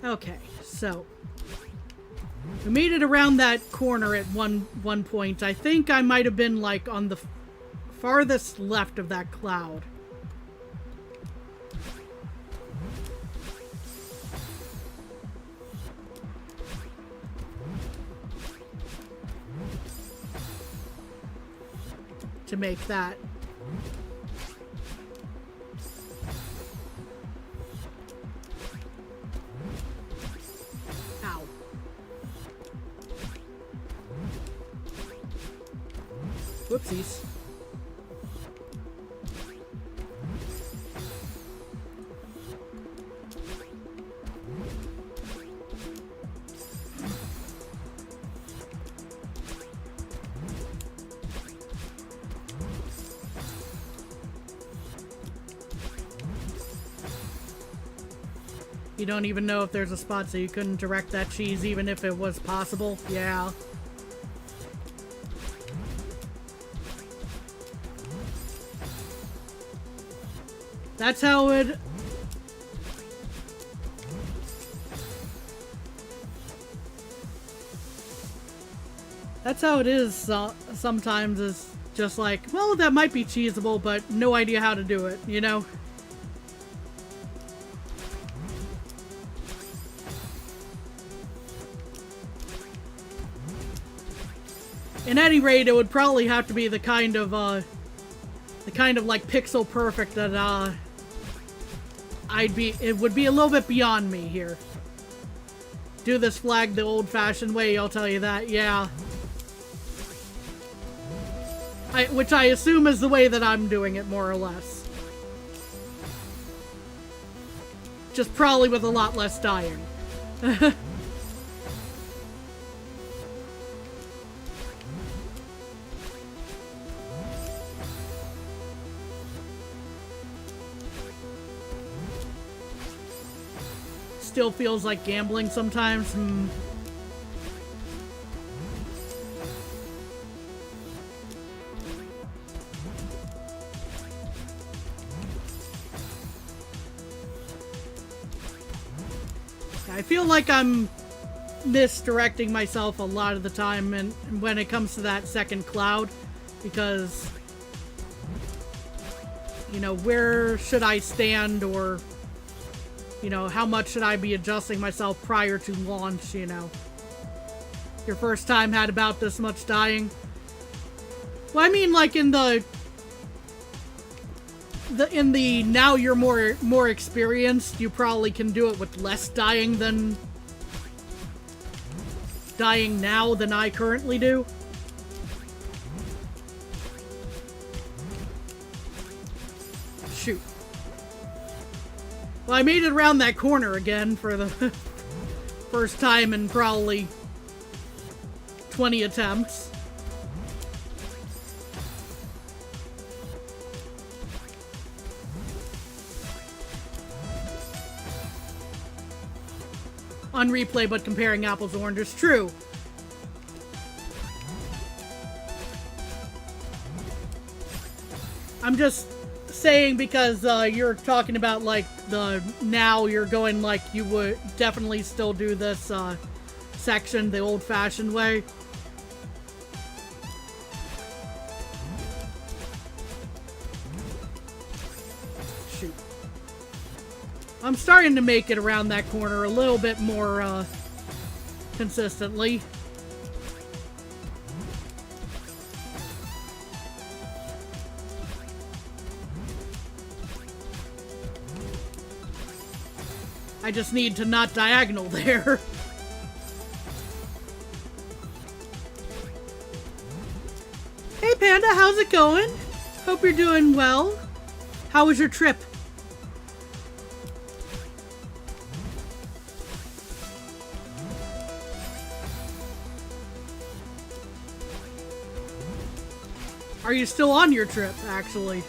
Okay, so we made it around that corner at one point. I think I might have been like on the farthest left of that cloud. To make that. Ow. Whoopsies. You don't even know if there's a spot, so you couldn't direct that cheese even if it was possible? Yeah. That's how it... That's how it is sometimes, is just like, well, that might be cheesable, but no idea how to do it, you know? At any rate, it would probably have to be the kind of like pixel perfect that it would be a little bit beyond me here. Do this flag the old-fashioned way, I'll tell you that, yeah. Which I assume is the way that I'm doing it, more or less. Just probably with a lot less dying. Still feels like gambling sometimes. I feel like I'm misdirecting myself a lot of the time and when it comes to that second cloud, because, you know, where should I stand, or, you know, how much should I be adjusting myself prior to launch, you know? Your first time had about this much dying. Well, I mean, like, in the now you're more experienced, you probably can do it with less dying now than I currently do. Shoot. Well, I made it around that corner again for the first time in probably 20 attempts. On replay, but comparing apples to oranges. True. I'm just saying because you're talking about, like, now you're going like you would definitely still do this section the old-fashioned way. Shoot. I'm starting to make it around that corner a little bit more consistently. I just need to not diagonal there. Hey Panda, how's it going? Hope you're doing well. How was your trip? Are you still on your trip, actually?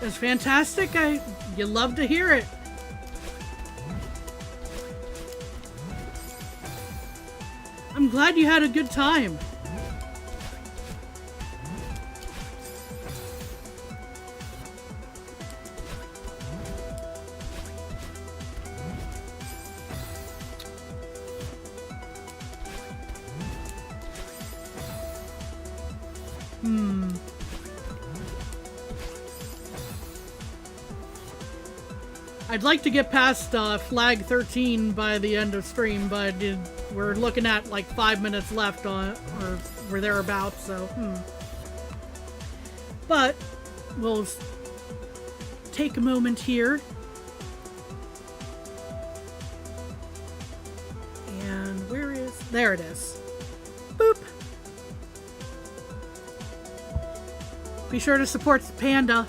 It's fantastic. You love to hear it. I'm glad you had a good time. I'd like to get past flag 13 by the end of stream, but we're looking at like 5 minutes left or we're thereabouts, so But we'll take a moment here. And where is... There it is. Boop. Be sure to support the panda.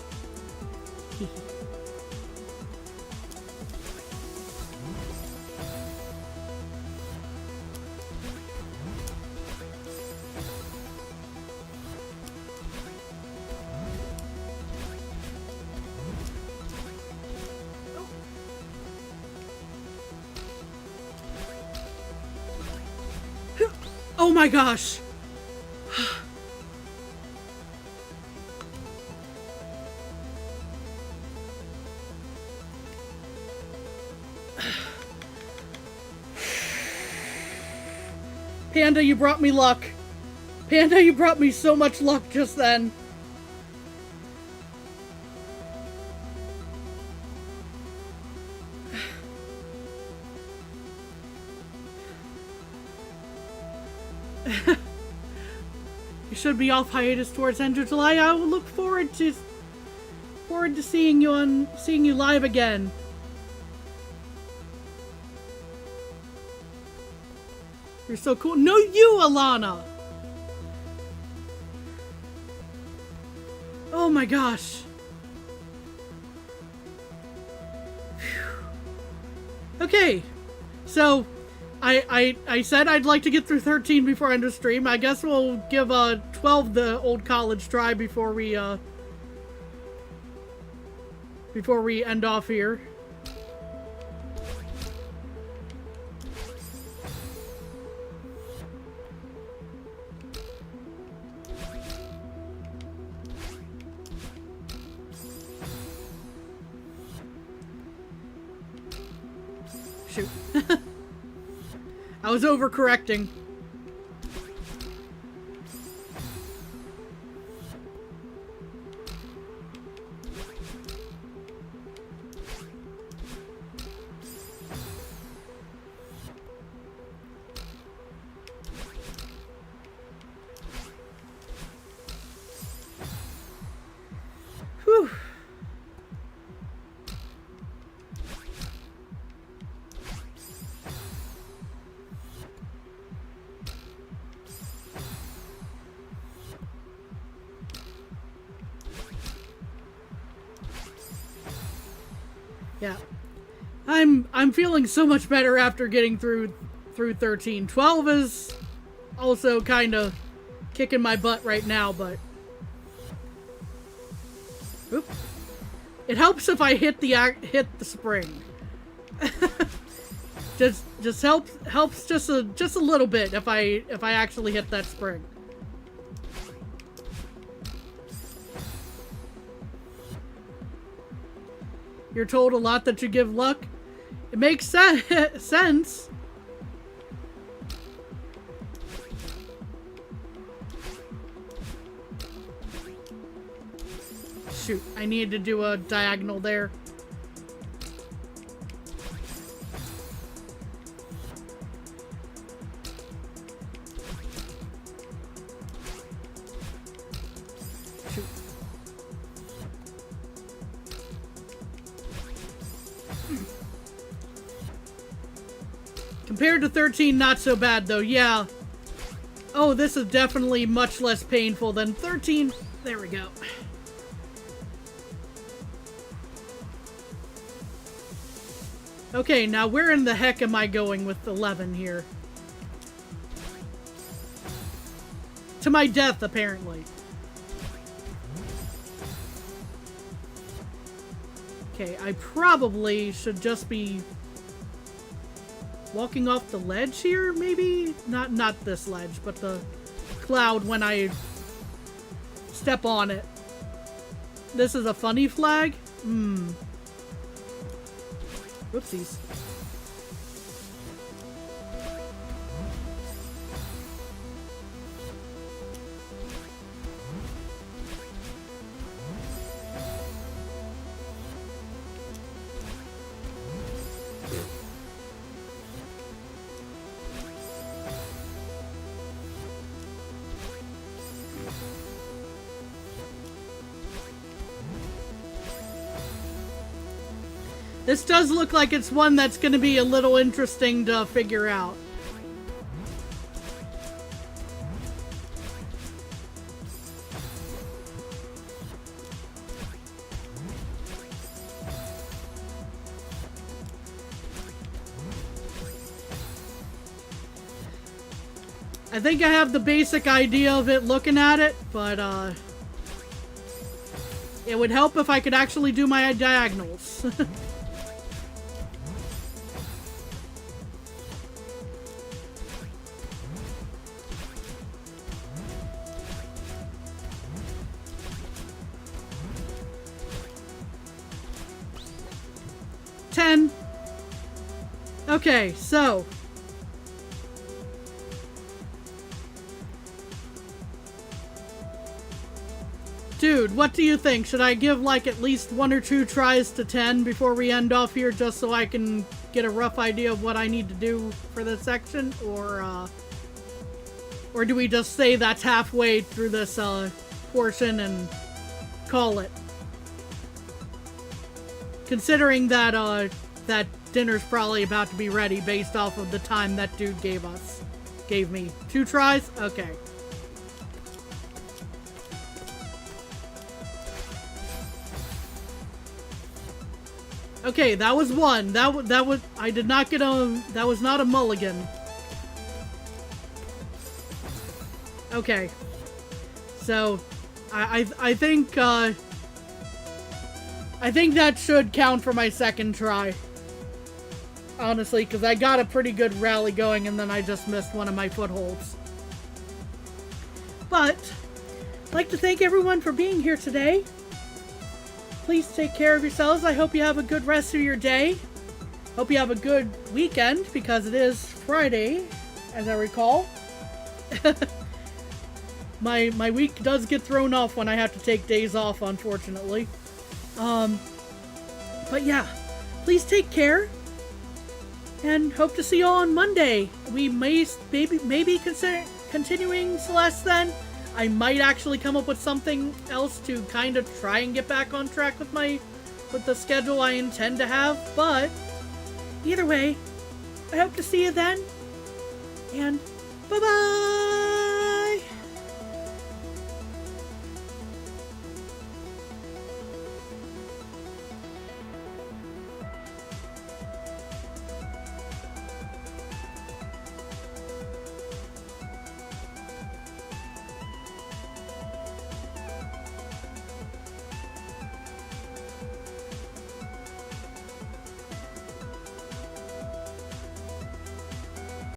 Oh my gosh! Panda, you brought me luck. Panda, you brought me so much luck just then. You should be off hiatus towards end of July. I will look forward to seeing you live again. You're so cool. No, you, Alana. Oh my gosh. Whew. Okay, so. I said I'd like to get through 13 before end of stream. I guess we'll give 12 the old college try before we end off here. Shoot. I was overcorrecting. Whew. Yeah. I'm feeling so much better after getting through 13. 12 is also kind of kicking my butt right now, but oop. It helps if I hit the spring. just helps just a little bit if I actually hit that spring. You're told a lot that you give luck. It makes sense. Shoot, I need to do a diagonal there. Compared to 13, not so bad though, yeah. Oh, this is definitely much less painful than 13. There we go. Okay, now where in the heck am I going with 11 here? To my death, apparently. Okay, I probably should just be walking off the ledge here, maybe? Not this ledge, but the cloud when I step on it. This is a funny flag? Whoopsies. This does look like it's one that's going to be a little interesting to figure out. I think I have the basic idea of it looking at it, but it would help if I could actually do my diagonals. Okay, so dude, what do you think? Should I give like at least 1 or 2 tries to 10 before we end off here, just so I can get a rough idea of what I need to do for this section, or do we just say that's halfway through this portion and call it? Considering that that dinner's probably about to be ready based off of the time that dude gave me 2 tries? Okay. Okay, that was 1. That was I did not get a, that was not a mulligan. Okay. So I think that should count for my second try. Honestly, because I got a pretty good rally going and then I just missed one of my footholds. But I'd like to thank everyone for being here today. Please take care of yourselves. I hope you have a good rest of your day. Hope you have a good weekend, because it is Friday, as I recall. My week does get thrown off when I have to take days off, unfortunately. But yeah, please take care, and hope to see you all on Monday. We may maybe consider continuing Celeste then. I might actually come up with something else to kind of try and get back on track with the schedule I intend to have, but either way, I hope to see you then, and bye-bye!